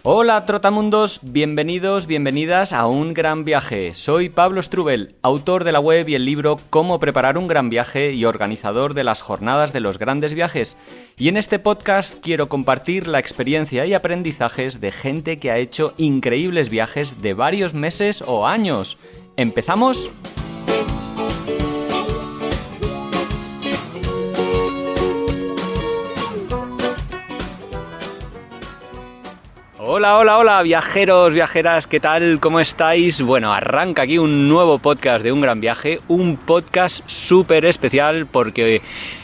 Hola trotamundos, bienvenidos, bienvenidas a Un Gran Viaje. Soy Pablo Strubel, autor de la web y el libro Cómo preparar un gran viaje y organizador de las jornadas de los grandes viajes. Y en este podcast quiero compartir la experiencia y aprendizajes de gente que ha hecho increíbles viajes de varios meses o años. ¿Empezamos? Hola, hola, hola, viajeros, viajeras, ¿qué tal? ¿Cómo estáis? Bueno, arranca aquí un nuevo podcast de Un Gran Viaje, un podcast súper especial porque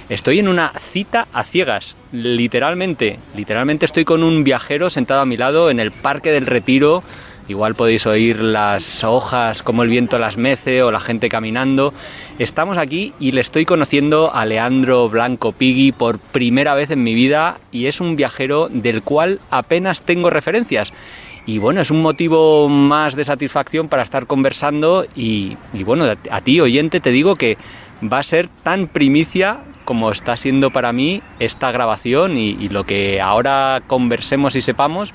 estoy en una cita a ciegas, literalmente estoy con un viajero sentado a mi lado en el Parque del Retiro. Igual podéis oír las hojas, como el viento las mece o la gente caminando. Estamos aquí y le estoy conociendo a Leandro Blanco Pigui por primera vez en mi vida y es un viajero del cual apenas tengo referencias. Y bueno, es un motivo más de satisfacción para estar conversando y bueno, a ti oyente te digo que va a ser tan primicia como está siendo para mí esta grabación y lo que ahora conversemos y sepamos.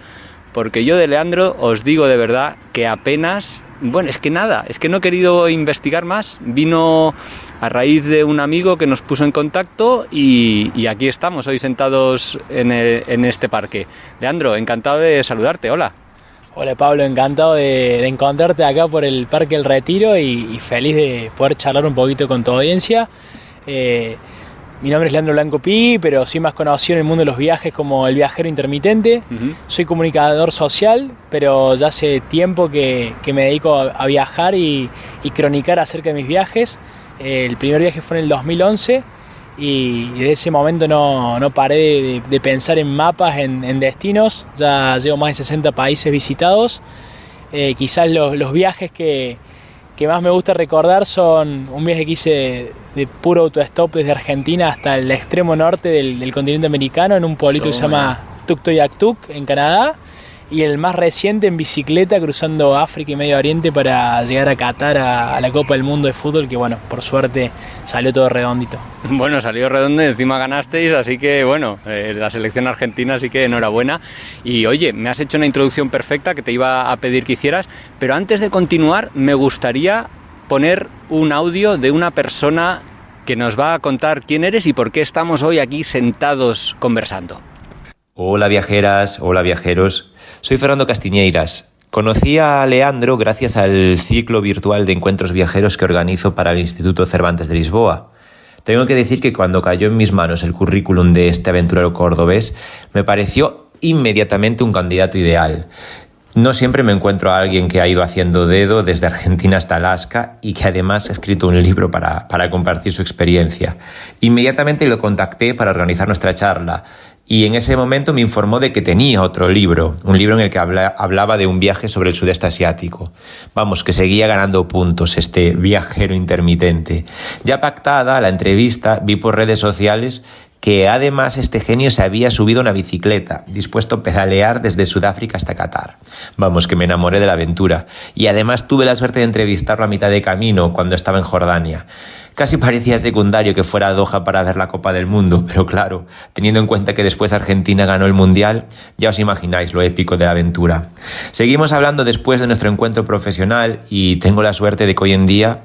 Porque yo de Leandro os digo de verdad que apenas, bueno, es que no he querido investigar más, vino a raíz de un amigo que nos puso en contacto y aquí estamos hoy sentados en este parque. Leandro, encantado de saludarte, hola. Hola Pablo, encantado de encontrarte acá por el Parque del Retiro y feliz de poder charlar un poquito con tu audiencia. Mi nombre es Leandro Blanco Pigui, pero soy más conocido en el mundo de los viajes como el viajero intermitente. Soy comunicador social, pero ya hace tiempo que me dedico a viajar y cronicar acerca de mis viajes. El primer viaje fue en el 2011 y desde ese momento no paré de pensar en mapas, en destinos. Ya llevo más de 60 países visitados. Quizás los viajes que más me gusta recordar son un viaje que hice de puro autostop desde Argentina hasta el extremo norte del continente americano en un pueblito que se llama Tuktoyaktuk en Canadá, y el más reciente en bicicleta cruzando África y Medio Oriente para llegar a Qatar a la Copa del Mundo de Fútbol, que bueno, por suerte salió todo redondito. Bueno, salió redondo y encima ganasteis, así que bueno, la selección argentina, así que enhorabuena. Y oye, me has hecho una introducción perfecta que te iba a pedir que hicieras, pero antes de continuar me gustaría poner un audio de una persona que nos va a contar quién eres y por qué estamos hoy aquí sentados conversando. Hola viajeras, hola viajeros. Soy Fernando Castiñeiras. Conocí a Leandro gracias al ciclo virtual de encuentros viajeros que organizo para el Instituto Cervantes de Lisboa. Tengo que decir que cuando cayó en mis manos el currículum de este aventurero cordobés, me pareció inmediatamente un candidato ideal. No siempre me encuentro a alguien que ha ido haciendo dedo desde Argentina hasta Alaska y que además ha escrito un libro para compartir su experiencia. Inmediatamente lo contacté para organizar nuestra charla y en ese momento me informó de que tenía otro libro, un libro en el que hablaba de un viaje sobre el sudeste asiático. Vamos, que seguía ganando puntos este viajero intermitente. Ya pactada la entrevista, vi por redes sociales que además este genio se había subido a una bicicleta, dispuesto a pedalear desde Sudáfrica hasta Qatar. Vamos, que me enamoré de la aventura. Y además tuve la suerte de entrevistarlo a mitad de camino cuando estaba en Jordania. Casi parecía secundario que fuera a Doha para ver la Copa del Mundo, pero claro, teniendo en cuenta que después Argentina ganó el Mundial, ya os imagináis lo épico de la aventura. Seguimos hablando después de nuestro encuentro profesional y tengo la suerte de que hoy en día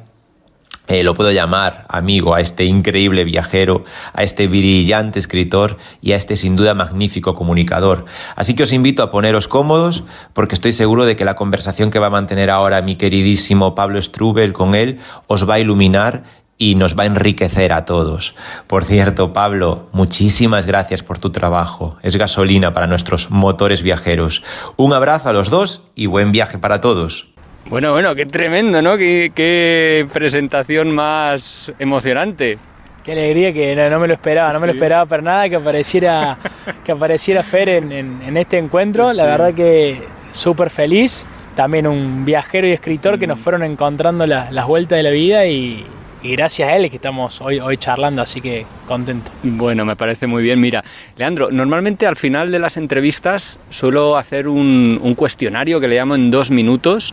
lo puedo llamar amigo a este increíble viajero, a este brillante escritor y a este sin duda magnífico comunicador. Así que os invito a poneros cómodos porque estoy seguro de que la conversación que va a mantener ahora mi queridísimo Pablo Strubel con él os va a iluminar y nos va a enriquecer a todos. Por cierto, Pablo, muchísimas gracias por tu trabajo. Es gasolina para nuestros motores viajeros. Un abrazo a los dos y buen viaje para todos. Bueno, qué tremendo, ¿no? Qué presentación más emocionante. Qué alegría, que no me lo esperaba, no me lo esperaba para nada que apareciera Fer en este encuentro. La verdad que súper feliz. También un viajero y escritor que nos fueron encontrando las vueltas de la vida y gracias a él es que estamos hoy charlando, así que contento. Bueno, me parece muy bien. Mira, Leandro, normalmente al final de las entrevistas suelo hacer un cuestionario que le llamo en 2 minutos,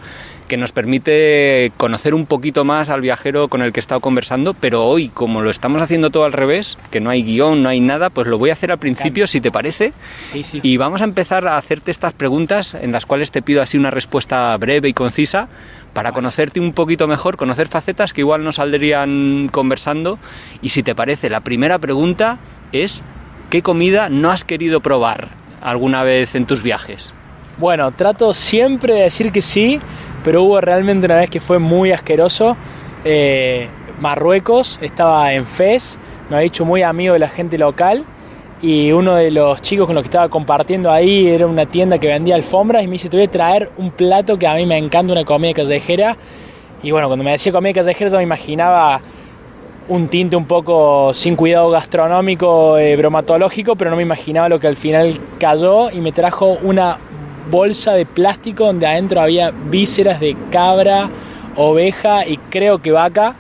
que nos permite conocer un poquito más al viajero con el que he estado conversando, pero hoy, como lo estamos haciendo todo al revés, que no hay guión, no hay nada, pues lo voy a hacer al principio, si te parece. Sí. Y vamos a empezar a hacerte estas preguntas en las cuales te pido así una respuesta breve y concisa para conocerte un poquito mejor, conocer facetas que igual no saldrían conversando. Y si te parece, la primera pregunta es: ¿qué comida no has querido probar alguna vez en tus viajes? Bueno, trato siempre de decir que sí, pero hubo realmente una vez que fue muy asqueroso. Marruecos, estaba en Fez, me había hecho muy amigo de la gente local, y uno de los chicos con los que estaba compartiendo ahí era una tienda que vendía alfombras, y me dice: te voy a traer un plato que a mí me encanta, una comida callejera. Y bueno, cuando me decía comida callejera yo me imaginaba un tinte un poco sin cuidado gastronómico, bromatológico, pero no me imaginaba lo que al final cayó, y me trajo una bolsa de plástico donde adentro había vísceras de cabra, oveja y creo que vaca,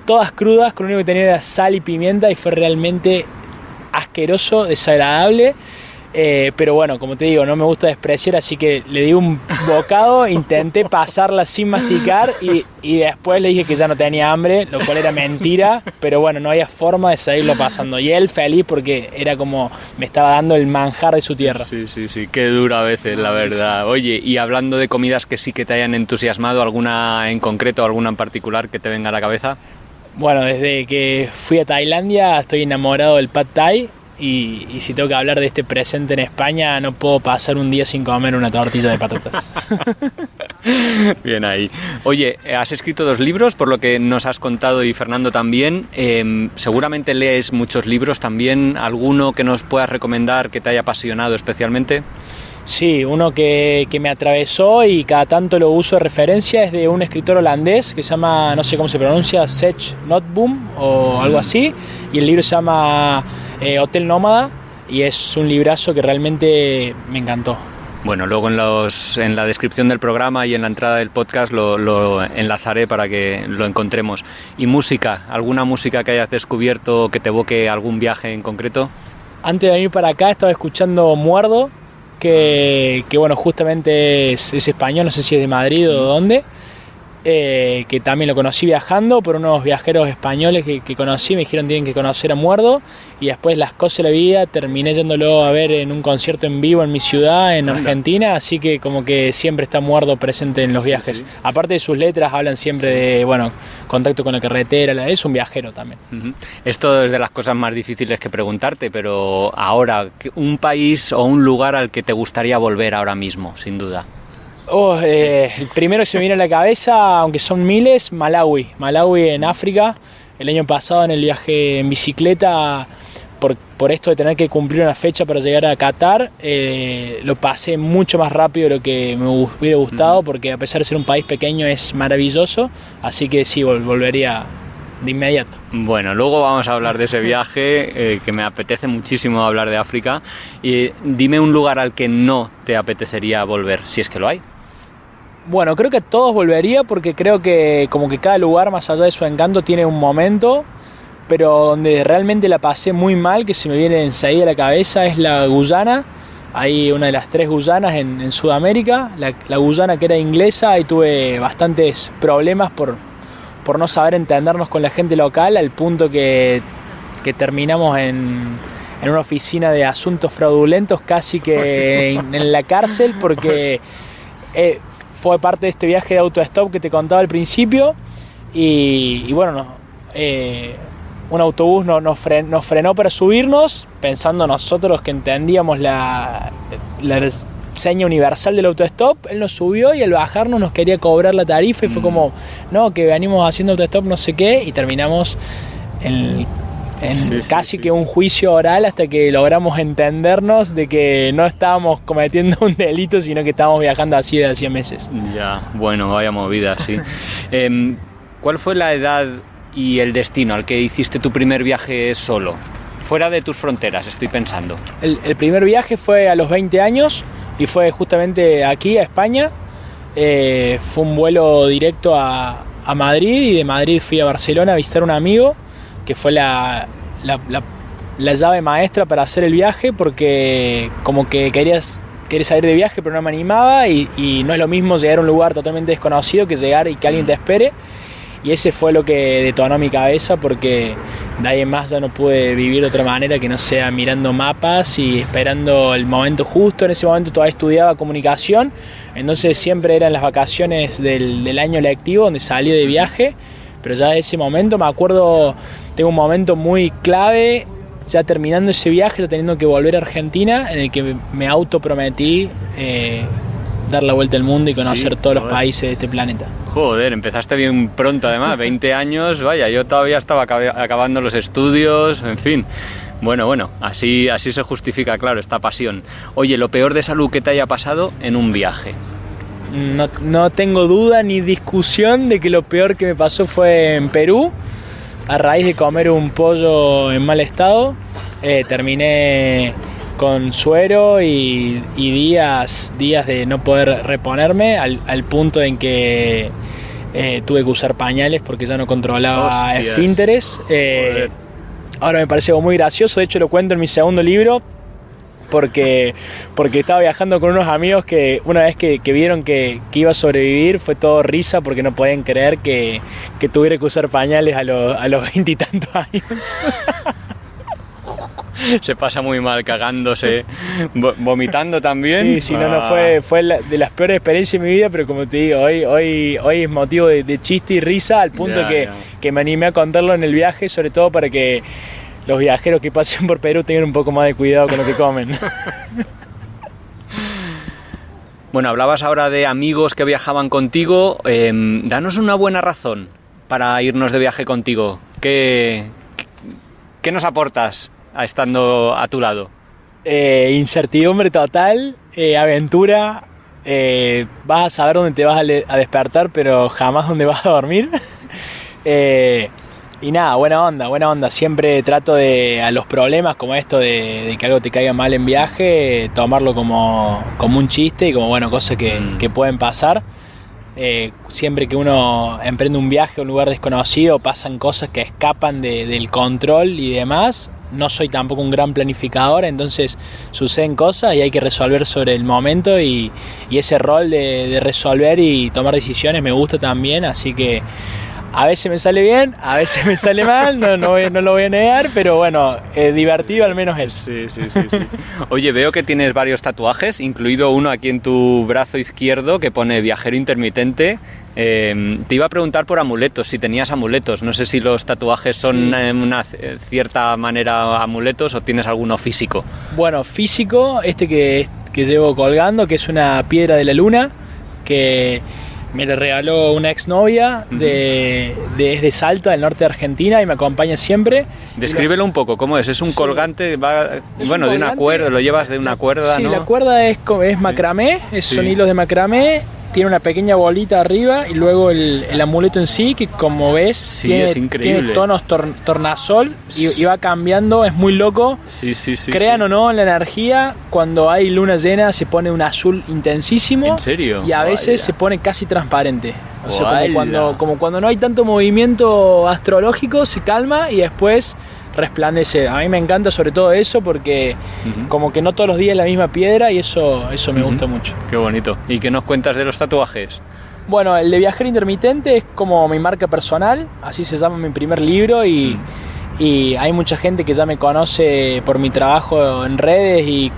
todas crudas, con lo único que tenía era sal y pimienta, y fue realmente asqueroso, desagradable. Pero bueno, como te digo, no me gusta despreciar, así que le di un bocado, intenté pasarla sin masticar y después le dije que ya no tenía hambre, lo cual era mentira, pero bueno, no había forma de seguirlo pasando. Y él feliz porque era como me estaba dando el manjar de su tierra. Sí, qué duro a veces, la verdad. Oye, y hablando de comidas que sí que te hayan entusiasmado, ¿alguna en concreto, alguna en particular que te venga a la cabeza? Bueno, desde que fui a Tailandia estoy enamorado del Pad Thai. Y si tengo que hablar de este presente en España, no puedo pasar un día sin comer una tortilla de patatas. Bien ahí. Oye, has escrito 2 libros, por lo que nos has contado, y Fernando también. Seguramente lees muchos libros también. ¿Alguno que nos puedas recomendar que te haya apasionado especialmente? Sí, uno que me atravesó y cada tanto lo uso de referencia es de un escritor holandés que se llama, no sé cómo se pronuncia, Seth Noteboom o algo así, y el libro se llama Hotel Nómada, y es un librazo que realmente me encantó. Bueno, luego en la descripción del programa y en la entrada del podcast lo enlazaré para que lo encontremos. ¿Y música? ¿Alguna música que hayas descubierto que te evoque algún viaje en concreto? Antes de venir para acá estaba escuchando Muerdo, que bueno, justamente es español, no sé si es de Madrid o de dónde, que también lo conocí viajando por unos viajeros españoles que conocí, me dijeron tienen que conocer a Muerdo, y después las cosas de la vida terminé yéndolo a ver en un concierto en vivo en mi ciudad, en Argentina, así que como que siempre está Muerdo presente en los viajes. Sí. Aparte de sus letras, hablan siempre de, bueno, contacto con la carretera, es un viajero también. Esto es de las cosas más difíciles que preguntarte, pero ahora, ¿un país o un lugar al que te gustaría volver ahora mismo, sin duda? El primero que se me viene a la cabeza, aunque son miles, Malawi en África. El año pasado en el viaje en bicicleta, por esto de tener que cumplir una fecha para llegar a Qatar, lo pasé mucho más rápido de lo que me hubiera gustado, porque a pesar de ser un país pequeño es maravilloso, así que sí, volvería de inmediato. Bueno, luego vamos a hablar de ese viaje, que me apetece muchísimo hablar de África. Y dime un lugar al que no te apetecería volver, si es que lo hay. Bueno, creo que a todos volvería, porque creo que como que cada lugar, más allá de su encanto, tiene un momento, pero donde realmente la pasé muy mal, que se me viene enseguida a la cabeza, es la Guyana. Hay una de las 3 Guyanas en Sudamérica, la Guyana que era inglesa, y tuve bastantes problemas por no saber entendernos con la gente local, al punto que terminamos en una oficina de asuntos fraudulentos, casi que en la cárcel, porque fue parte de este viaje de autostop que te contaba al principio, y bueno, un autobús nos frenó para subirnos, pensando nosotros que entendíamos la seña universal del autostop. Él nos subió y al bajarnos nos quería cobrar la tarifa, y fue como, no, que venimos haciendo autostop no sé qué, y terminamos en casi que un juicio oral, hasta que logramos entendernos de que no estábamos cometiendo un delito, sino que estábamos viajando así de hacía meses. Ya, bueno, vaya movida, sí. ¿Cuál fue la edad y el destino al que hiciste tu primer viaje solo? Fuera de tus fronteras, estoy pensando. El primer viaje fue a los 20 años y fue justamente aquí, a España. Fue un vuelo directo a Madrid, y de Madrid fui a Barcelona a visitar a un amigo, que fue la llave maestra para hacer el viaje, porque como que querer salir de viaje, pero no me animaba, y no es lo mismo llegar a un lugar totalmente desconocido que llegar y que alguien te espere. Y ese fue lo que detonó mi cabeza, porque de ahí en más ya no pude vivir de otra manera que no sea mirando mapas y esperando el momento justo. En ese momento todavía estudiaba comunicación, entonces siempre eran las vacaciones del año lectivo donde salí de viaje, pero ya de ese momento me acuerdo, tengo un momento muy clave, ya terminando ese viaje, ya teniendo que volver a Argentina, en el que me autoprometí dar la vuelta al mundo y conocer todos los países de este planeta. Joder, empezaste bien pronto además, 20 años, vaya, yo todavía estaba acabando los estudios, en fin. Bueno, así se justifica, claro, esta pasión. Oye, lo peor de salud que te haya pasado en un viaje. No tengo duda ni discusión de que lo peor que me pasó fue en Perú, a raíz de comer un pollo en mal estado. Terminé con suero y días de no poder reponerme, al punto en que tuve que usar pañales porque ya no controlaba esfínteres. Ahora me parece muy gracioso, de hecho lo cuento en mi segundo libro, porque estaba viajando con unos amigos que una vez que vieron que iba a sobrevivir, fue todo risa porque no podían creer que tuviera que usar pañales a los 20 y tantos años. Se pasa muy mal cagándose, vomitando también. Sí, fue de las peores experiencias de mi vida, pero como te digo, hoy es motivo de chiste y risa, al punto que me animé a contarlo en el viaje, sobre todo para que los viajeros que pasen por Perú tengan un poco más de cuidado con lo que comen. Bueno, hablabas ahora de amigos que viajaban contigo. Danos una buena razón para irnos de viaje contigo. ¿Qué nos aportas estando a tu lado? Incertidumbre total, aventura. Vas a saber dónde te vas a despertar, pero jamás dónde vas a dormir. Y nada, buena onda. Siempre trato a los problemas como esto de que algo te caiga mal en viaje, tomarlo como un chiste y como, bueno, cosas que pueden pasar. Siempre que uno emprende un viaje a un lugar desconocido, pasan cosas que escapan del control y demás. No soy tampoco un gran planificador, entonces suceden cosas y hay que resolver sobre el momento, y ese rol de resolver y tomar decisiones me gusta también, así que a veces me sale bien, a veces me sale mal, no lo voy a negar, pero bueno, divertido al menos es. Sí. Oye, veo que tienes varios tatuajes, incluido uno aquí en tu brazo izquierdo que pone viajero intermitente. Te iba a preguntar por amuletos, si tenías amuletos. No sé si los tatuajes son en una cierta manera amuletos o tienes alguno físico. Bueno, físico, que llevo colgando, que es una piedra de la luna, que me la regaló una exnovia de Salta, del norte de Argentina, y me acompaña siempre. Descríbelo un poco, ¿cómo es? Es un colgante, de una cuerda, lo llevas de una cuerda, sí, ¿no? la cuerda es macramé, son hilos de macramé, tiene una pequeña bolita arriba, y luego el amuleto en sí, que como ves tiene tonos tornasol y va cambiando, es muy loco. Crean o no en la energía, cuando hay luna llena se pone un azul intensísimo. ¿En serio? Y a veces se pone casi transparente. O sea, como cuando no hay tanto movimiento astrológico, se calma y después resplandece. A mí me encanta sobre todo eso, porque como que no todos los días es la misma piedra, y eso me gusta mucho. Qué bonito. ¿Y qué nos cuentas de los tatuajes? Bueno, el de viajero intermitente es como mi marca personal, así se llama mi primer libro, y hay mucha gente que ya me conoce por mi trabajo en redes y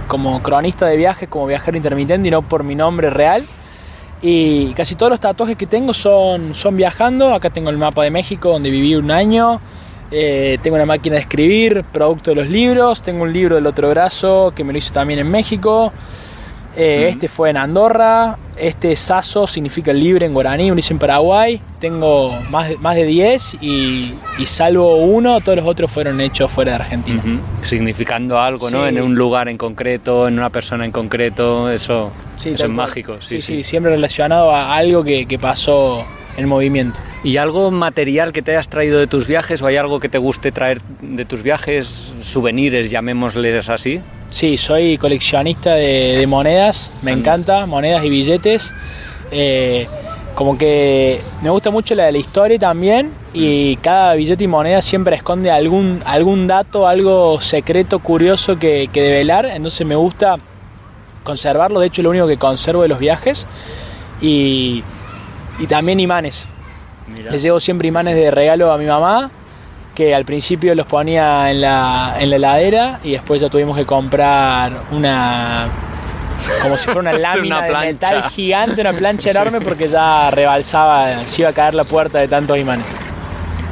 como cronista de viajes, como viajero intermitente, y no por mi nombre real. Y casi todos los tatuajes que tengo son viajando. Acá tengo el mapa de México, donde viví un año. Tengo una máquina de escribir, producto de los libros. Tengo un libro del otro brazo que me lo hice también en México. Este fue en Andorra. Este Saso significa libre en guaraní, me lo hice en Paraguay. Tengo más de 10 y salvo uno, todos los otros fueron hechos fuera de Argentina. Significando algo, ¿no? En un lugar en concreto, en una persona en concreto, eso es mágico. Sí, siempre relacionado a algo que pasó en movimiento. ¿Y algo material que te hayas traído de tus viajes, o hay algo que te guste traer de tus viajes, souvenirs, llamémosles así? Sí, soy coleccionista de monedas, me encanta, monedas y billetes. Como que me gusta mucho la de la historia también, y cada billete y moneda siempre esconde algún dato, algo secreto, curioso que develar, entonces me gusta conservarlo. De hecho, es lo único que conservo de los viajes. Y también imanes. Mira. Les llevo siempre imanes de regalo a mi mamá, que al principio los ponía en la heladera y después ya tuvimos que comprar como si fuera una lámina Una de plancha. metal gigante, una plancha enorme, porque ya rebalsaba, se iba a caer la puerta de tantos imanes.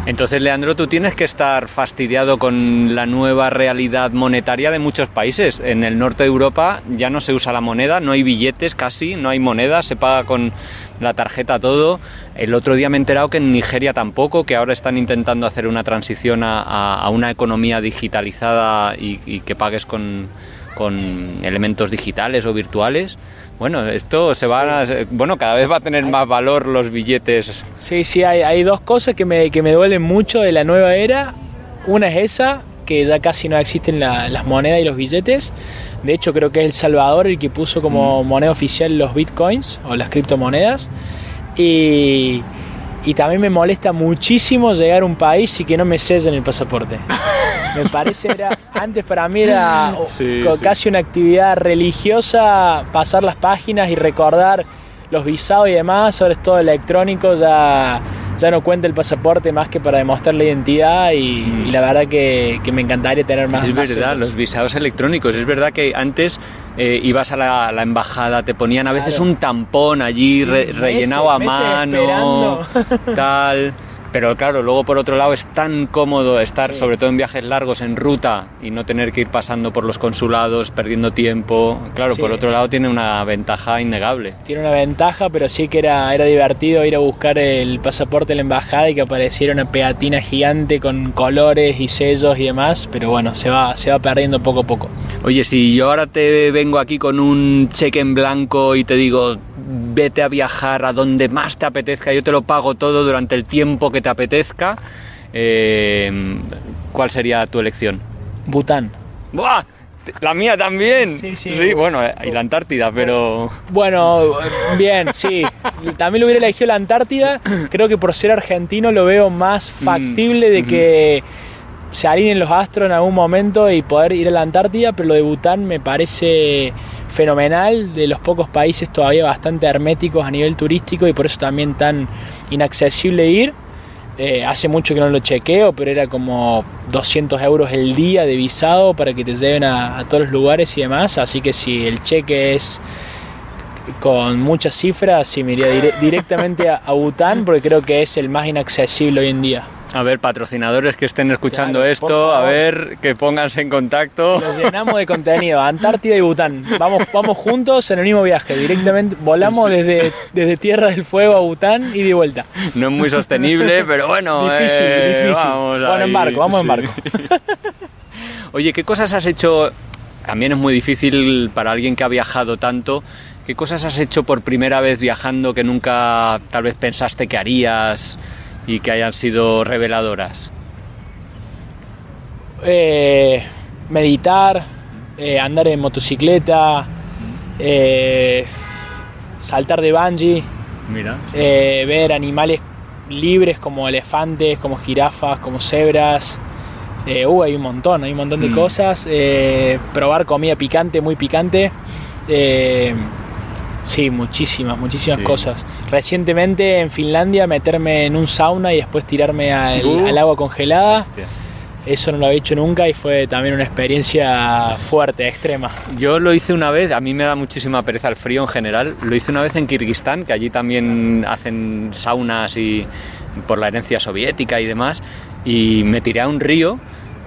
Entonces, Leandro, tú tienes que estar fastidiado con la nueva realidad monetaria de muchos países. En el norte de Europa ya no se usa la moneda, no hay billetes casi, no hay moneda, se paga con la tarjeta todo. El otro día me he enterado que en Nigeria tampoco, que ahora están intentando hacer una transición a una economía digitalizada y que pagues con elementos digitales o virtuales. Bueno, esto se va cada vez va a tener más valor los billetes. Sí, hay dos cosas que me duelen mucho de la nueva era. Una es esa, que ya casi no existen las monedas y los billetes. De hecho, creo que es El Salvador el que puso como moneda oficial los bitcoins o las criptomonedas. Y también me molesta muchísimo llegar a un país y que no me sellen el pasaporte. Me parece, antes para mí era casi una actividad religiosa pasar las páginas y recordar los visados y demás. Ahora es todo electrónico, ya no cuenta el pasaporte más que para demostrar la identidad y la verdad que me encantaría tener más. Es verdad, esos. los visados electrónicos. Es verdad que antes ibas a la embajada, te ponían a veces un tampón allí rellenado a mano, tal. Pero claro, luego por otro lado es tan cómodo estar, sobre todo en viajes largos, en ruta y no tener que ir pasando por los consulados, perdiendo tiempo. Claro, por otro lado tiene una ventaja innegable. Tiene una ventaja, pero sí que era divertido ir a buscar el pasaporte en la embajada y que apareciera una pegatina gigante con colores y sellos y demás, pero bueno, se va perdiendo poco a poco. Oye, si yo ahora te vengo aquí con un cheque en blanco y te digo, vete a viajar a donde más te apetezca, yo te lo pago todo durante el tiempo que te apetezca, ¿cuál sería tu elección? Bután. ¡Buah! La mía también. Sí. Bueno, y la Antártida, pero... Bueno, bien, sí. También lo hubiera elegido la Antártida. Creo que por ser argentino lo veo más factible de que se alineen los astros en algún momento y poder ir a la Antártida, pero lo de Bután me parece fenomenal, de los pocos países todavía bastante herméticos a nivel turístico y por eso también tan inaccesible ir. Hace mucho que no lo chequeo, pero era como 200 euros el día de visado para que te lleven a todos los lugares y demás, así que si el cheque es con muchas cifras, sí me iría directamente a Bután, porque creo que es el más inaccesible hoy en día. A ver, patrocinadores que estén escuchando Claro, esto, a ver, que pónganse en contacto. Nos llenamos de contenido, Antártida y Bután. Vamos juntos en el mismo viaje, directamente volamos desde Tierra del Fuego a Bután y de vuelta. No es muy sostenible, pero bueno. Difícil. Vamos bueno, ahí, vamos en barco. Oye, ¿qué cosas has hecho? También es muy difícil para alguien que ha viajado tanto. ¿Qué cosas has hecho por primera vez viajando que nunca tal vez pensaste que harías y que hayan sido reveladoras? Meditar, andar en motocicleta, saltar de bungee, Mira. ver animales libres como elefantes, como jirafas, como cebras. Hay un montón de cosas. Probar comida picante, muy picante. Sí, muchísimas cosas. Recientemente en Finlandia meterme en un sauna y después tirarme al agua congelada. Hostia. Eso no lo había hecho nunca y fue también una experiencia fuerte, extrema. Yo lo hice una vez, a mí me da muchísima pereza el frío en general. Lo hice una vez en Kirguistán, que allí también hacen saunas y por la herencia soviética y demás. Y me tiré a un río.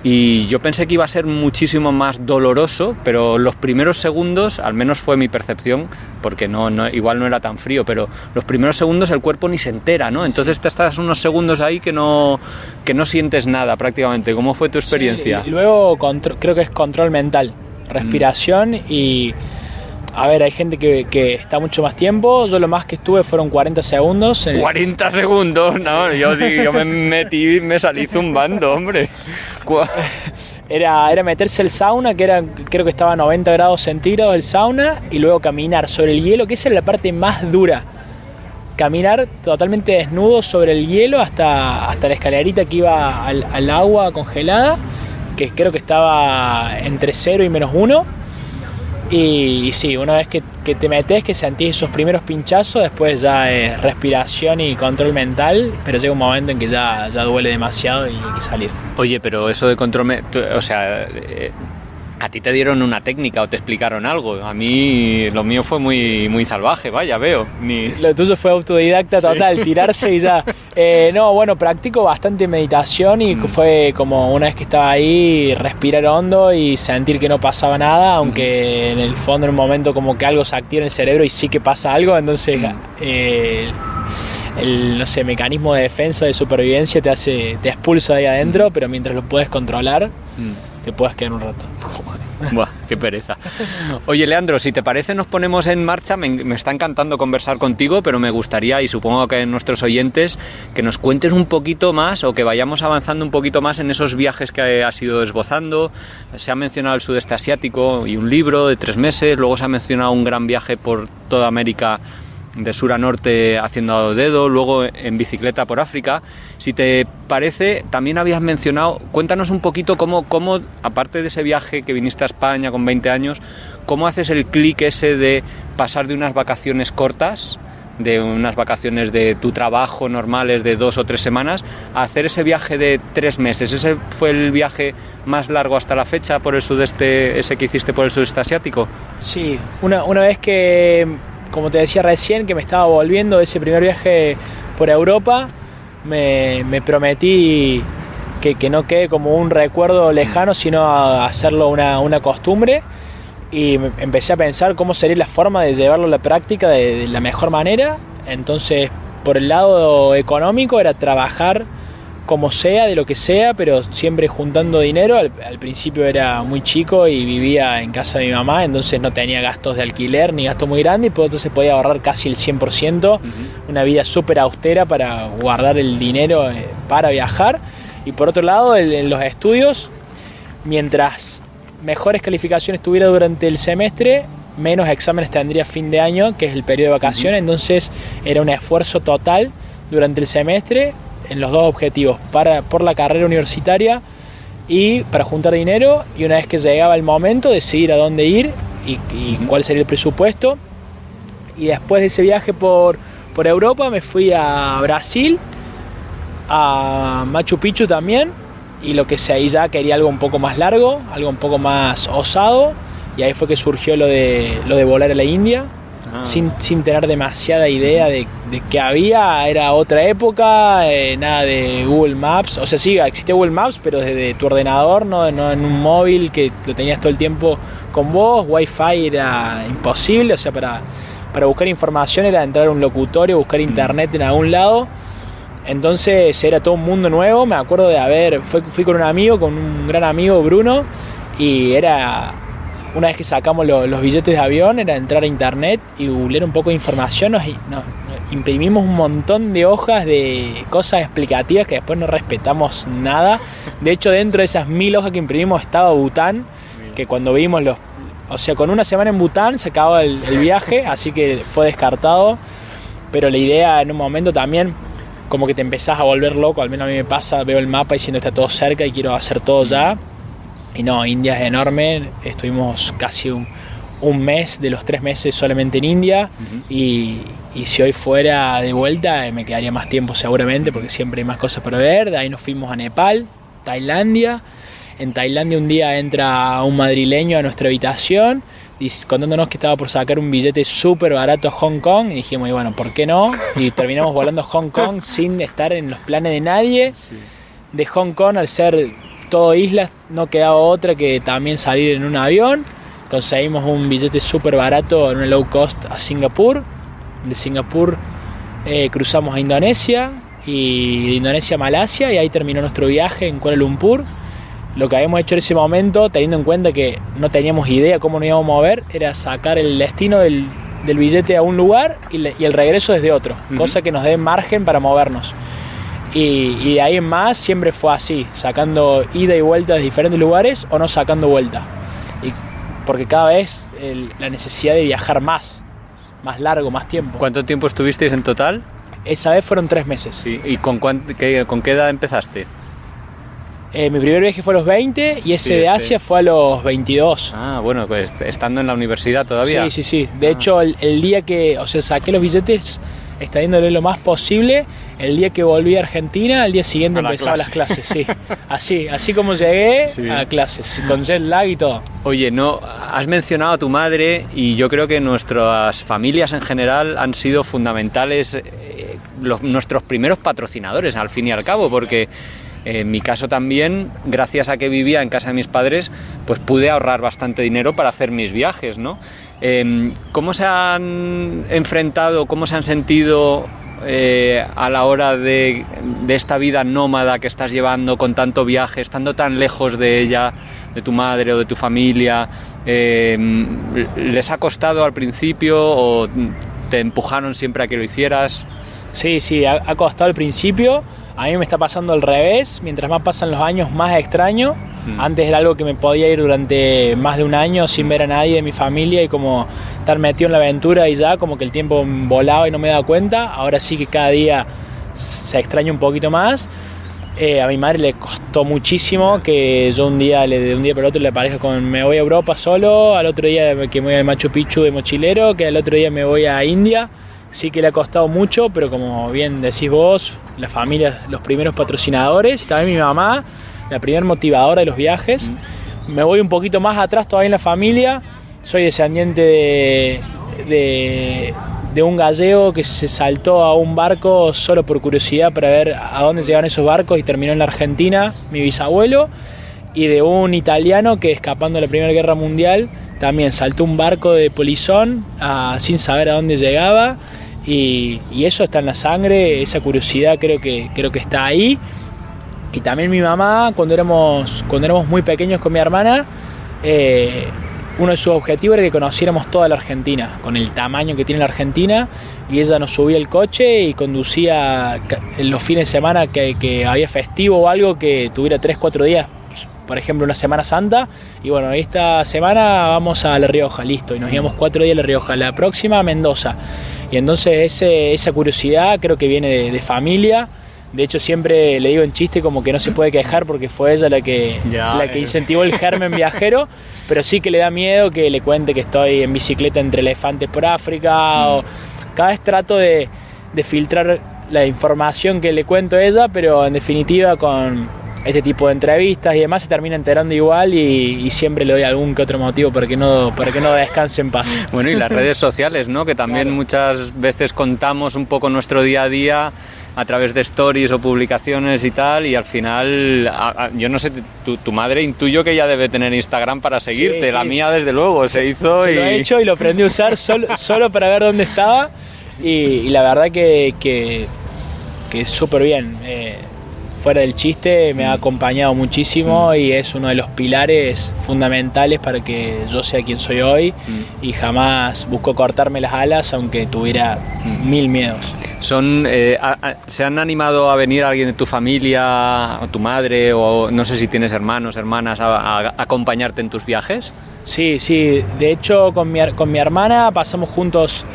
Y yo pensé que iba a ser muchísimo más doloroso, pero los primeros segundos, al menos fue mi percepción, porque igual no era tan frío, pero los primeros segundos el cuerpo ni se entera, ¿no? Entonces te estás unos segundos ahí que no sientes nada prácticamente. ¿Cómo fue tu experiencia? Sí, y luego creo que es control mental, respiración y... A ver, hay gente que está mucho más tiempo. Yo lo más que estuve fueron 40 segundos. 40 segundos, no, yo me metí, me salí zumbando, hombre. Era meterse el sauna, creo que estaba a 90 grados centígrados el sauna, y luego caminar sobre el hielo, que esa era la parte más dura. Caminar totalmente desnudo sobre el hielo hasta la escalerita que iba al agua congelada, que creo que estaba entre 0 y -1. Y sí, una vez que te metes, que sentís esos primeros pinchazos, después ya es respiración y control mental, pero llega un momento en que ya duele demasiado y hay que salir. Oye, pero eso de control, o sea, ¿a ti te dieron una técnica o te explicaron algo? A mí lo mío fue muy salvaje, vaya, veo. Lo tuyo fue autodidacta total, sí. Tirarse y ya. No, bueno, practico bastante meditación y fue como una vez que estaba ahí, respirar hondo y sentir que no pasaba nada, aunque en el fondo en un momento como que algo se activa en el cerebro y sí que pasa algo, entonces el no sé, mecanismo de defensa, de supervivencia te expulsa de ahí adentro, pero mientras lo puedes controlar, te puedes quedar un rato. Buah, qué pereza. Oye, Leandro, si te parece nos ponemos en marcha. Me está encantando conversar contigo, pero me gustaría, y supongo que nuestros oyentes, que nos cuentes un poquito más o que vayamos avanzando un poquito más en esos viajes que has ido esbozando. Se ha mencionado el sudeste asiático y un libro de 3 meses, luego se ha mencionado un gran viaje por toda América de sur a norte haciendo a dedo, luego en bicicleta por África. Si te parece, también habías mencionado, cuéntanos un poquito cómo, aparte de ese viaje que viniste a España con 20 años, cómo haces el clic ese de pasar de unas vacaciones cortas, de unas vacaciones de tu trabajo normales de 2 o 3 semanas, a hacer ese viaje de 3 meses. ¿Ese fue el viaje más largo hasta la fecha por el sudeste, ese que hiciste por el sudeste asiático? Sí, una vez que, como te decía recién, que me estaba volviendo de ese primer viaje por Europa, me prometí que no quede como un recuerdo lejano, sino a hacerlo una costumbre, y empecé a pensar cómo sería la forma de llevarlo a la práctica de la mejor manera. Entonces, por el lado económico era trabajar como sea, de lo que sea, pero siempre juntando dinero. Al principio era muy chico y vivía en casa de mi mamá, entonces no tenía gastos de alquiler ni gastos muy grandes, y entonces podía ahorrar casi el 100%, una vida súper austera para guardar el dinero para viajar. Y por otro lado, en los estudios, mientras mejores calificaciones tuviera durante el semestre, menos exámenes tendría a fin de año, que es el periodo de vacaciones. Entonces era un esfuerzo total durante el semestre en los dos objetivos, por la carrera universitaria y para juntar dinero, y una vez que llegaba el momento decidir a dónde ir y cuál sería el presupuesto. Y después de ese viaje por Europa me fui a Brasil, a Machu Picchu también, y lo que sé, ahí ya quería algo un poco más largo, algo un poco más osado, y ahí fue que surgió lo de volar a la India. Sin tener demasiada idea de qué había. Era otra época, nada de Google Maps. O sea, sí, existía Google Maps, pero desde tu ordenador, no en un móvil que lo tenías todo el tiempo con vos. Wi-Fi era imposible, o sea, para buscar información era entrar a un locutorio, buscar internet en algún lado. Entonces era todo un mundo nuevo. Me acuerdo de fui con un amigo, con un gran amigo, Bruno, y era... Una vez que sacamos los billetes de avión, era entrar a internet y googlear un poco de información. Nos imprimimos un montón de hojas de cosas explicativas que después no respetamos nada. De hecho, dentro de esas 1000 hojas que imprimimos estaba Bután, que cuando vimos o sea, con una semana en Bután se acababa el viaje, así que fue descartado. Pero la idea en un momento también, como que te empezás a volver loco, al menos a mí me pasa, veo el mapa diciendo está todo cerca y quiero hacer todo ya. Y no, India es enorme. Estuvimos casi un mes de los 3 meses solamente en India. Y si hoy fuera de vuelta me quedaría más tiempo seguramente, porque siempre hay más cosas para ver. De ahí nos fuimos a Nepal, Tailandia. En Tailandia un día entra un madrileño a nuestra habitación contándonos que estaba por sacar un billete súper barato a Hong Kong, y dijimos, y bueno, ¿por qué no? Y terminamos volando a Hong Kong sin estar en los planes de nadie. De Hong Kong, al ser todo islas, no quedaba otra que también salir en un avión. Conseguimos un billete súper barato en un low cost a Singapur. De Singapur cruzamos a Indonesia, y de Indonesia a Malasia, y ahí terminó nuestro viaje en Kuala Lumpur. Lo que habíamos hecho en ese momento, teniendo en cuenta que no teníamos idea cómo nos íbamos a mover, era sacar el destino del billete a un lugar y el regreso desde otro, cosa que nos dé margen para movernos. Y de ahí en más siempre fue así, sacando ida y vuelta de diferentes lugares o no sacando vuelta. Porque cada vez la necesidad de viajar más largo, más tiempo. ¿Cuánto tiempo estuvisteis en total? Esa vez fueron 3 meses. Sí. ¿Y con qué edad empezaste? Mi primer viaje fue a los 20 y ese de Asia fue a los 22. Ah, bueno, pues estando en la universidad todavía. Sí. De hecho, el día que, saqué los billetes extendiéndole lo más posible, el día que volví a Argentina, al día siguiente empezaba las clases, sí. Así como llegué a clases, con jet lag y todo. Oye, no, has mencionado a tu madre y yo creo que nuestras familias en general han sido fundamentales, nuestros primeros patrocinadores, al fin y al cabo, porque en mi caso también, gracias a que vivía en casa de mis padres, pues pude ahorrar bastante dinero para hacer mis viajes, ¿no? ¿Cómo se han enfrentado, cómo se han sentido a la hora de esta vida nómada que estás llevando con tanto viaje, estando tan lejos de ella, de tu madre o de tu familia? ¿Les ha costado al principio o te empujaron siempre a que lo hicieras? Sí, ha costado al principio. A mí me está pasando al revés. Mientras más pasan los años, más extraño. Antes era algo que me podía ir durante más de un año sin ver a nadie de mi familia y como estar metido en la aventura y ya como que el tiempo volaba y no me daba cuenta. Ahora sí que cada día se extraña un poquito más. A mi madre le costó muchísimo que yo de un día para otro le aparezca con me voy a Europa solo, al otro día que me voy a Machu Picchu de mochilero, que al otro día me voy a India. Sí que le ha costado mucho, pero como bien decís vos, la familia, los primeros patrocinadores, y también mi mamá, la primera motivadora de los viajes. Me voy un poquito más atrás todavía en la familia. Soy descendiente de un gallego que se saltó a un barco solo por curiosidad para ver a dónde llegaban esos barcos y terminó en la Argentina, mi bisabuelo, y de un italiano que, escapando de la Primera Guerra Mundial, también saltó un barco de polizón sin saber a dónde llegaba, y eso está en la sangre. Esa curiosidad creo que está ahí. Y también mi mamá, cuando éramos muy pequeños con mi hermana, uno de sus objetivos era que conociéramos toda la Argentina, con el tamaño que tiene la Argentina, y ella nos subía el coche y conducía en los fines de semana que había festivo o algo que tuviera 3-4 días, por ejemplo una Semana Santa, y bueno, esta semana vamos a La Rioja, listo, y nos íbamos 4 días a La Rioja, la próxima a Mendoza. Y entonces esa curiosidad creo que viene de familia. De hecho siempre le digo en chiste como que no se puede quejar porque fue ella la que incentivó el germen viajero, pero sí que le da miedo que le cuente que estoy en bicicleta entre elefantes por África. O cada vez trato de filtrar la información que le cuento a ella, pero en definitiva con este tipo de entrevistas y demás se termina enterando igual, y siempre le doy algún que otro motivo para que no descanse en paz. Bueno, y las redes sociales, ¿no? Que también muchas veces contamos un poco nuestro día a día a través de stories o publicaciones y tal, y al final, yo no sé, tu madre intuyo que ya debe tener Instagram para seguirte. Sí, la mía desde luego se hizo lo he hecho y lo aprendí a usar solo para ver dónde estaba, y la verdad que es súper bien. Fuera del chiste, me ha acompañado muchísimo y es uno de los pilares fundamentales para que yo sea quien soy hoy, y jamás busco cortarme las alas aunque tuviera 1000 miedos. ¿Se han animado a venir alguien de tu familia, o tu madre, o no sé si tienes hermanos, hermanas, a acompañarte en tus viajes? Sí, de hecho con mi hermana pasamos juntos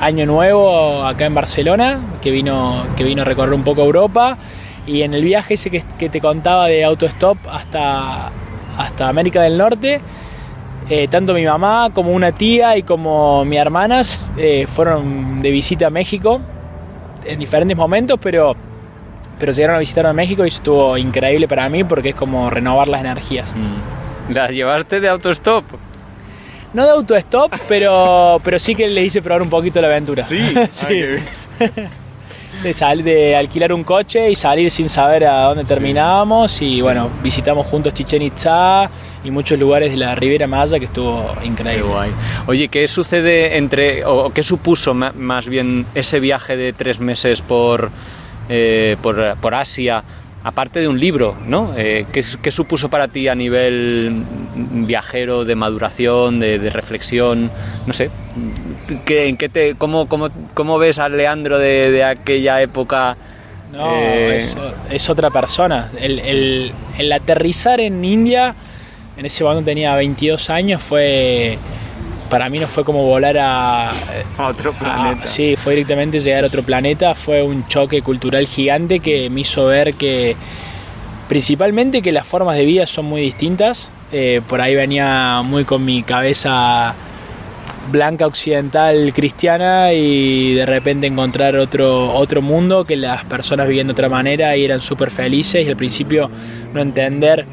Año Nuevo acá en Barcelona, que vino a recorrer un poco Europa, y en el viaje ese que te contaba de autostop hasta América del Norte, tanto mi mamá como una tía y como mis hermanas fueron de visita a México en diferentes momentos, pero llegaron a visitar a México y estuvo increíble para mí porque es como renovar las energías. ¿Las llevaste de autostop? No de autostop, pero sí que les hice probar un poquito la aventura. Sí. Sí. De alquilar un coche y salir sin saber a dónde terminábamos, y bueno, visitamos juntos Chichén Itzá y muchos lugares de la Riviera Maya, que estuvo increíble. Qué guay. Oye, ¿qué sucede o qué supuso más bien ese viaje de 3 meses por Asia? Aparte de un libro, ¿no? ¿Qué supuso para ti a nivel viajero, de maduración, de reflexión? No sé. ¿Cómo ves a Leandro de aquella época? No, es otra persona. El aterrizar en India, en ese momento tenía 22 años, para mí no fue como volar a otro planeta. Sí, fue directamente llegar a otro planeta. Fue un choque cultural gigante que me hizo ver que Principalmente que las formas de vida son muy distintas. Por ahí venía muy con mi cabeza blanca occidental cristiana y de repente encontrar otro mundo, que las personas vivían de otra manera y eran súper felices, y al principio no entender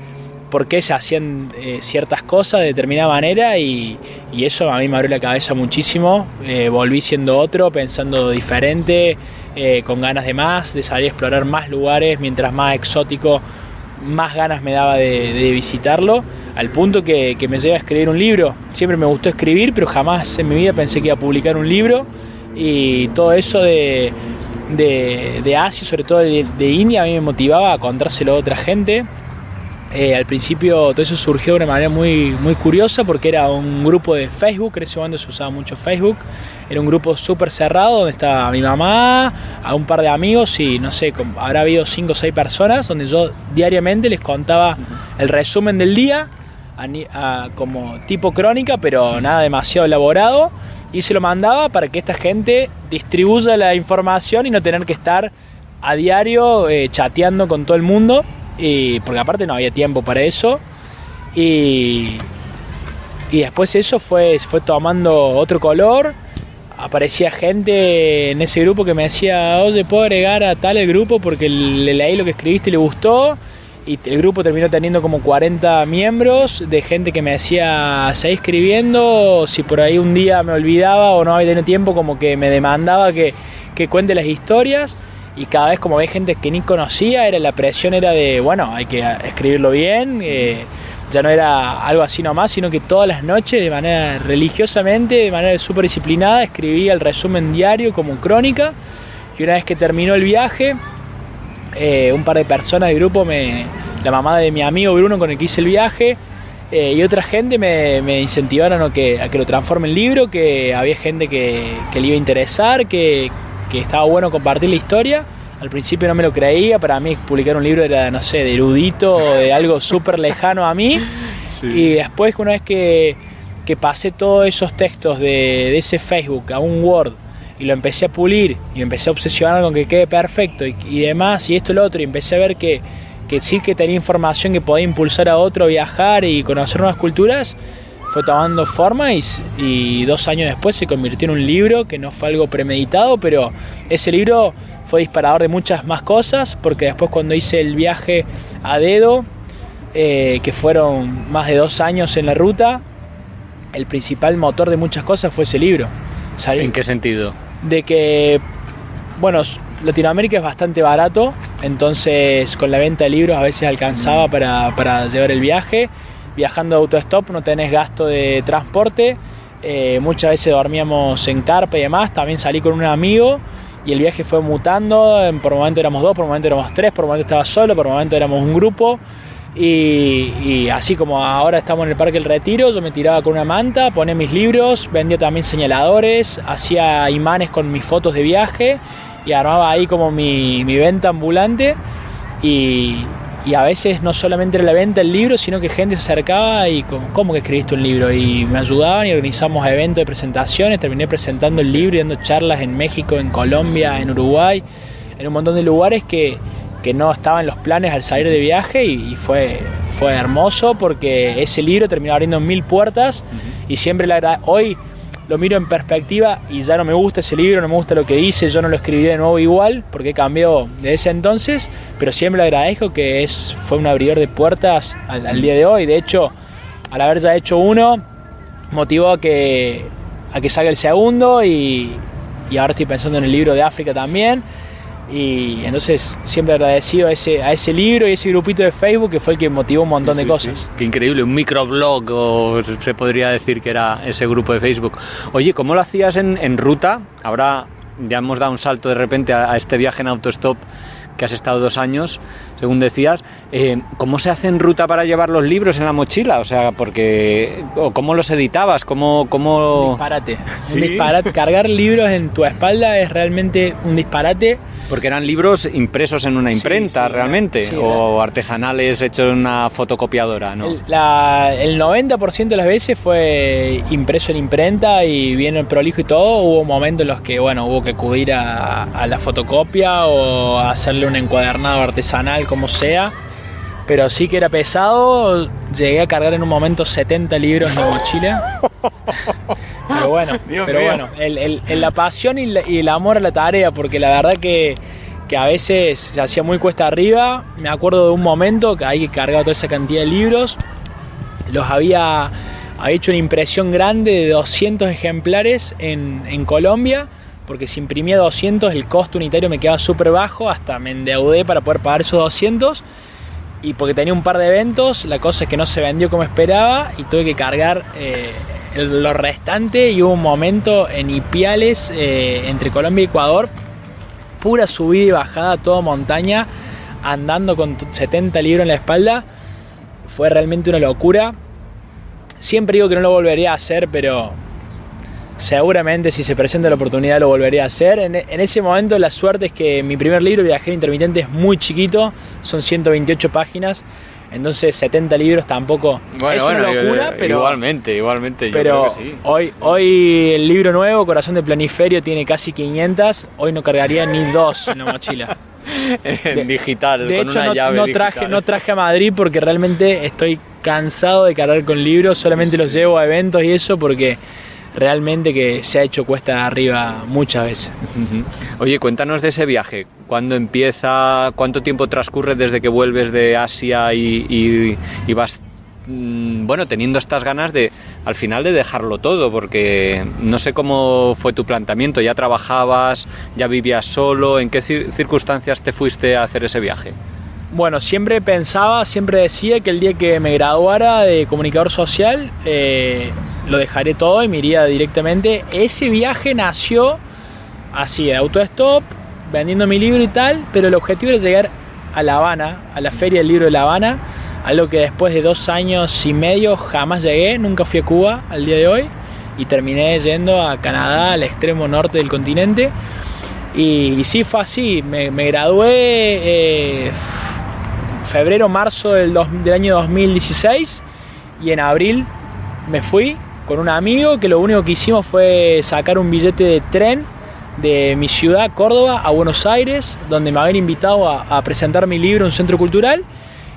por qué se hacían ciertas cosas de determinada manera, y eso a mí me abrió la cabeza muchísimo. Volví siendo otro, pensando diferente, con ganas de más, de salir a explorar más lugares, mientras más exótico, más ganas me daba de visitarlo, al punto que me lleva a escribir un libro. Siempre me gustó escribir, pero jamás en mi vida pensé que iba a publicar un libro, y todo eso de Asia, sobre todo de India, a mí me motivaba a contárselo a otra gente. Al principio todo eso surgió de una manera muy, muy curiosa, porque era un grupo de Facebook. En ese momento se usaba mucho Facebook. Era un grupo súper cerrado donde estaba mi mamá, a un par de amigos y no sé, habrá habido 5 o 6 personas, donde yo diariamente les contaba el resumen del día, como tipo crónica, pero nada demasiado elaborado, y se lo mandaba para que esta gente distribuya la información y no tener que estar a diario chateando con todo el mundo. Porque aparte no había tiempo para eso, y después eso fue tomando otro color. Aparecía gente en ese grupo que me decía: oye, ¿puedo agregar a tal el grupo? Porque le leí lo que escribiste y le gustó. Y el grupo terminó teniendo como 40 miembros, de gente que me decía: seguí escribiendo, si por ahí un día me olvidaba o no había tenido tiempo, como que me demandaba que cuente las historias. Y cada vez, como ve gente que ni conocía, la presión era de, bueno, hay que escribirlo bien. Ya no era algo así nomás, sino que todas las noches, de manera religiosamente, de manera súper disciplinada, escribía el resumen diario como crónica. Y una vez que terminó el viaje, un par de personas del grupo, la mamá de mi amigo Bruno, con el que hice el viaje, y otra gente me incentivaron a que lo transforme en libro, que había gente que le iba a interesar, que estaba bueno compartir la historia. Al principio no me lo creía, para mí publicar un libro era, no sé, de erudito, de algo súper lejano a mí. Sí. Y después, una vez que pasé todos esos textos de ese Facebook a un Word y lo empecé a pulir y me empecé a obsesionar con que quede perfecto y demás, y esto y lo otro, y empecé a ver que sí, que tenía información que podía impulsar a otro a viajar y conocer nuevas culturas, fue tomando forma, y 2 años después se convirtió en un libro que no fue algo premeditado, pero ese libro fue disparador de muchas más cosas, porque después, cuando hice el viaje a dedo, que fueron más de 2 años en la ruta, el principal motor de muchas cosas fue ese libro. ¿En qué sentido? De que, bueno, Latinoamérica es bastante barato, entonces con la venta de libros a veces alcanzaba para llevar el viaje. Viajando de autostop no tenés gasto de transporte, muchas veces dormíamos en carpa y demás. También salí con un amigo y el viaje fue mutando, por momento éramos 2, por momento éramos 3, por momento estaba solo, por momento éramos un grupo, y así como ahora estamos en el Parque El Retiro, yo me tiraba con una manta, ponía mis libros, vendía también señaladores, hacía imanes con mis fotos de viaje y armaba ahí como mi venta ambulante. Y a veces no solamente era la venta del libro, sino que gente se acercaba y ¿cómo que escribiste un libro? Y me ayudaban y organizamos eventos de presentaciones. Terminé presentando el libro y dando charlas en México, en Colombia, en Uruguay, en un montón de lugares que no estaban en los planes al salir de viaje, y fue hermoso, porque ese libro terminó abriendo 1000 puertas. Y siempre hoy lo miro en perspectiva y ya no me gusta ese libro, no me gusta lo que dice, yo no lo escribiré de nuevo igual, porque cambió desde ese entonces, pero siempre le agradezco que fue un abridor de puertas al día de hoy. De hecho, al haber ya hecho uno, motivó a que salga el segundo, y ahora estoy pensando en el libro de África también. Y entonces siempre agradecido a ese libro y ese grupito de Facebook, que fue el que motivó un montón de cosas. Sí. Qué increíble, un microblog, o se podría decir que era ese grupo de Facebook. Oye, ¿cómo lo hacías en ruta? Ahora ya hemos dado un salto de repente a este viaje en autostop, que has estado 2 años, según decías. ¿Cómo se hace en ruta para llevar los libros en la mochila? O sea, ¿cómo los editabas? ¿Cómo? Un disparate. ¿Sí? Un disparate. Cargar libros en tu espalda es realmente un disparate. Porque eran libros impresos en una imprenta, sí, realmente, sí, o artesanales hechos en una fotocopiadora, ¿no? El 90% de las veces fue impreso en imprenta y bien prolijo y todo. Hubo momentos en los que, bueno, hubo que acudir a la fotocopia o hacerle un encuadernado artesanal, como sea. pero sí que era pesado. Llegué a cargar en un momento 70 libros en la mochila. Pero bueno, la pasión y el amor a la tarea, porque la verdad que a veces se hacía muy cuesta arriba. Me acuerdo de un momento que ahí cargaba toda esa cantidad de libros. Los había hecho una impresión grande de 200 ejemplares en Colombia, porque si imprimía 200 el costo unitario me quedaba súper bajo, hasta me endeudé para poder pagar esos 200, y porque tenía un par de eventos, la cosa es que no se vendió como esperaba y tuve que cargar lo restante, y hubo un momento en Ipiales, entre Colombia y Ecuador, pura subida y bajada, toda montaña, andando con 70 libros en la espalda. Fue realmente una locura. Siempre digo que no lo volvería a hacer, pero seguramente si se presenta la oportunidad lo volvería a hacer. En ese momento la suerte es que mi primer libro, Viajero Intermitente, es muy chiquito, son 128 páginas, entonces 70 libros tampoco es una locura, pero igualmente yo pero creo que sí. Hoy el libro nuevo, Corazón de Planiferio, tiene casi 500, hoy no cargaría ni 2 en la mochila. En digital, de con hecho, una llave digital. No traje a Madrid porque realmente estoy cansado de cargar con libros, solamente los llevo a eventos y eso, porque realmente que se ha hecho cuesta arriba muchas veces. Oye, cuéntanos de ese viaje. ¿Cuándo empieza? ¿Cuánto tiempo transcurre desde que vuelves de Asia y vas teniendo estas ganas de, al final, de dejarlo todo? Porque no sé cómo fue tu planteamiento. ¿Ya trabajabas? ¿Ya vivías solo? ¿En qué circunstancias te fuiste a hacer ese viaje? Bueno, siempre decía que el día que me graduara de comunicador social lo dejaré todo y me iría directamente. Ese viaje nació así, de autostop, vendiendo mi libro y tal, pero el objetivo era llegar a La Habana, a la Feria del Libro de La Habana, algo que después de 2 años y medio jamás llegué. Nunca fui a Cuba al día de hoy y terminé yendo a Canadá, al extremo norte del continente. Y sí, fue así. Me gradué febrero, marzo del año 2016, y en abril me fui con un amigo, que lo único que hicimos fue sacar un billete de tren de mi ciudad, Córdoba, a Buenos Aires, donde me habían invitado a presentar mi libro en un centro cultural,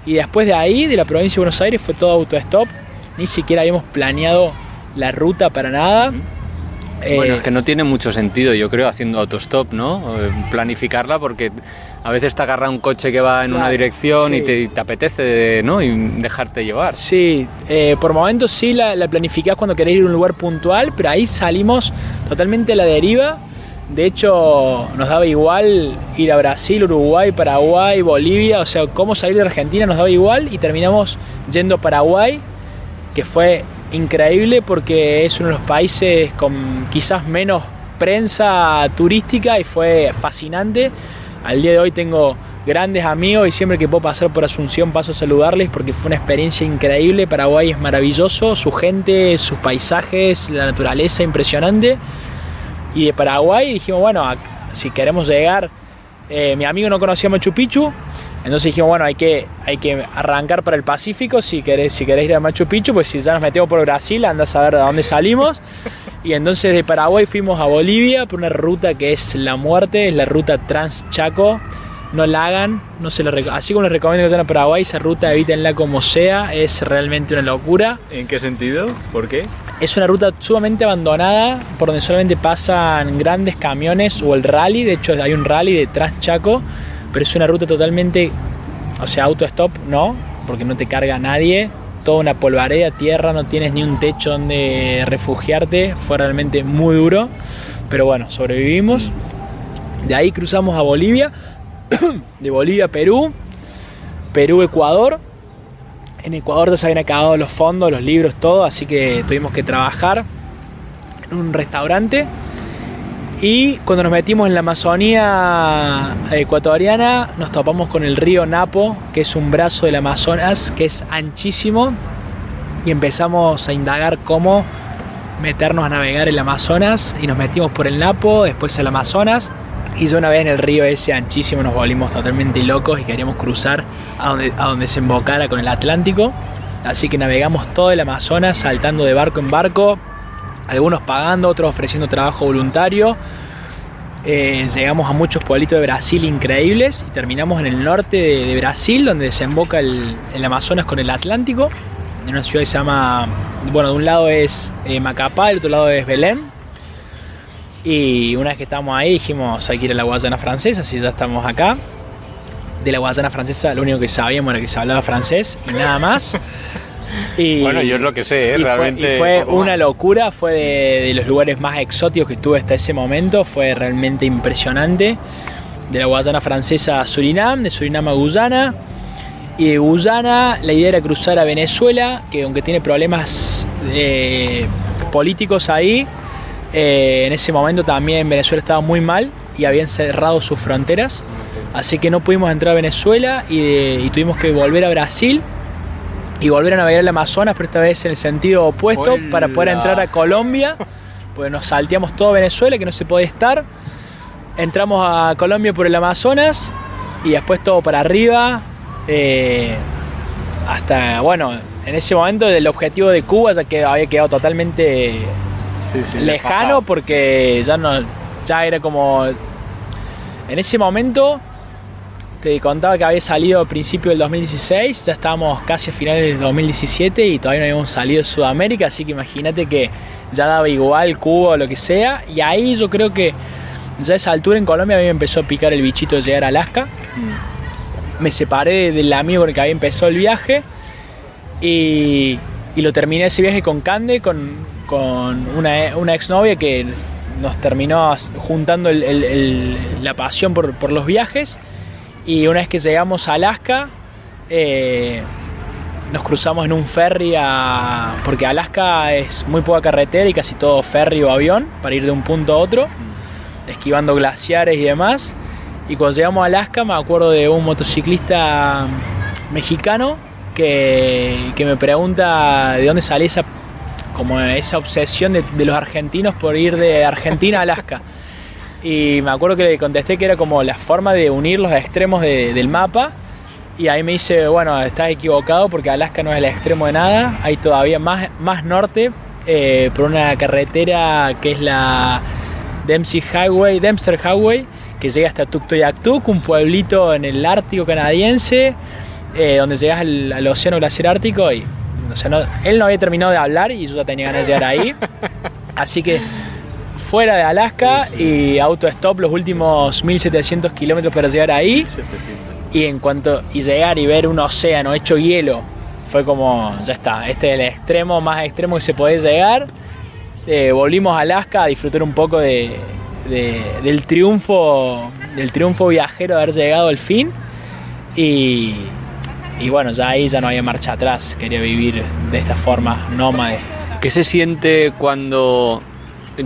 y después de ahí, de la provincia de Buenos Aires, fue todo autostop. Ni siquiera habíamos planeado la ruta para nada. Bueno, es que no tiene mucho sentido, yo creo, haciendo autostop, ¿no? Planificarla, porque a veces te agarra un coche que va en una dirección, sí, y te apetece, ¿no? Y dejarte llevar. Sí, por momentos sí la planificás cuando querés ir a un lugar puntual, pero ahí salimos totalmente a la deriva. De hecho, nos daba igual ir a Brasil, Uruguay, Paraguay, Bolivia, o sea, cómo salir de Argentina nos daba igual, y terminamos yendo a Paraguay, que fue increíble porque es uno de los países con quizás menos prensa turística, y fue fascinante. Al día de hoy tengo grandes amigos y siempre que puedo pasar por Asunción paso a saludarles porque fue una experiencia increíble. Paraguay es maravilloso, su gente, sus paisajes, la naturaleza impresionante. Y de Paraguay dijimos, bueno, si queremos llegar, mi amigo no conocía Machu Picchu, entonces dijimos, bueno, hay que arrancar para el Pacífico. Si querés ir a Machu Picchu, pues si ya nos metemos por Brasil, andás a ver de dónde salimos. Y entonces de Paraguay fuimos a Bolivia por una ruta que es la muerte, es la ruta Trans-Chaco. No la hagan, así como les recomiendo que vayan a Paraguay, esa ruta evítenla como sea, es realmente una locura. ¿En qué sentido? ¿Por qué? Es una ruta sumamente abandonada, por donde solamente pasan grandes camiones, o el rally, de hecho hay un rally de Trans-Chaco, pero es una ruta totalmente, o sea, autostop no, porque no te carga nadie, toda una polvareda, tierra, no tienes ni un techo donde refugiarte, fue realmente muy duro, pero bueno, sobrevivimos. De ahí cruzamos a Bolivia, de Bolivia a Perú, Ecuador. En Ecuador ya se habían acabado los fondos, los libros, todo, así que tuvimos que trabajar en un restaurante. Y cuando nos metimos en la Amazonía ecuatoriana, nos topamos con el río Napo, que es un brazo del Amazonas, que es anchísimo, y empezamos a indagar cómo meternos a navegar el Amazonas, y nos metimos por el Napo, después al Amazonas, y ya una vez en el río ese anchísimo nos volvimos totalmente locos y queríamos cruzar a donde desembocara con el Atlántico, así que navegamos todo el Amazonas saltando de barco en barco, algunos pagando, otros ofreciendo trabajo voluntario. llegamos a muchos pueblitos de Brasil increíbles y terminamos en el norte de Brasil, donde desemboca el Amazonas con el Atlántico, en una ciudad que se llama, bueno, de un lado es Macapá, del otro lado es Belém. Y una vez que estábamos ahí dijimos, hay que ir a la Guayana Francesa, si ya estamos acá. De la Guayana Francesa lo único que sabíamos era que se hablaba francés y nada más. Y, bueno, yo es lo que sé, realmente. Fue una locura, fue de los lugares más exóticos que estuve hasta ese momento, fue realmente impresionante. De la Guayana Francesa a Surinam, de Surinam a Guyana. Y de Guyana la idea era cruzar a Venezuela, que aunque tiene problemas políticos ahí, en ese momento también Venezuela estaba muy mal y habían cerrado sus fronteras. Así que no pudimos entrar a Venezuela y tuvimos que volver a Brasil y volver a navegar el Amazonas, pero esta vez en el sentido opuesto. ¡Hola! Para poder entrar a Colombia, pues nos salteamos todo Venezuela, que no se podía estar. Entramos a Colombia por el Amazonas y después todo para arriba, hasta, bueno, en ese momento el objetivo de Cuba ya que había quedado totalmente lejano, porque ya era como, en ese momento te contaba que había salido a principios del 2016, ya estábamos casi a finales del 2017 y todavía no habíamos salido de Sudamérica, así que imagínate que ya daba igual Cuba o lo que sea. Y ahí yo creo que ya a esa altura en Colombia a mí me empezó a picar el bichito de llegar a Alaska. Me separé del amigo con el que había empezado el viaje y lo terminé ese viaje con Cande, con una exnovia que nos terminó juntando la pasión por los viajes. Y una vez que llegamos a Alaska, nos cruzamos en un ferry porque Alaska es muy poca carretera y casi todo ferry o avión para ir de un punto a otro, esquivando glaciares y demás. Y cuando llegamos a Alaska me acuerdo de un motociclista mexicano que me pregunta de dónde sale esa obsesión de los argentinos por ir de Argentina a Alaska. Y me acuerdo que le contesté que era como la forma de unir los extremos del mapa. Y ahí me dice, bueno, estás equivocado porque Alaska no es el extremo de nada. Hay todavía más norte, por una carretera que es la Dempster Highway, que llega hasta Tuktoyaktuk, un pueblito en el Ártico canadiense, donde llegas al océano glaciar ártico. Y, o sea, él no había terminado de hablar y yo ya tenía ganas de llegar ahí. Así que fuera de Alaska y auto-stop los últimos 1700 kilómetros para llegar ahí. Y llegar y ver un océano hecho hielo, fue como, ya está, este es el extremo más extremo que se puede llegar. Volvimos a Alaska a disfrutar un poco del triunfo viajero de haber llegado al fin. Y bueno, ya ahí ya no había marcha atrás, quería vivir de esta forma nómade. ¿Qué se siente cuando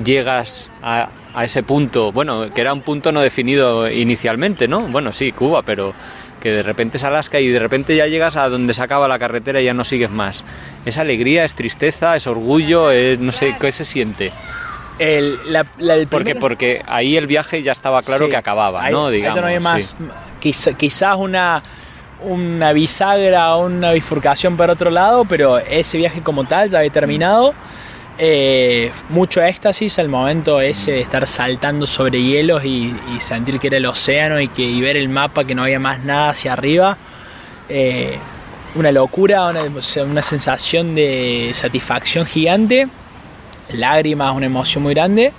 llegas a ese punto? Bueno, que era un punto no definido inicialmente, ¿no? Bueno, sí, Cuba, pero que de repente es Alaska y de repente ya llegas a donde se acaba la carretera y ya no sigues más. ¿Es alegría, es tristeza, es orgullo, no sé, qué se siente? Porque ahí el viaje ya estaba claro, sí, que acababa, ahí, ¿no? Digamos, no había más, sí. Quizás una bisagra o una bifurcación para otro lado, pero ese viaje como tal ya había terminado. Mucho éxtasis al momento ese de estar saltando sobre hielos y sentir que era el océano y ver el mapa, que no había más nada hacia arriba. Una locura, una sensación de satisfacción gigante, lágrimas, una emoción muy grande,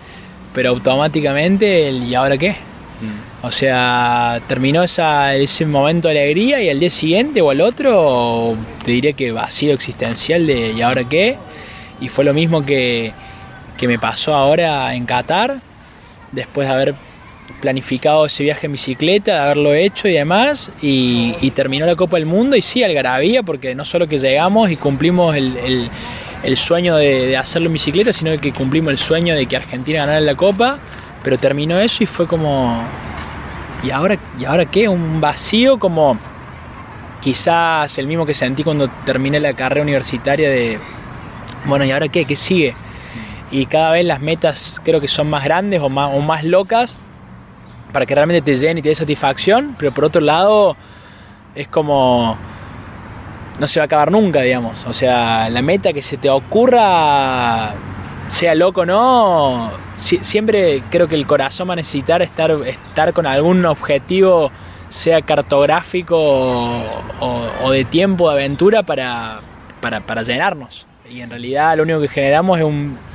pero automáticamente ¿y ahora qué? O sea, terminó ese momento de alegría y al día siguiente o al otro te diría que vacío existencial de ¿y ahora qué? Y fue lo mismo que me pasó ahora en Qatar, después de haber planificado ese viaje en bicicleta, de haberlo hecho y demás, y terminó la Copa del Mundo, y sí, algarabía, porque no solo que llegamos y cumplimos el sueño de hacerlo en bicicleta, sino que cumplimos el sueño de que Argentina ganara la Copa, pero terminó eso y fue como, ¿y ahora qué? Un vacío como quizás el mismo que sentí cuando terminé la carrera universitaria de, bueno, ¿y ahora qué? ¿Qué sigue? Y cada vez las metas creo que son más grandes o más locas para que realmente te llenen y te dé satisfacción, pero por otro lado es como no se va a acabar nunca, digamos. O sea, la meta que se te ocurra sea loco o no, siempre creo que el corazón va a necesitar estar con algún objetivo, sea cartográfico o de tiempo, de aventura, para llenarnos. Y en realidad lo único que generamos es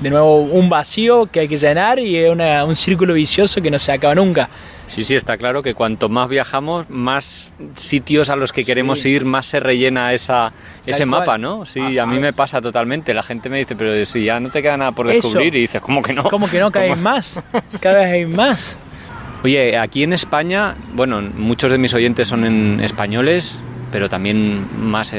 de nuevo un vacío que hay que llenar, y es un círculo vicioso que no se acaba nunca. Sí, está claro que cuanto más viajamos, más sitios a los que queremos ir, más se rellena ese mapa, ¿no? Sí, a mí me pasa totalmente. La gente me dice, pero si ya no te queda nada por descubrir, y dices, ¿cómo que no? ¿Cómo que no? Cada vez más. Cada vez hay más. Oye, aquí en España, bueno, muchos de mis oyentes son españoles, pero también más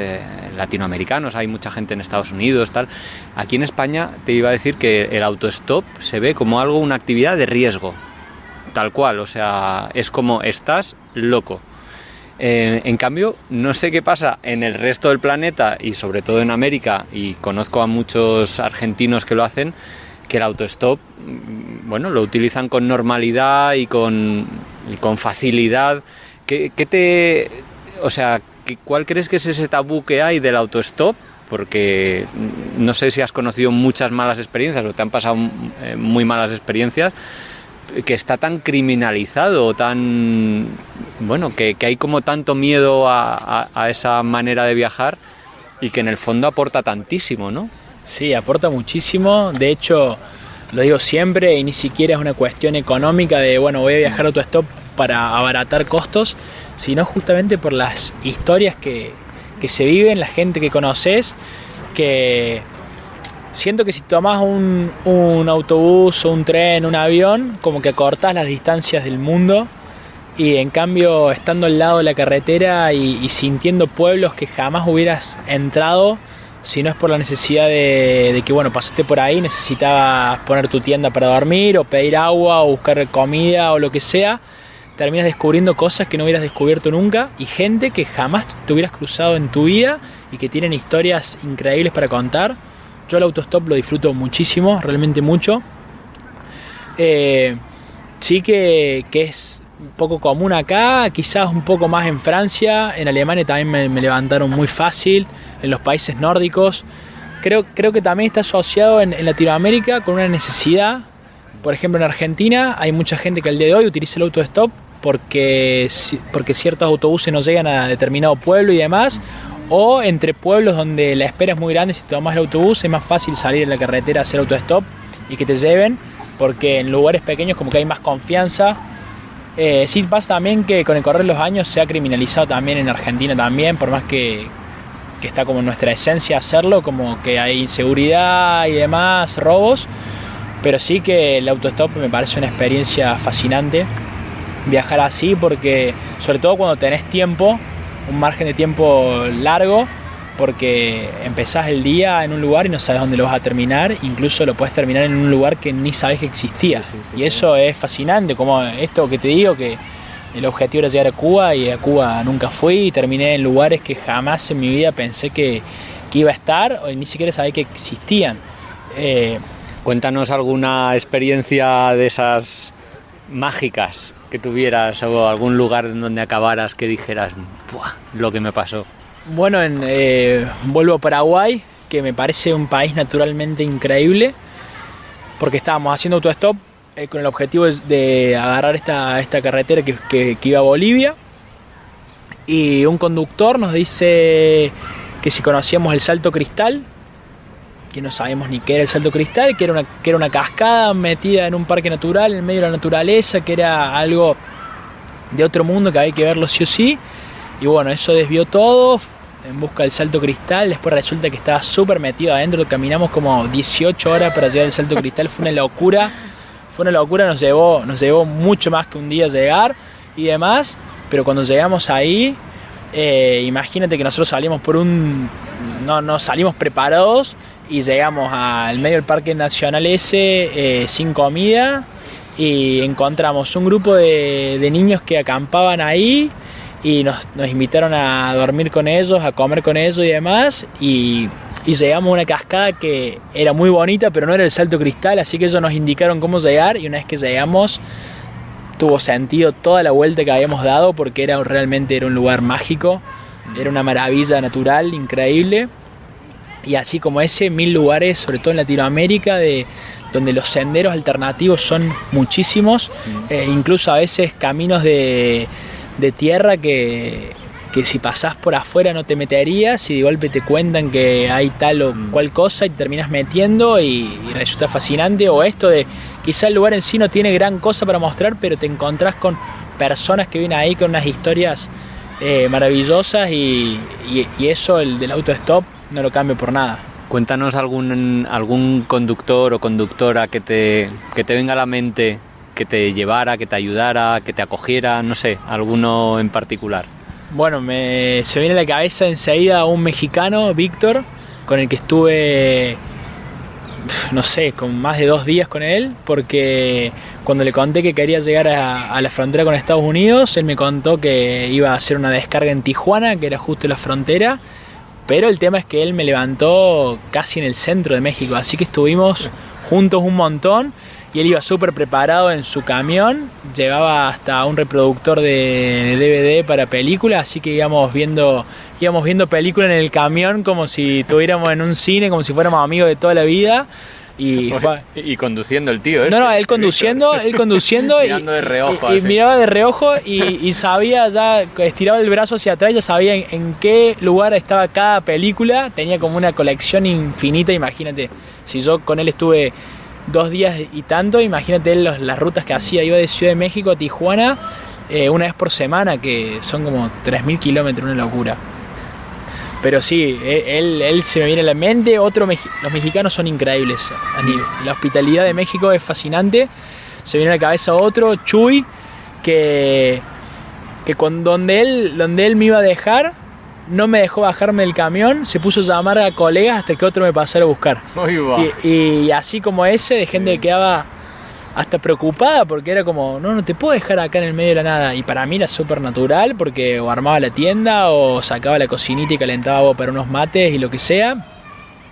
latinoamericanos, hay mucha gente en Estados Unidos, tal. Aquí en España te iba a decir que el autostop se ve como una actividad de riesgo. Tal cual, o sea, es como estás loco. En cambio, no sé qué pasa en el resto del planeta y sobre todo en América, y conozco a muchos argentinos que lo hacen, que el autostop, bueno, lo utilizan con normalidad y con facilidad. ¿Cuál crees que es ese tabú que hay del autostop? Porque no sé si has conocido muchas malas experiencias o te han pasado muy malas experiencias, que está tan criminalizado, tan bueno, que hay como tanto miedo a esa manera de viajar, y que en el fondo aporta tantísimo, ¿no? Sí, aporta muchísimo. De hecho, lo digo siempre, y ni siquiera es una cuestión económica de, bueno, voy a viajar autostop para abaratar costos, sino justamente por las historias que se viven, la gente que conoces, que siento que si tomás un autobús o un tren, un avión, como que acortás las distancias del mundo, y en cambio estando al lado de la carretera y sintiendo pueblos que jamás hubieras entrado, si no es por la necesidad de que, bueno, pasaste por ahí, necesitabas poner tu tienda para dormir, o pedir agua, o buscar comida, o lo que sea, terminas descubriendo cosas que no hubieras descubierto nunca, y gente que jamás te hubieras cruzado en tu vida, y que tienen historias increíbles para contar. Yo el autostop lo disfruto muchísimo, realmente mucho. Sí que es un poco común acá, quizás un poco más en Francia, en Alemania también me levantaron muy fácil, en los países nórdicos. Creo que también está asociado en Latinoamérica con una necesidad. Por ejemplo, en Argentina hay mucha gente que al día de hoy utiliza el autostop porque ciertos autobuses no llegan a determinado pueblo y demás, o entre pueblos donde la espera es muy grande. Si tomas el autobús es más fácil salir en la carretera a hacer autostop y que te lleven, porque en lugares pequeños como que hay más confianza. Sí pasa también que con el correr de los años se ha criminalizado también en Argentina también, por más que está como en nuestra esencia hacerlo, como que hay inseguridad y demás, robos, pero sí que el autostop me parece una experiencia fascinante viajar así, porque sobre todo cuando tenés tiempo, un margen de tiempo largo, porque empezás el día en un lugar y no sabes dónde lo vas a terminar, incluso lo puedes terminar en un lugar que ni sabes que existía. Y eso es fascinante, como esto que te digo, que el objetivo era llegar a Cuba, y a Cuba nunca fui, y terminé en lugares que jamás en mi vida pensé que iba a estar, o ni siquiera sabía que existían. Cuéntanos alguna experiencia de esas mágicas que tuvieras, o algún lugar en donde acabaras que dijeras, ¡buah!, lo que me pasó. Bueno, vuelvo a Paraguay, que me parece un país naturalmente increíble, porque estábamos haciendo autostop con el objetivo de agarrar esta carretera que iba a Bolivia, y un conductor nos dice que si conocíamos el Salto Cristal, que no sabemos ni qué era el Salto Cristal, que era una cascada metida en un parque natural, en medio de la naturaleza, que era algo de otro mundo, que había que verlo sí o sí. Y bueno, eso desvió todo en busca del Salto Cristal. Después resulta que estaba súper metido adentro, caminamos como 18 horas para llegar al Salto Cristal. Fue una locura, nos llevó mucho más que un día llegar y demás. Pero cuando llegamos ahí, imagínate que nosotros salimos no salimos preparados, y llegamos al medio del Parque Nacional sin comida, y encontramos un grupo de niños que acampaban ahí, y nos invitaron a dormir con ellos, a comer con ellos y demás, y llegamos a una cascada que era muy bonita, pero no era el Salto Cristal, así que ellos nos indicaron cómo llegar, y una vez que llegamos tuvo sentido toda la vuelta que habíamos dado, porque realmente era un lugar mágico, era una maravilla natural increíble. Y así como ese, 1000 lugares, sobre todo en Latinoamérica, donde los senderos alternativos son muchísimos, incluso a veces caminos de tierra que si pasás por afuera no te meterías y de golpe te cuentan que hay tal o cual cosa y te terminas metiendo y resulta fascinante. O esto de quizá el lugar en sí no tiene gran cosa para mostrar, pero te encontrás con personas que vienen ahí con unas historias maravillosas y eso, el del autostop, no lo cambio por nada. Cuéntanos algún conductor o conductora que te venga a la mente, que te llevara, que te ayudara, que te acogiera, no sé, alguno en particular. Bueno, se viene a la cabeza enseguida un mexicano, Víctor, con el que estuve, no sé, con más de 2 días con él, porque cuando le conté que quería llegar a la frontera con Estados Unidos, él me contó que iba a hacer una descarga en Tijuana, que era justo la frontera, pero el tema es que él me levantó casi en el centro de México, así que estuvimos juntos un montón. Y él iba súper preparado en su camión, llevaba hasta un reproductor de DVD para películas, así que íbamos viendo películas en el camión como si estuviéramos en un cine, como si fuéramos amigos de toda la vida. Y conduciendo el tío, No, él conduciendo mirando de reojo, y miraba de reojo y sabía, ya estiraba el brazo hacia atrás, ya sabía en qué lugar estaba cada película, tenía como una colección infinita. Imagínate, si yo con él estuve 2 días y tanto, imagínate él las rutas que hacía. Iba de Ciudad de México a Tijuana una vez por semana, que son como 3000 kilómetros, una locura. Pero sí, él se me viene a la mente. Los mexicanos son increíbles. La hospitalidad de México es fascinante. Se viene a la cabeza otro, Chuy, que donde él me iba a dejar, no me dejó bajarme del camión, se puso a llamar a colegas hasta que otro me pasara a buscar. Y así como ese, de gente que quedaba hasta preocupada porque era como, no te puedo dejar acá en el medio de la nada. Y para mí era súper natural porque o armaba la tienda o sacaba la cocinita y calentaba agua para unos mates y lo que sea.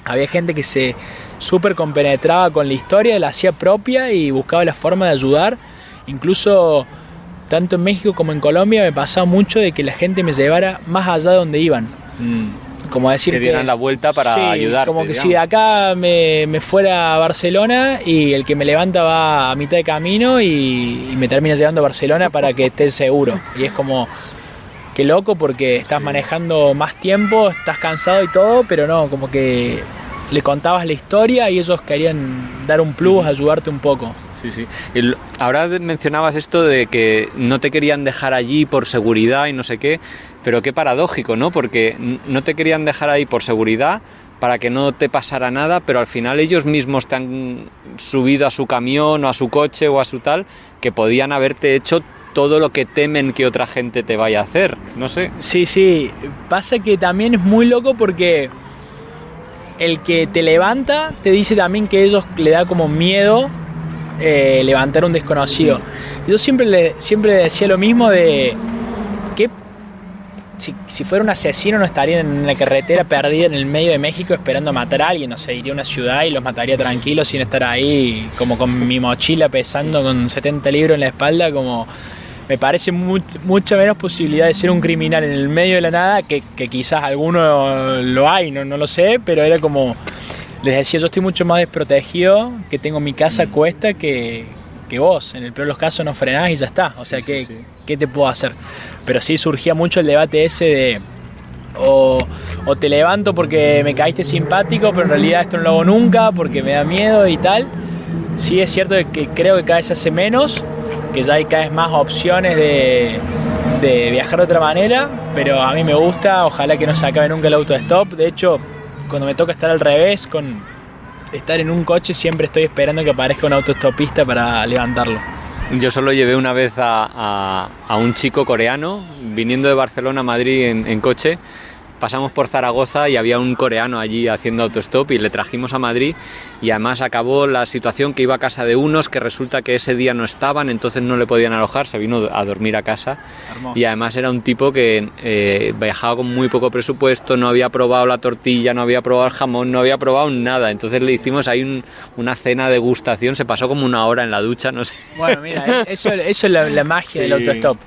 Había gente que se súper compenetraba con la historia, la hacía propia y buscaba la forma de ayudar. Incluso tanto en México como en Colombia me pasaba mucho de que la gente me llevara más allá de donde iban. Como decir que dieran la vuelta para ayudarte. Como que digamos, si de acá me fuera a Barcelona y el que me levanta va a mitad de camino y me termina llevando a Barcelona para que esté seguro. Y es como, qué loco, porque estás manejando más tiempo, estás cansado y todo, pero no, como que le contabas la historia y ellos querían dar un plus, ayudarte un poco. Sí. Ahora mencionabas esto de que no te querían dejar allí por seguridad y no sé qué, pero qué paradójico, ¿no? Porque no te querían dejar ahí por seguridad para que no te pasara nada, pero al final ellos mismos te han subido a su camión o a su coche o a su tal, que podían haberte hecho todo lo que temen que otra gente te vaya a hacer, no sé. Sí, pasa que también es muy loco porque el que te levanta te dice también que a ellos le da como miedo levantar a un desconocido. Yo siempre decía lo mismo de que si fuera un asesino no estaría en la carretera perdida en el medio de México esperando a matar a alguien, no sé, iría a una ciudad y los mataría tranquilos sin estar ahí como con mi mochila pesando con 70 libros en la espalda. Como me parece mucha menos posibilidad de ser un criminal en el medio de la nada, que quizás alguno lo hay, no lo sé, pero era como, les decía, yo estoy mucho más desprotegido, que tengo mi casa a cuesta que vos. En el peor de los casos no frenás y ya está. O sea, ¿qué te puedo hacer? Pero sí surgía mucho el debate ese de o te levanto porque me caíste simpático, pero en realidad esto no lo hago nunca porque me da miedo y tal. Sí es cierto que creo que cada vez se hace menos, que ya hay cada vez más opciones de viajar de otra manera, pero a mí me gusta. Ojalá que no se acabe nunca el autostop. De hecho, cuando me toca estar al revés, con estar en un coche, siempre estoy esperando que aparezca un autostopista para levantarlo. Yo solo llevé una vez a un chico coreano viniendo de Barcelona a Madrid en coche. Pasamos por Zaragoza y había un coreano allí haciendo autostop y le trajimos a Madrid, y además acabó la situación que iba a casa de unos que resulta que ese día no estaban, entonces no le podían alojar, se vino a dormir a casa. Hermoso. Y además era un tipo que viajaba con muy poco presupuesto, no había probado la tortilla, no había probado el jamón, no había probado nada, entonces le hicimos ahí una cena de degustación, se pasó como 1 hora en la ducha, no sé. Bueno, mira, eso es la magia del autostop.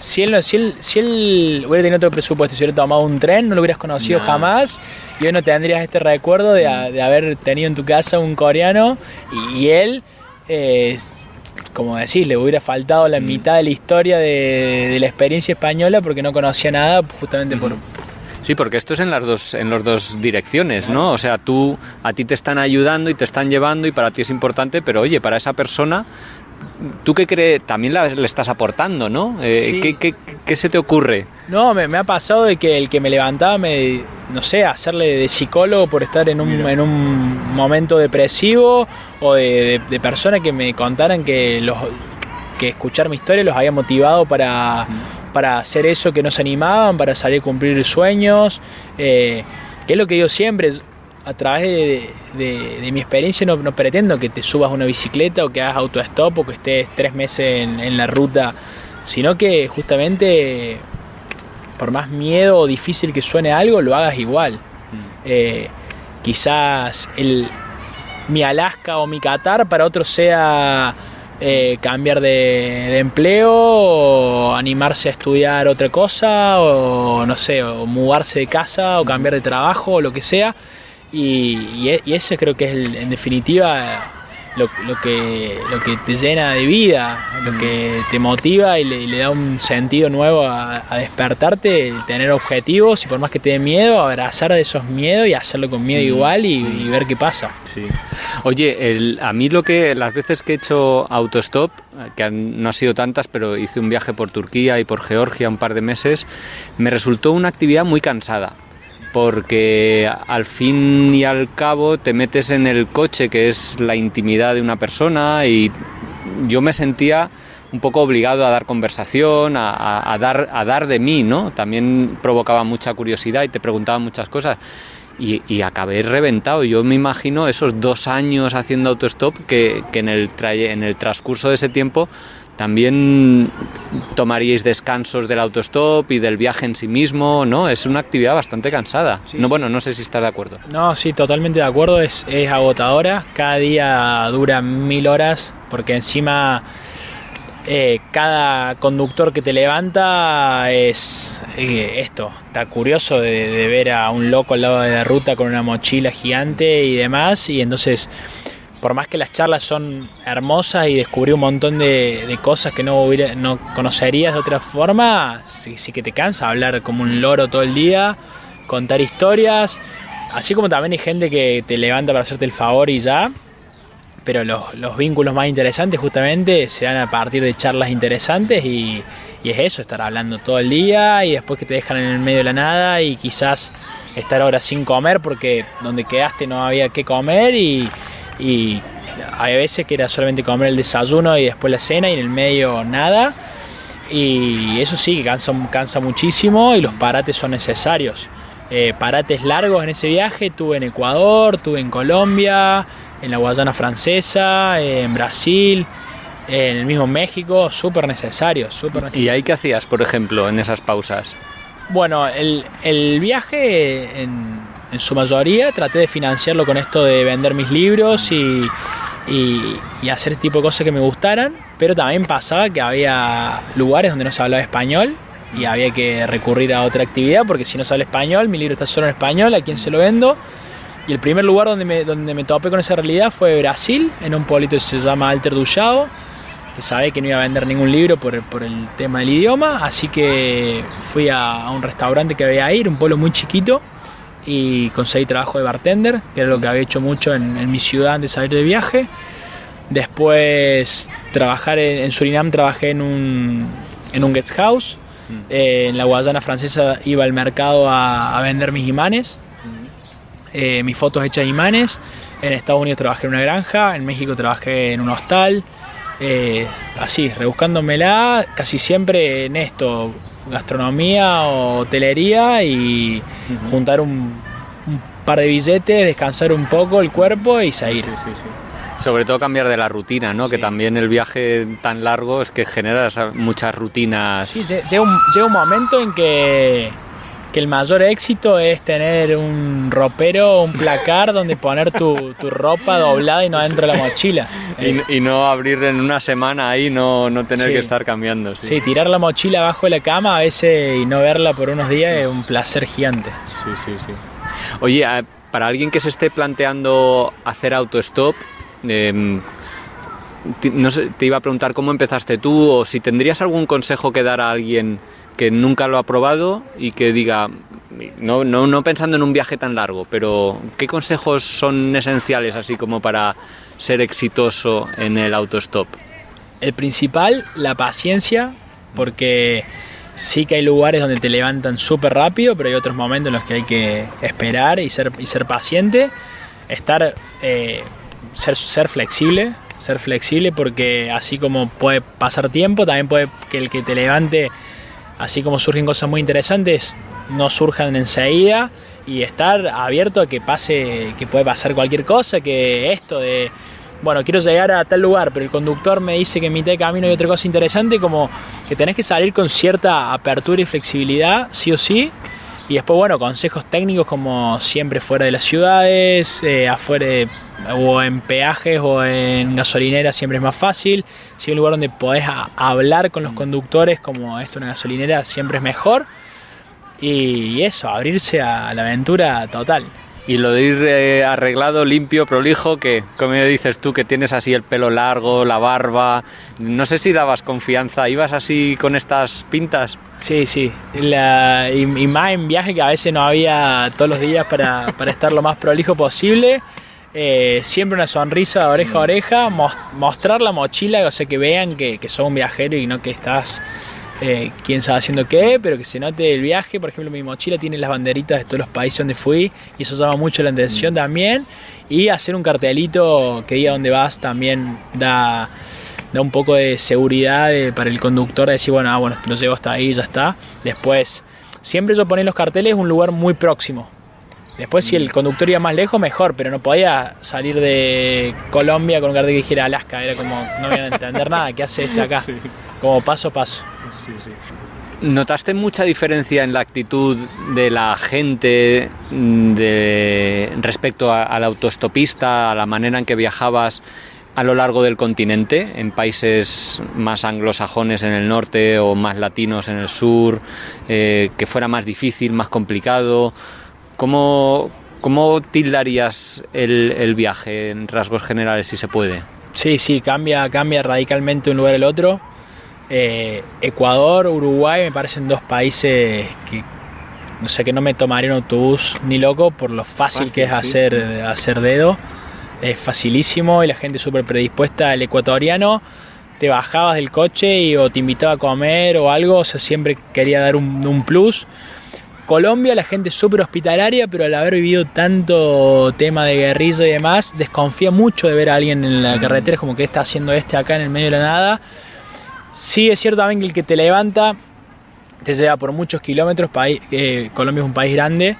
si él hubiera tenido otro presupuesto, si hubiera tomado un tren, no lo hubieras conocido jamás, y hoy no tendrías este recuerdo de haber tenido en tu casa un coreano y él, como decís, le hubiera faltado la mitad de la historia de la experiencia española porque no conocía nada justamente por... Sí, porque esto es en las dos direcciones, ¿no? O sea, a ti te están ayudando y te están llevando y para ti es importante, pero oye, para esa persona, ¿tú qué crees? También le estás aportando, ¿no? Sí. ¿Qué se te ocurre? No, me ha pasado de que el que me levantaba, no sé, hacerle de psicólogo por estar en un momento depresivo, o de personas que me contaran que escuchar mi historia los había motivado para hacer eso, que no se animaban, para salir a cumplir sueños, que es lo que digo siempre. A través de mi experiencia no pretendo que te subas a una bicicleta o que hagas autostop o que estés 3 meses en la ruta, sino que justamente por más miedo o difícil que suene algo, lo hagas igual. Quizás mi Alaska o mi Qatar para otros sea cambiar de empleo, o animarse a estudiar otra cosa, o no sé, o mudarse de casa, o cambiar de trabajo, o lo que sea. Y ese creo que es en definitiva lo que te llena de vida, lo que te motiva y le da un sentido nuevo a despertarte, el tener objetivos, y por más que te dé miedo, abrazar de esos miedos y hacerlo con miedo igual y ver qué pasa. Sí. Oye, a mí las veces que he hecho autostop, que no han sido tantas, pero hice un viaje por Turquía y por Georgia un par de meses, me resultó una actividad muy cansada. Porque al fin y al cabo te metes en el coche, que es la intimidad de una persona, y yo me sentía un poco obligado a dar conversación, a dar de mí, ¿no? También provocaba mucha curiosidad y te preguntaban muchas cosas y acabé reventado. Yo me imagino esos 2 años haciendo autostop que en el transcurso de ese tiempo también tomaríais descansos del autostop y del viaje en sí mismo, ¿no? Es una actividad bastante cansada. Sí, no, sí. Bueno, no sé si estás de acuerdo. No, sí, totalmente de acuerdo, es agotadora, cada día dura 1000 horas, porque encima cada conductor que te levanta es está curioso de ver a un loco al lado de la ruta con una mochila gigante y demás, y entonces, por más que las charlas son hermosas y descubrí un montón de cosas que no conocerías de otra forma, sí que te cansa hablar como un loro todo el día, contar historias, así como también hay gente que te levanta para hacerte el favor y ya, pero los vínculos más interesantes justamente se dan a partir de charlas interesantes, y es eso, estar hablando todo el día y después que te dejan en el medio de la nada y quizás estar ahora sin comer porque donde quedaste no había qué comer, y hay veces que era solamente comer el desayuno y después la cena y en el medio nada, y eso sí que cansa muchísimo, y los parates son necesarios. Parates largos en ese viaje tuve en Ecuador, tuve en Colombia, en la Guayana Francesa, en Brasil, en el mismo México, súper necesarios. ¿Y ahí qué hacías, por ejemplo, en esas pausas? Bueno, el viaje en su mayoría traté de financiarlo con esto de vender mis libros y hacer este tipo de cosas que me gustaran, pero también pasaba que había lugares donde no se hablaba español y había que recurrir a otra actividad, porque si no se habla español, mi libro está solo en español, ¿a quién se lo vendo? Y el primer lugar donde me topé con esa realidad fue Brasil, en un pueblito que se llama Alter do Chão, que sabía que no iba a vender ningún libro por el tema del idioma, así que fui a un restaurante que había ahí, un pueblo muy chiquito, y conseguí trabajo de bartender, que era lo que había hecho mucho en mi ciudad antes de salir de viaje. Después trabajar en Surinam, trabajé en un guest house. En la Guayana Francesa iba al mercado a vender mis imanes, mis fotos hechas de imanes. En Estados Unidos trabajé en una granja, en México trabajé en un hostal, así, rebuscándomela, casi siempre en esto, gastronomía o hotelería, y juntar un par de billetes, descansar un poco el cuerpo y seguir. Sí. Sobre todo cambiar de la rutina, ¿no? Sí. Que también el viaje tan largo es que genera muchas rutinas. Sí, llega un momento en que que el mayor éxito es tener un ropero, un placar donde poner tu ropa doblada y no dentro de la mochila. Y no abrir en una semana ahí, no tener Sí. que estar cambiando. Sí, Sí, tirar la mochila abajo de la cama a veces y no verla por unos días es un placer gigante. sí. Oye, para alguien que se esté planteando hacer autostop, no sé, te iba a preguntar cómo empezaste tú o si tendrías algún consejo que dar a alguien que nunca lo ha probado y que diga, no pensando en un viaje tan largo, pero ¿qué consejos son esenciales así como para ser exitoso en el autostop? El principal, la paciencia, porque sí que hay lugares donde te levantan súper rápido, pero hay otros momentos en los que hay que esperar y ser paciente, ser flexible porque así como puede pasar tiempo, también puede que el que te levante, así como surgen cosas muy interesantes, no surjan enseguida, y estar abierto a que puede pasar cualquier cosa, que esto de, bueno, quiero llegar a tal lugar, pero el conductor me dice que en mitad de camino hay otra cosa interesante, como que tenés que salir con cierta apertura y flexibilidad, sí o sí. Y después, bueno, consejos técnicos como siempre fuera de las ciudades, afuera o en peajes o en gasolineras siempre es más fácil. Si hay un lugar donde podés hablar con los conductores como esto, una gasolinera, siempre es mejor. Y eso, abrirse a la aventura total. Y lo de ir arreglado, limpio, prolijo, que como dices tú, que tienes así el pelo largo, la barba, no sé si dabas confianza, ¿ibas así con estas pintas? Sí. Y más en viaje, que a veces no había todos los días para estar lo más prolijo posible. Siempre una sonrisa de oreja a oreja, mostrar la mochila, o sea, que vean que sos un viajero y no que estás quién sabe haciendo qué, pero que se note el viaje. Por ejemplo, mi mochila tiene las banderitas de todos los países donde fui y eso llama mucho la atención también. Y hacer un cartelito que diga dónde vas también da un poco de seguridad para el conductor, de decir, bueno, lo llevo hasta ahí, ya está. Después, siempre yo ponía en los carteles un lugar muy próximo. Después, si el conductor iba más lejos, mejor, pero no podía salir de Colombia con un cartel que dijera Alaska. Era como, no voy a entender nada, ¿qué hace este acá? Sí. Como paso a paso. Sí. ¿Notaste mucha diferencia en la actitud de la gente respecto al autoestopista, a la manera en que viajabas a lo largo del continente, en países más anglosajones en el norte o más latinos en el sur, que fuera más difícil, más complicado? ¿Cómo tildarías el viaje en rasgos generales, si se puede? Sí, cambia radicalmente de un lugar al otro. Ecuador, Uruguay me parecen dos países que no me tomaría un autobús ni loco por lo fácil que es hacer dedo. Es facilísimo y la gente súper predispuesta. El ecuatoriano, te bajabas del coche o te invitaba a comer o algo, o sea, siempre quería dar un plus. Colombia, la gente súper hospitalaria, pero al haber vivido tanto tema de guerrilla y demás, desconfía mucho de ver a alguien en la carretera, es como que está haciendo acá en el medio de la nada. Sí, es cierto también que el que te levanta te lleva por muchos kilómetros. Colombia es un país grande,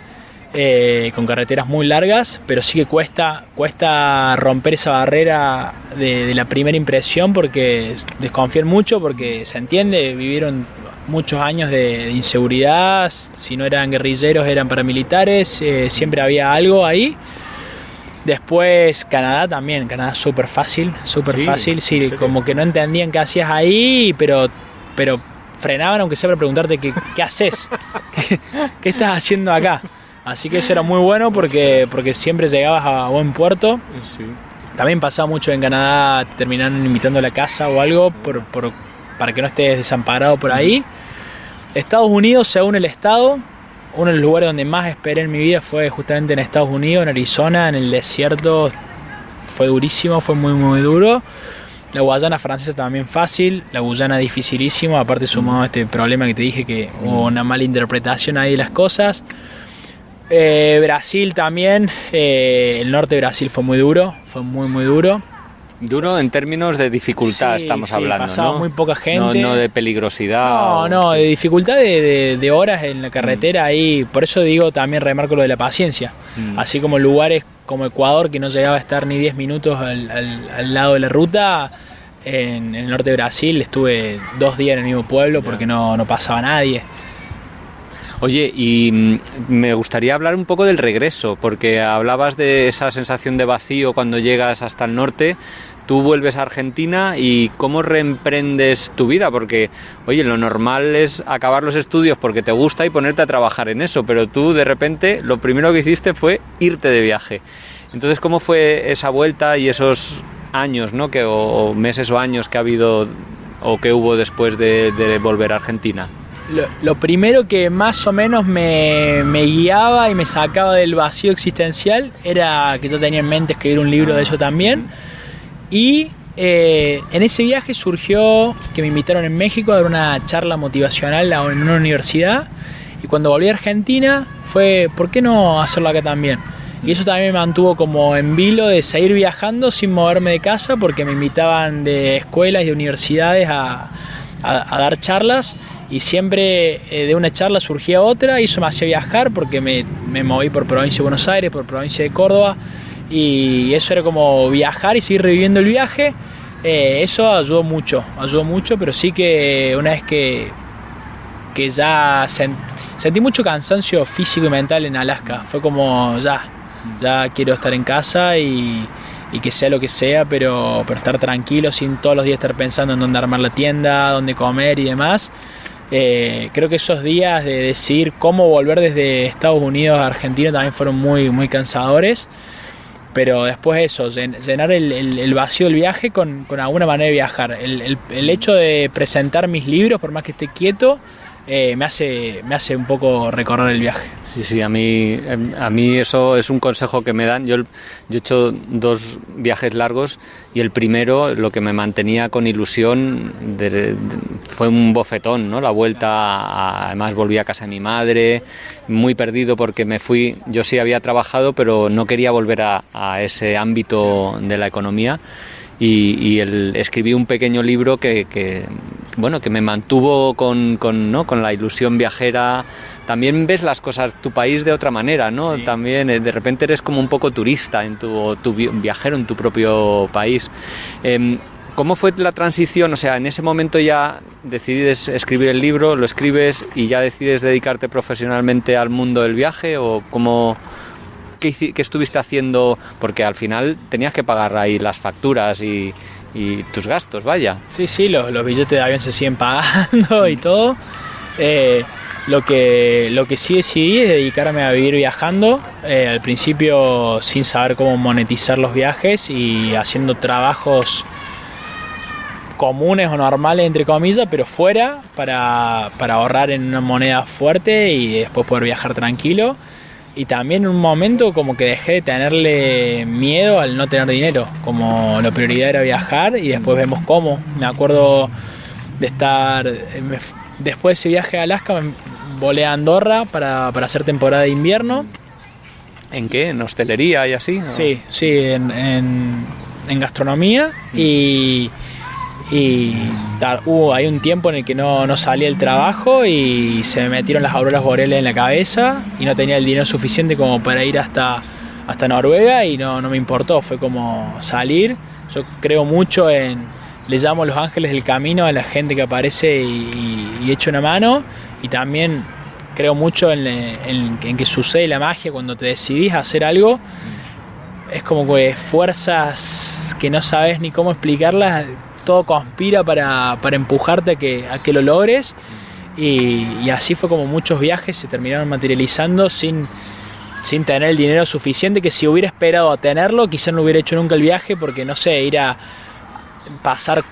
con carreteras muy largas, pero sí que cuesta romper esa barrera de la primera impresión, porque desconfían mucho, porque se entiende, vivieron muchos años de inseguridad, si no eran guerrilleros eran paramilitares, siempre había algo ahí. Después Canadá también, Canadá súper fácil, sí, como que no entendían qué hacías ahí, pero frenaban aunque sea para preguntarte qué haces, qué estás haciendo acá. Así que eso era muy bueno porque siempre llegabas a buen puerto. Sí. También pasaba mucho en Canadá, terminaron invitando a la casa o algo para que no estés desamparado por ahí. Estados Unidos, según el estado, uno de los lugares donde más esperé en mi vida fue justamente en Estados Unidos, en Arizona, en el desierto. Fue durísimo, fue muy muy duro. La Guayana francesa también fácil, la Guyana dificilísimo, aparte sumado a este problema que te dije, que hubo una mala interpretación ahí de las cosas. Brasil también, el norte de Brasil fue muy duro, fue muy duro. Duro en términos de dificultad, estamos hablando, pasaba ¿no? muy poca gente. No de peligrosidad. No, de dificultad de horas en la carretera ahí. Por eso digo, también remarco lo de la paciencia. Así como lugares como Ecuador, que no llegaba a estar ni 10 minutos al lado de la ruta, en el norte de Brasil estuve 2 días en el mismo pueblo porque no pasaba nadie. Oye, y me gustaría hablar un poco del regreso, porque hablabas de esa sensación de vacío cuando llegas hasta el norte. Tú vuelves a Argentina y ¿cómo reemprendes tu vida? Porque, oye, lo normal es acabar los estudios porque te gusta y ponerte a trabajar en eso, pero tú de repente lo primero que hiciste fue irte de viaje. Entonces, ¿cómo fue esa vuelta y esos años, ¿no? O meses o años que ha habido o que hubo después de volver a Argentina? Lo primero que más o menos me guiaba y me sacaba del vacío existencial era que yo tenía en mente escribir un libro de eso también. Y en ese viaje surgió que me invitaron en México a dar una charla motivacional en una universidad, y cuando volví a Argentina fue, ¿por qué no hacerlo acá también? Y eso también me mantuvo como en vilo de seguir viajando sin moverme de casa, porque me invitaban de escuelas y de universidades a dar charlas, y siempre de una charla surgía otra, y eso me hacía viajar porque me moví por provincia de Buenos Aires, por provincia de Córdoba, y eso era como viajar y seguir reviviendo el viaje. Eso ayudó mucho, pero sí que una vez que ya sentí mucho cansancio físico y mental en Alaska, fue como ya quiero estar en casa y que sea lo que sea, pero estar tranquilo sin todos los días estar pensando en dónde armar la tienda, dónde comer y demás. Creo que esos días de decidir cómo volver desde Estados Unidos a Argentina también fueron muy, muy cansadores. Pero después eso, llenar el vacío del viaje con alguna manera de viajar. El hecho de presentar mis libros, por más que esté quieto, me hace un poco recorrer el viaje. Sí, a mí eso es un consejo que me dan. Yo he hecho 2 viajes largos, y el primero, lo que me mantenía con ilusión, fue un bofetón, ¿no? La vuelta, además volví a casa de mi madre, muy perdido porque me fui. Yo sí había trabajado, pero no quería volver a ese ámbito de la economía. Y escribí un pequeño libro que me mantuvo con la ilusión viajera. También ves las cosas, tu país de otra manera, ¿no? Sí. También de repente eres como un poco turista tu viajero en tu propio país. ¿Cómo fue la transición? O sea, en ese momento ya decides escribir el libro, lo escribes y ya decides dedicarte profesionalmente al mundo del viaje, o cómo... ¿Qué estuviste haciendo? Porque al final tenías que pagar ahí las facturas y tus gastos, vaya. Sí, los billetes de avión se siguen pagando y todo. Lo que sí decidí es dedicarme a vivir viajando. Al principio sin saber cómo monetizar los viajes y haciendo trabajos comunes o normales, entre comillas, pero fuera, para ahorrar en una moneda fuerte y después poder viajar tranquilo. Y también en un momento como que dejé de tenerle miedo al no tener dinero, como la prioridad era viajar y después vemos cómo. Me acuerdo de estar, después de ese viaje a Alaska, me volé a Andorra para hacer temporada de invierno. ¿En qué? ¿En hostelería y así? ¿No? Sí, en gastronomía. Hay un tiempo en el que no salía el trabajo y se me metieron las auroras boreales en la cabeza y no tenía el dinero suficiente como para ir hasta Noruega, y no me importó, fue como salir. Yo creo mucho le llamo los ángeles del camino a la gente que aparece y echa una mano, y también creo mucho en que sucede la magia cuando te decidís a hacer algo. Es como que fuerzas que no sabes ni cómo explicarlas, todo conspira para empujarte a que lo logres, y así fue como muchos viajes se terminaron materializando sin tener el dinero suficiente, que si hubiera esperado a tenerlo quizás no hubiera hecho nunca el viaje, porque no sé, ir a pasar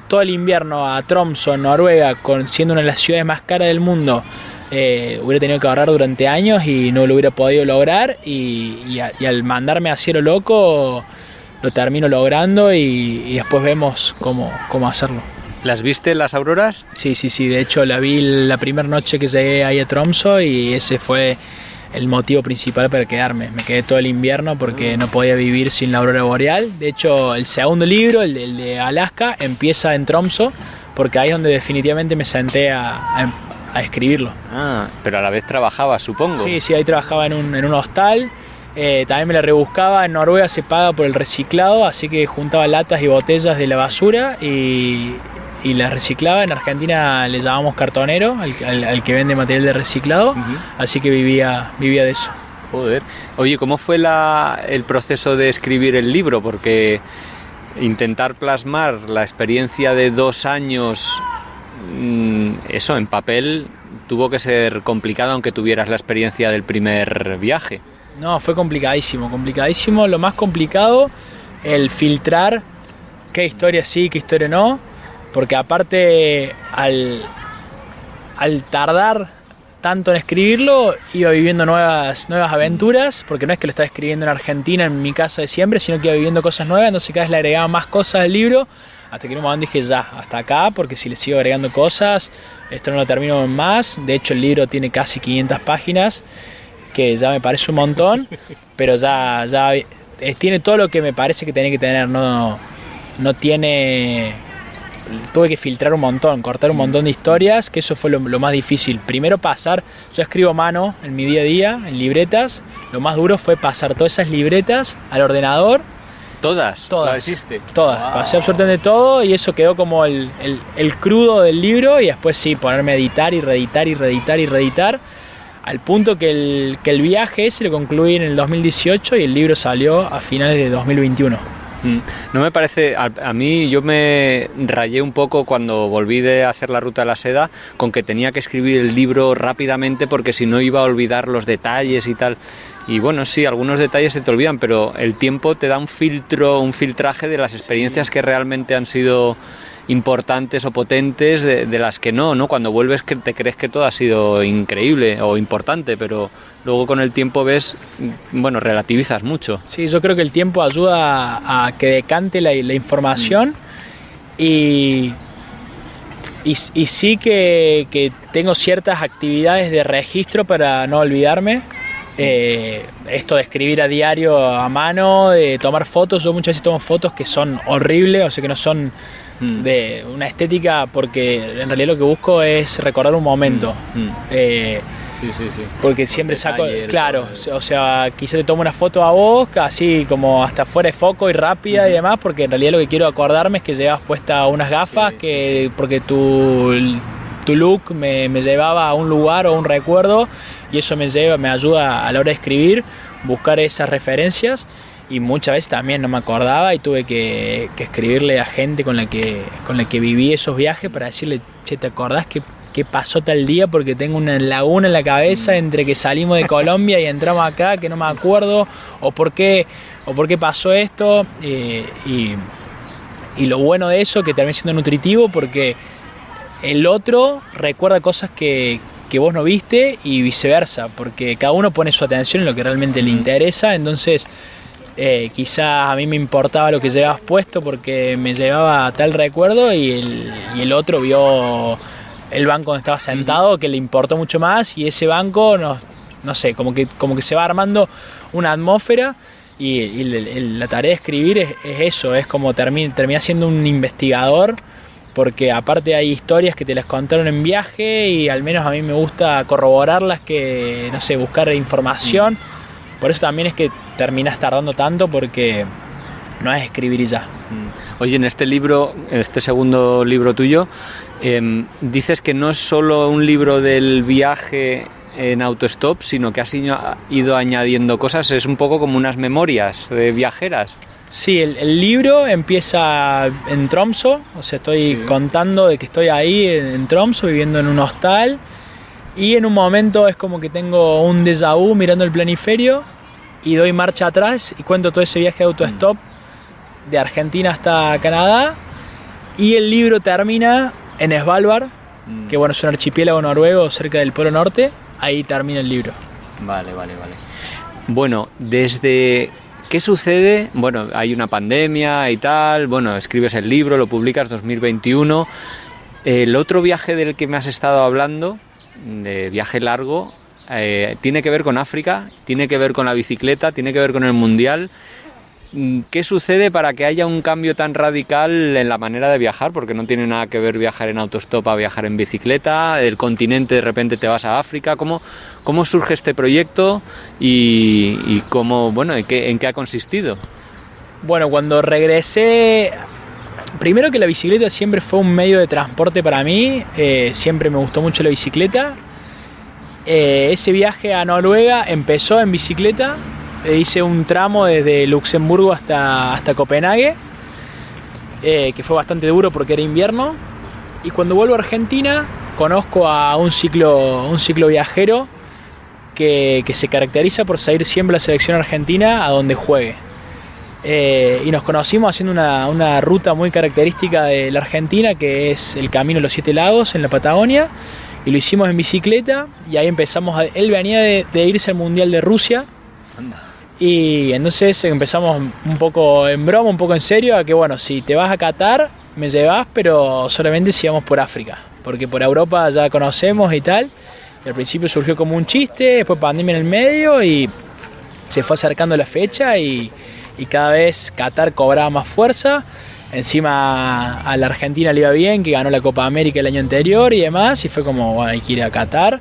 todo el invierno a Tromsø, Noruega, siendo una de las ciudades más caras del mundo, hubiera tenido que ahorrar durante años y no lo hubiera podido lograr, y al mandarme hacia lo loco lo termino logrando, y después vemos cómo hacerlo. ¿Las viste las auroras? Sí, de hecho la vi la primera noche que llegué ahí a Tromsø, y ese fue el motivo principal para quedarme. Me quedé todo el invierno porque no podía vivir sin la aurora boreal. De hecho, el segundo libro, el de Alaska, empieza en Tromsø, porque ahí es donde definitivamente me senté a escribirlo. Pero a la vez trabajaba, supongo. Sí, ahí trabajaba en un hostal. También me la rebuscaba. En Noruega se paga por el reciclado, así que juntaba latas y botellas de la basura y y las reciclaba. En Argentina le llamamos cartonero al que vende material de reciclado, así que vivía de eso. Joder. Oye, ¿cómo fue el proceso de escribir el libro? Porque intentar plasmar la experiencia de 2 años, eso en papel, tuvo que ser complicado, aunque tuvieras la experiencia del primer viaje. No, fue complicadísimo. Lo más complicado, el filtrar qué historia sí, qué historia no, porque aparte al tardar tanto en escribirlo, iba viviendo nuevas aventuras, porque no es que lo estaba escribiendo en Argentina, en mi casa de siempre, sino que iba viviendo cosas nuevas, entonces cada vez le agregaba más cosas al libro, hasta que en un momento dije ya, hasta acá, porque si le sigo agregando cosas, esto no lo termino más. De hecho el libro tiene casi 500 páginas, que ya me parece un montón, pero ya tiene todo lo que me parece que tenía que tener, no tiene... Tuve que filtrar un montón, cortar un montón de historias, que eso fue lo más difícil. Primero yo escribo a mano en mi día a día, en libretas. Lo más duro fue pasar todas esas libretas al ordenador. ¿Todas? Todas. ¿Hiciste? Todas. Wow. Pasé absolutamente todo y eso quedó como el crudo del libro, y después sí, ponerme a editar y reeditar. Al punto que el viaje ese lo concluí en el 2018 y el libro salió a finales de 2021. No me parece, a mí yo me rayé un poco cuando volví de hacer la ruta de la seda con que tenía que escribir el libro rápidamente porque si no iba a olvidar los detalles y tal. Y bueno, sí, algunos detalles se te olvidan, pero el tiempo te da un filtraje de las experiencias que realmente han sido importantes o potentes de las que no, Cuando vuelves que te crees que todo ha sido increíble o importante, pero luego con el tiempo ves, bueno, relativizas mucho. Sí, yo creo que el tiempo ayuda a que decante la información y sí que tengo ciertas actividades de registro para no olvidarme. Esto de escribir a diario a mano, de tomar fotos, yo muchas veces tomo fotos que son horribles, o sea que no son de una estética, porque en realidad lo que busco es recordar un momento. Sí. Porque siempre saco, claro, o sea, quizá te tomo una foto a vos, así como hasta fuera de foco y rápida y demás, porque en realidad lo que quiero acordarme es que llevas puesta unas gafas, porque tu look me llevaba a un lugar o un recuerdo, y eso me ayuda a la hora de escribir, buscar esas referencias. Y muchas veces también no me acordaba y tuve que escribirle a gente con la que viví esos viajes para decirle, che, ¿te acordás qué pasó tal día? Porque tengo una laguna en la cabeza entre que salimos de Colombia y entramos acá, que no me acuerdo, o por qué pasó esto. Y lo bueno de eso, que termina siendo nutritivo, porque el otro recuerda cosas que vos no viste y viceversa, porque cada uno pone su atención en lo que realmente le interesa. Entonces quizás a mí me importaba lo que llevabas puesto porque me llevaba a tal recuerdo, y el otro vio el banco donde estaba sentado, que le importó mucho más, y ese banco, no sé, como que se va armando una atmósfera, y la tarea de escribir es eso, es como termina siendo un investigador, porque aparte hay historias que te las contaron en viaje y al menos a mí me gusta corroborarlas, que, no sé, buscar información. Por eso también es que terminas tardando tanto, porque no es escribir y ya. Oye, en este libro, en este segundo libro tuyo, dices que no es solo un libro del viaje en autostop, sino que has ido añadiendo cosas, es un poco como unas memorias de viajeras. Sí, el libro empieza en Tromsø, o sea, estoy contando de que estoy ahí en Tromsø viviendo en un hostal, y en un momento es como que tengo un déjà vu mirando el planiferio y doy marcha atrás y cuento todo ese viaje de autostop de Argentina hasta Canadá, y el libro termina en Svalbard, que bueno, es un archipiélago noruego cerca del Polo Norte. Ahí termina el libro. Vale. Bueno, ¿qué sucede? Bueno, hay una pandemia y tal, bueno, escribes el libro, lo publicas 2021. El otro viaje del que me has estado hablando, de viaje largo, tiene que ver con África, tiene que ver con la bicicleta, tiene que ver con el Mundial. ¿Qué sucede para que haya un cambio tan radical en la manera de viajar? Porque no tiene nada que ver viajar en autostop a viajar en bicicleta. Del continente de repente te vas a África. ¿Cómo surge este proyecto y cómo, bueno, en qué ha consistido? Bueno, cuando regresé Primero que la bicicleta siempre fue un medio de transporte para mí, siempre me gustó mucho la bicicleta. Ese viaje a Noruega empezó en bicicleta, hice un tramo desde Luxemburgo hasta Copenhague, que fue bastante duro porque era invierno. Y cuando vuelvo a Argentina conozco a un ciclo viajero que se caracteriza por seguir siempre la selección argentina a donde juegue. Y nos conocimos haciendo una ruta muy característica de la Argentina, que es el Camino de los Siete Lagos en la Patagonia, y lo hicimos en bicicleta, y ahí empezamos él venía de irse al Mundial de Rusia. Anda. Y entonces empezamos un poco en broma, un poco en serio, a que bueno, si te vas a Qatar me llevas, pero solamente si vamos por África, porque por Europa ya conocemos y tal. Y al principio surgió como un chiste, después pandemia en el medio y se fue acercando la fecha y cada vez Qatar cobraba más fuerza. Encima a la Argentina le iba bien, que ganó la Copa América el año anterior y demás, y fue como, bueno, hay que ir a Qatar.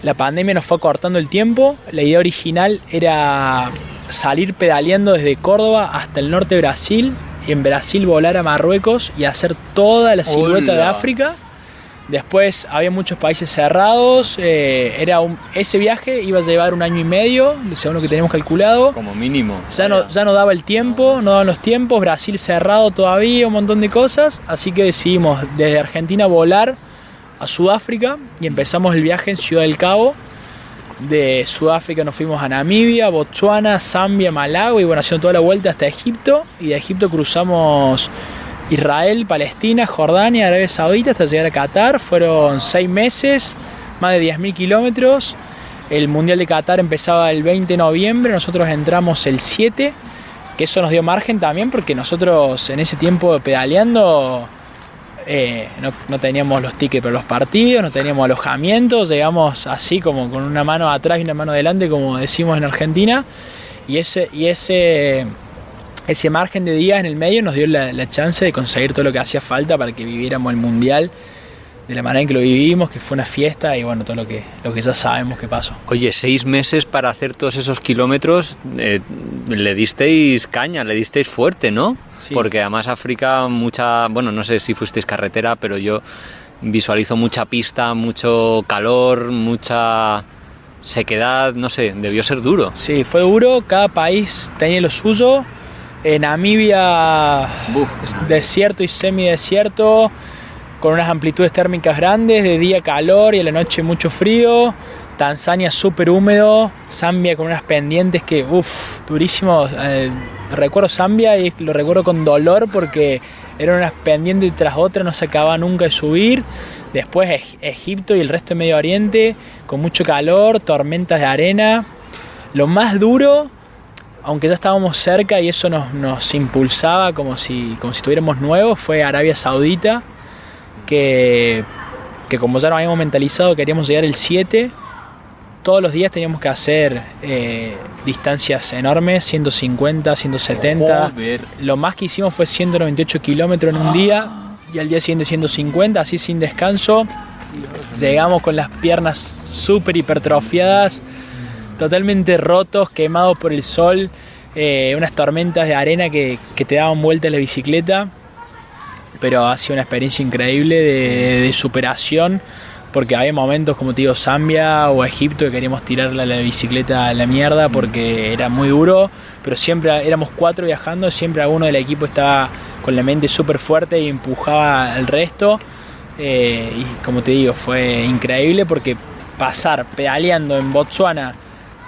La pandemia nos fue cortando el tiempo. La idea original era salir pedaleando desde Córdoba hasta el norte de Brasil, y en Brasil volar a Marruecos y hacer toda la silueta de África. Después había muchos países cerrados. Ese viaje iba a llevar 1 año y medio, según lo que teníamos calculado. Como mínimo. Ya no daba el tiempo, no daban los tiempos. Brasil cerrado todavía, un montón de cosas. Así que decidimos desde Argentina volar a Sudáfrica y empezamos el viaje en Ciudad del Cabo. De Sudáfrica nos fuimos a Namibia, Botsuana, Zambia, Malawi, y bueno, haciendo toda la vuelta hasta Egipto. Y de Egipto cruzamos Israel, Palestina, Jordania, Arabia Saudita hasta llegar a Qatar. Fueron 6 meses, más de 10.000 kilómetros. El Mundial de Qatar empezaba el 20 de noviembre, nosotros entramos el 7, que eso nos dio margen también porque nosotros en ese tiempo pedaleando no teníamos los tickets para los partidos, no teníamos alojamiento, llegamos así como con una mano atrás y una mano adelante, como decimos en Argentina, y ese margen de días en el medio nos dio la chance de conseguir todo lo que hacía falta para que viviéramos el Mundial de la manera en que lo vivimos, que fue una fiesta y bueno, todo lo que ya sabemos que pasó. Oye, 6 meses para hacer todos esos kilómetros, le disteis caña, le disteis fuerte, ¿no? Sí. Porque además África, bueno, no sé si fuisteis carretera, pero yo visualizo mucha pista, mucho calor, mucha sequedad, no sé, debió ser duro. Sí, fue duro, cada país tenía lo suyo. Namibia, desierto y semidesierto, con unas amplitudes térmicas grandes, de día calor y a la noche mucho frío. Tanzania súper húmedo, Zambia con unas pendientes que, durísimo. Recuerdo Zambia y lo recuerdo con dolor porque eran unas pendientes tras otras, no se acababa nunca de subir. Después Egipto y el resto de Medio Oriente, con mucho calor, tormentas de arena. Lo más duro, aunque ya estábamos cerca y eso nos impulsaba como si estuviéramos nuevos, fue Arabia Saudita, que como ya nos habíamos mentalizado queríamos llegar el 7. Todos los días teníamos que hacer distancias enormes, 150, 170. Joder. Lo más que hicimos fue 198 kilómetros en un día y al día siguiente 150, así sin descanso. Llegamos con las piernas súper hipertrofiadas, totalmente rotos, quemados por el sol, unas tormentas de arena que te daban vueltas la bicicleta. Pero ha sido una experiencia increíble de superación, porque había momentos, como te digo, Zambia o Egipto, que queríamos tirarle la bicicleta a la mierda porque era muy duro, pero siempre éramos 4 viajando, siempre alguno del equipo estaba con la mente súper fuerte y empujaba al resto. Y como te digo, fue increíble porque pasar pedaleando en Botsuana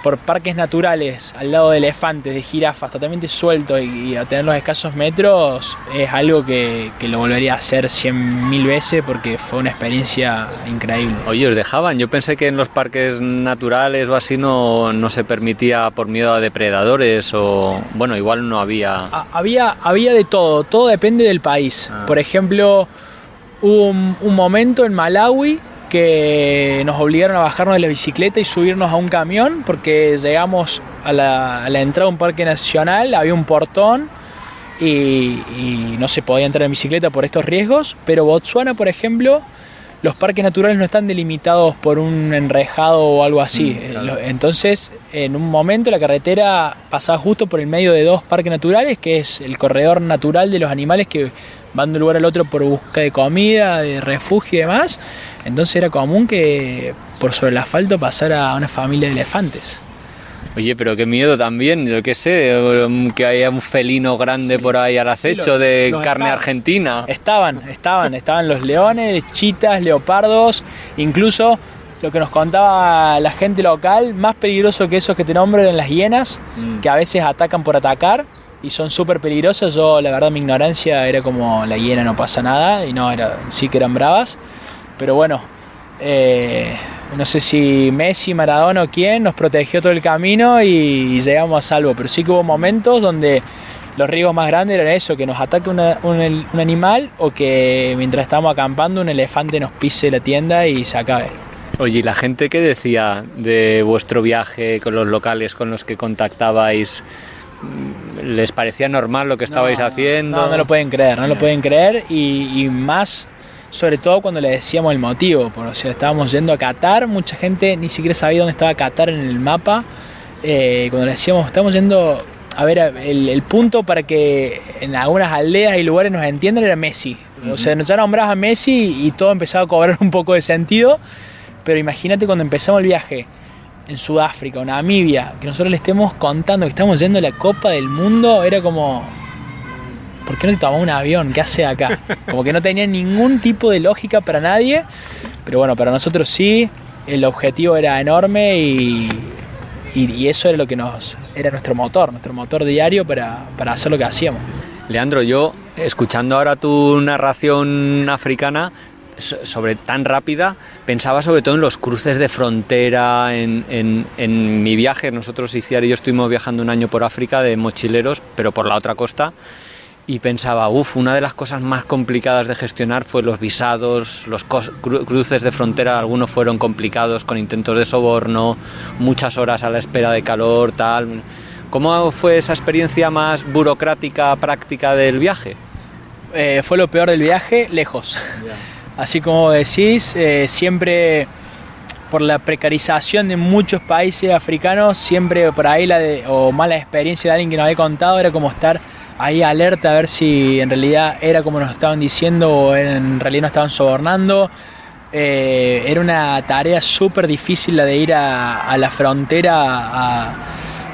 por parques naturales al lado de elefantes, de jirafas, totalmente sueltos y a tener los escasos metros, es algo que lo volvería a hacer 100.000 veces porque fue una experiencia increíble. Oye, ¿os dejaban? Yo pensé que en los parques naturales o así no se permitía por miedo a depredadores o... Bueno, igual no había... Había de todo depende del país. Por ejemplo, hubo un momento en Malawi que nos obligaron a bajarnos de la bicicleta y subirnos a un camión porque llegamos a la entrada de un parque nacional, había un portón y no se podía entrar en bicicleta por estos riesgos, pero Botsuana, por ejemplo, los parques naturales no están delimitados por un enrejado o algo así. Claro. Entonces, en un momento la carretera pasaba justo por el medio de 2 parques naturales, que es el corredor natural de los animales que van de un lugar al otro por busca de comida, de refugio y demás. Entonces era común que por sobre el asfalto pasara una familia de elefantes. Oye, pero qué miedo también, yo qué sé, que haya un felino grande por ahí al acecho de carne argentina. Estaban los leones, chitas, leopardos, incluso lo que nos contaba la gente local, más peligroso que esos que te nombro eran las hienas, que a veces atacan por atacar y son súper peligrosas. Yo, la verdad, mi ignorancia era como la hiena no pasa nada, y no, sí que eran bravas, pero bueno, no sé si Messi, Maradona o quién nos protegió todo el camino y llegamos a salvo, pero sí que hubo momentos donde los riesgos más grandes eran eso, que nos ataque un animal, o que mientras estábamos acampando un elefante nos pise la tienda y se acabe. Oye, ¿y la gente qué decía de vuestro viaje con los locales con los que contactabais? ¿Les parecía normal lo que estabais haciendo? No lo pueden creer, lo pueden creer, y más sobre todo cuando le decíamos el motivo. O sea, estábamos yendo a Qatar, mucha gente ni siquiera sabía dónde estaba Qatar en el mapa. Cuando le decíamos, estamos yendo a ver el punto para que en algunas aldeas y lugares nos entiendan, era Messi. O sea, ya nombrabas a Messi y todo empezaba a cobrar un poco de sentido. Pero imagínate cuando empezamos el viaje en Sudáfrica o Namibia, que nosotros le estemos contando que estamos yendo a la Copa del Mundo, era como, ¿por qué no te tomamos un avión? ¿Qué hace acá? Como que no tenía ningún tipo de lógica para nadie, pero bueno, para nosotros sí, el objetivo era enorme y eso era lo que era nuestro motor diario para hacer lo que hacíamos. Leandro, yo, escuchando ahora tu narración africana, sobre tan rápida, pensaba sobre todo en los cruces de frontera, en mi viaje. Nosotros, Iciar y yo, estuvimos viajando un año por África de mochileros, pero por la otra costa, y pensaba, una de las cosas más complicadas de gestionar fue los visados, los cruces de frontera. Algunos fueron complicados, con intentos de soborno, muchas horas a la espera de calor, tal. ¿Cómo fue esa experiencia más burocrática, práctica del viaje? Fue lo peor del viaje, lejos. Yeah. Así como decís, siempre por la precarización de muchos países africanos, siempre por ahí o mala experiencia de alguien que nos había contado, era como estar ahí alerta a ver si en realidad era como nos estaban diciendo o en realidad nos estaban sobornando. Era una tarea súper difícil la de ir a la frontera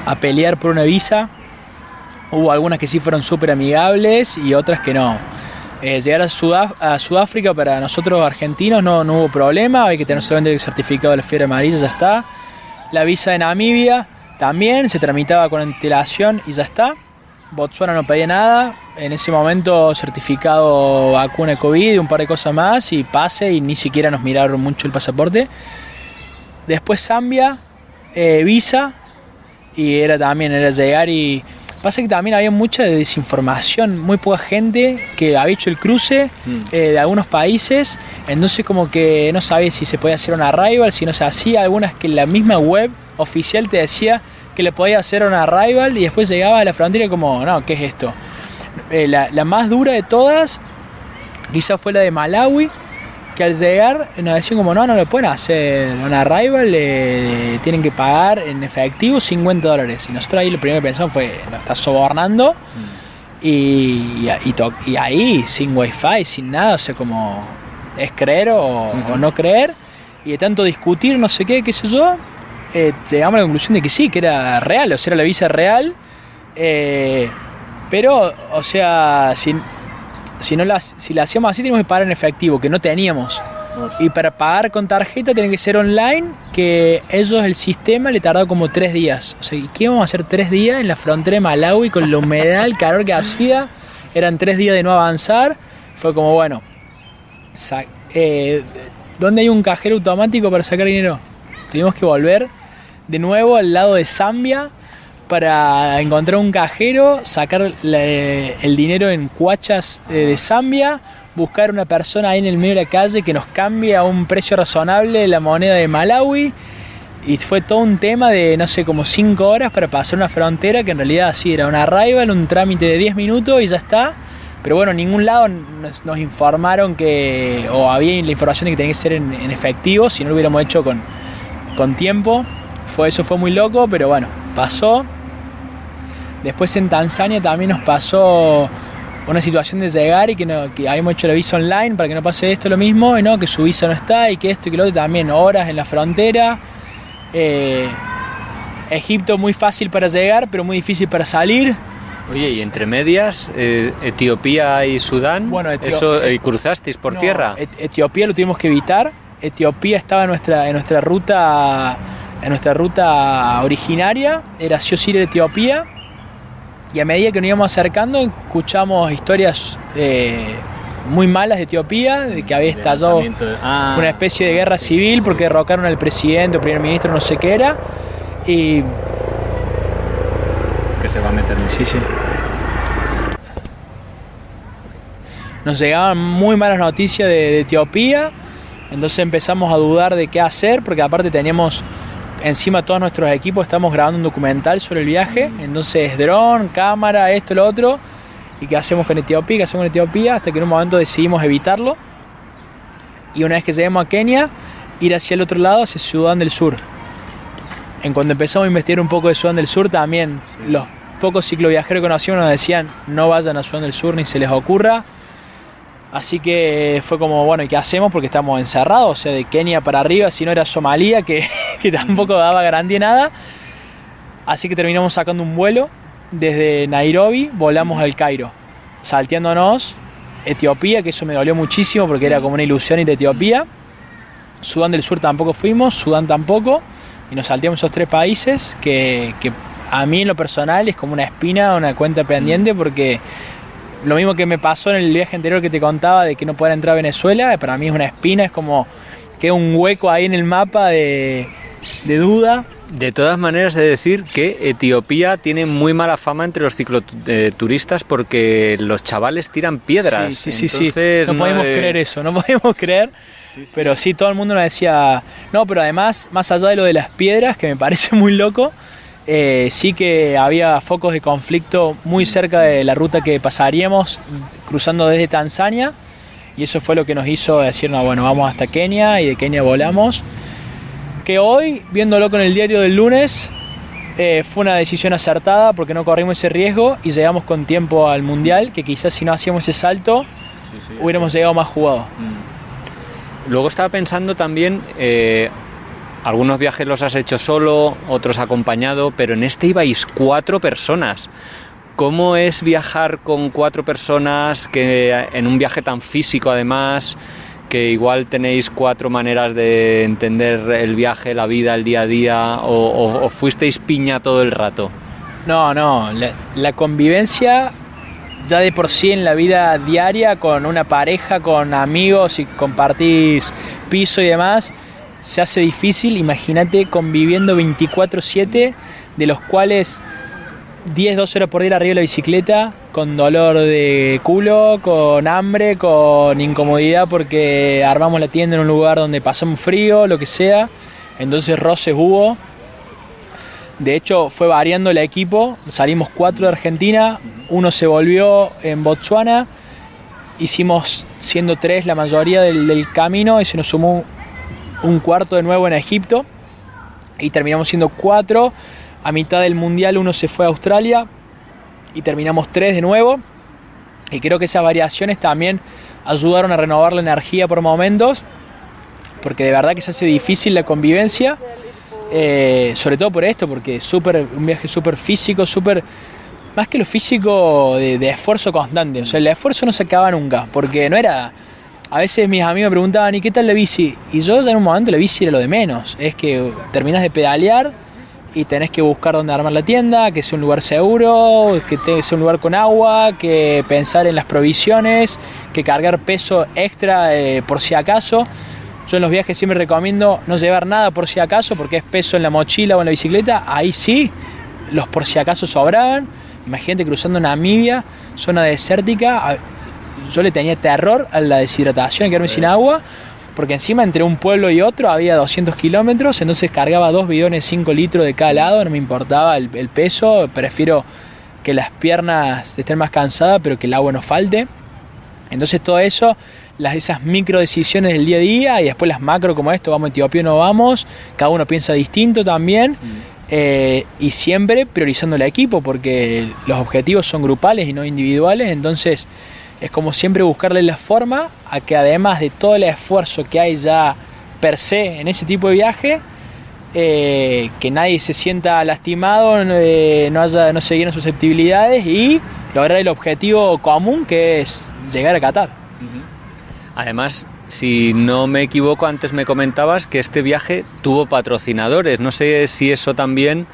a pelear por una visa. Hubo algunas que sí fueron súper amigables y otras que no. Llegar a Sudáfrica para nosotros argentinos no hubo problema, hay que tener solamente el certificado de la fiebre amarilla, ya está. La visa de Namibia también se tramitaba con antelación y ya está. Botsuana no pedía nada, en ese momento certificado vacuna de COVID y un par de cosas más y pase, y ni siquiera nos miraron mucho el pasaporte. Después Zambia, visa, y era llegar y... Pasa que también había mucha desinformación, muy poca gente que había hecho el cruce de algunos países, entonces como que no sabía si se podía hacer un arrival, si no se hacía. Algunas que la misma web oficial te decía que le podía hacer un arrival y después llegaba a la frontera y como, no, ¿qué es esto? La más dura de todas quizás fue la de Malawi, que al llegar nos decían como, no le pueden hacer un arrival, tienen que pagar en efectivo $50. Y nosotros ahí lo primero que pensamos fue, nos está sobornando. Y ahí sin wifi, sin nada, o sea, como es creer o no creer. Y de tanto discutir, no sé qué sé yo, llegamos a la conclusión de que sí, que era real, o sea, era la visa real. Pero, o sea, si la hacíamos así, teníamos que pagar en efectivo, que no teníamos. Y para pagar con tarjeta tiene que ser online, que ellos, el sistema, le tardó como 3 días. O sea, ¿qué íbamos a hacer 3 días en la frontera de Malawi con la humedad, el calor que hacía? Eran 3 días de no avanzar. Fue como, bueno, ¿dónde hay un cajero automático para sacar dinero? Tuvimos que volver de nuevo al lado de Zambia para encontrar un cajero, sacar el dinero en cuachas de Zambia, buscar una persona ahí en el medio de la calle que nos cambie a un precio razonable la moneda de Malawi, y fue todo un tema de, no sé, como 5 horas para pasar una frontera que en realidad sí era un arrival, un trámite de 10 minutos y ya está. Pero bueno, en ningún lado nos informaron o había la información de que tenía que ser en efectivo, si no lo hubiéramos hecho con tiempo. Eso fue muy loco, pero bueno, pasó. Después en Tanzania también nos pasó una situación de llegar y que habíamos hecho la visa online para que no pase esto lo mismo, y no, que su visa no está y que esto y que lo otro, también horas en la frontera. Egipto muy fácil para llegar, pero muy difícil para salir. Oye, y entre medias, Etiopía y Sudán, bueno, ¿cruzasteis por tierra? Etiopía lo tuvimos que evitar. Etiopía estaba en nuestra ruta originaria, era sí o sí de Etiopía. Y a medida que nos íbamos acercando, escuchamos historias muy malas de Etiopía, de que había estallado una especie de guerra civil porque derrocaron al presidente o primer ministro, no sé qué era. Y que se va a meter en sí. Nos llegaban muy malas noticias de Etiopía, entonces empezamos a dudar de qué hacer, porque aparte teníamos encima todos nuestros equipos, estamos grabando un documental sobre el viaje, entonces dron, cámara, esto, lo otro, y qué hacemos con Etiopía, hasta que en un momento decidimos evitarlo, y una vez que lleguemos a Kenia, ir hacia el otro lado, hacia Sudán del Sur. En cuando empezamos a investigar un poco de Sudán del Sur, también los pocos cicloviajeros que conocimos nos decían no vayan a Sudán del Sur ni se les ocurra. Así que fue como, bueno, ¿y qué hacemos? Porque estamos encerrados, o sea, de Kenia para arriba, si no era Somalia, que tampoco daba garantía nada. Así que terminamos sacando un vuelo desde Nairobi, volamos al Cairo, salteándonos Etiopía, que eso me dolió muchísimo porque era como una ilusión ir a Etiopía. Sudán del Sur tampoco fuimos, Sudán tampoco. Y nos salteamos esos 3 países que a mí en lo personal es como una espina, una cuenta pendiente, porque lo mismo que me pasó en el viaje anterior que te contaba de que no poder entrar a Venezuela, para mí es una espina, es como queda un hueco ahí en el mapa de duda. De todas maneras, he de decir que Etiopía tiene muy mala fama entre los cicloturistas porque los chavales tiran piedras. Sí. Entonces, no podemos creer eso, no podemos creer. Sí. Pero sí, todo el mundo nos decía... No, pero además, más allá de lo de las piedras, que me parece muy loco, sí que había focos de conflicto muy cerca de la ruta que pasaríamos, cruzando desde Tanzania, y eso fue lo que nos hizo decir, no, bueno, vamos hasta Kenia, y de Kenia volamos. Que hoy, viéndolo con el diario del lunes, fue una decisión acertada porque no corrimos ese riesgo y llegamos con tiempo al Mundial, que quizás si no hacíamos ese salto, hubiéramos llegado más jugados. Luego estaba pensando también, algunos viajes los has hecho solo, otros acompañado, pero en este ibais 4 personas. ¿Cómo es viajar con 4 personas que en un viaje tan físico además, que igual tenéis 4 maneras de entender el viaje, la vida, el día a día, o fuisteis piña todo el rato? No, la convivencia ya de por sí en la vida diaria con una pareja, con amigos y compartís piso y demás, se hace difícil. Imagínate conviviendo 24/7, de los cuales 10-12 horas por día arriba de la bicicleta, con dolor de culo, con hambre, con incomodidad porque armamos la tienda en un lugar donde pasamos frío, lo que sea. Entonces roces hubo. De hecho fue variando el equipo, salimos 4 de Argentina, 1 se volvió en Botsuana, hicimos siendo 3 la mayoría del camino y se nos sumó un cuarto de nuevo en Egipto y terminamos siendo 4. A mitad del Mundial 1 se fue a Australia y terminamos 3 de nuevo, y creo que esas variaciones también ayudaron a renovar la energía por momentos, porque de verdad que se hace difícil la convivencia. Sobre todo por esto, porque un viaje súper físico, más que lo físico, de esfuerzo constante. O sea, el esfuerzo no se acaba nunca, porque no era... A veces mis amigos me preguntaban, ¿y qué tal la bici? Y yo ya en un momento la bici era lo de menos. Es que terminás de pedalear y tenés que buscar dónde armar la tienda, que sea un lugar seguro, que sea un lugar con agua, que pensar en las provisiones, que cargar peso extra por si acaso. Yo en los viajes siempre recomiendo no llevar nada por si acaso, porque es peso en la mochila o en la bicicleta. Ahí sí, los por si acaso sobraban. Imagínate cruzando Namibia, zona desértica. Yo le tenía terror a la deshidratación, a quedarme sin agua, porque encima entre un pueblo y otro había 200 kilómetros, entonces cargaba 2 bidones 5 litros de cada lado, no me importaba el peso, prefiero que las piernas estén más cansadas, pero que el agua no falte. Entonces todo eso, esas micro decisiones del día a día y después las macro como esto, vamos a Etiopía o no vamos, cada uno piensa distinto también. Y siempre priorizando el equipo, porque los objetivos son grupales y no individuales. Entonces es como siempre buscarle la forma a que, además de todo el esfuerzo que hay ya per se en ese tipo de viaje, que nadie se sienta lastimado, no se llenen susceptibilidades y lograr el objetivo común, que es llegar a Qatar. Además, si no me equivoco, antes me comentabas que este viaje tuvo patrocinadores. No sé si eso también,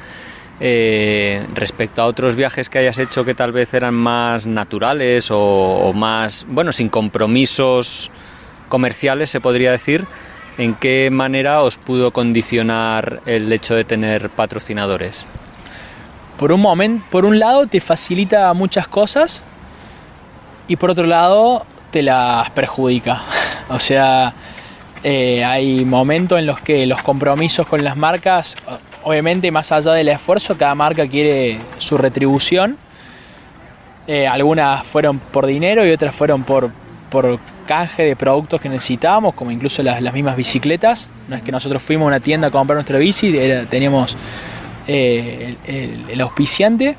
respecto a otros viajes que hayas hecho que tal vez eran más naturales o más, bueno, sin compromisos comerciales, se podría decir, ¿en qué manera os pudo condicionar el hecho de tener patrocinadores? Por un lado te facilita muchas cosas y por otro lado te las perjudica. O sea, hay momentos en los que los compromisos con las marcas, obviamente más allá del esfuerzo, cada marca quiere su retribución. Algunas fueron por dinero y otras fueron por canje de productos que necesitábamos, como incluso las mismas bicicletas. No es que nosotros fuimos a una tienda a comprar nuestra bici, teníamos el auspiciante.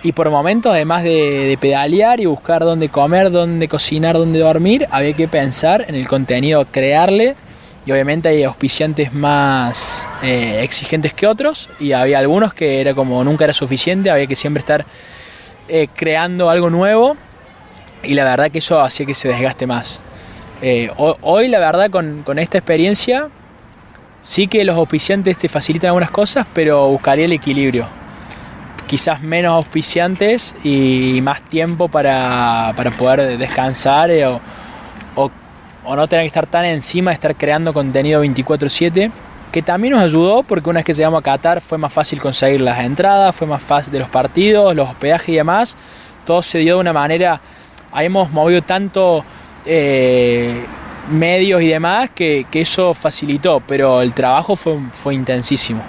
Y por momentos, además de pedalear y buscar dónde comer, dónde cocinar, dónde dormir, había que pensar en el contenido, crearle. Y obviamente hay auspiciantes más exigentes que otros, y había algunos que era como nunca era suficiente, había que siempre estar creando algo nuevo, y la verdad que eso hacía que se desgaste más. Hoy la verdad con esta experiencia sí que los auspiciantes te facilitan algunas cosas, pero buscaría el equilibrio. Quizás menos auspiciantes y más tiempo para poder descansar o no tener que estar tan encima de estar creando contenido 24/7, que también nos ayudó porque una vez que llegamos a Qatar fue más fácil conseguir las entradas, fue más fácil de los partidos, los hospedajes y demás. Todo se dio de una manera, hemos movido tanto medios y demás que eso facilitó, pero el trabajo fue intensísimo.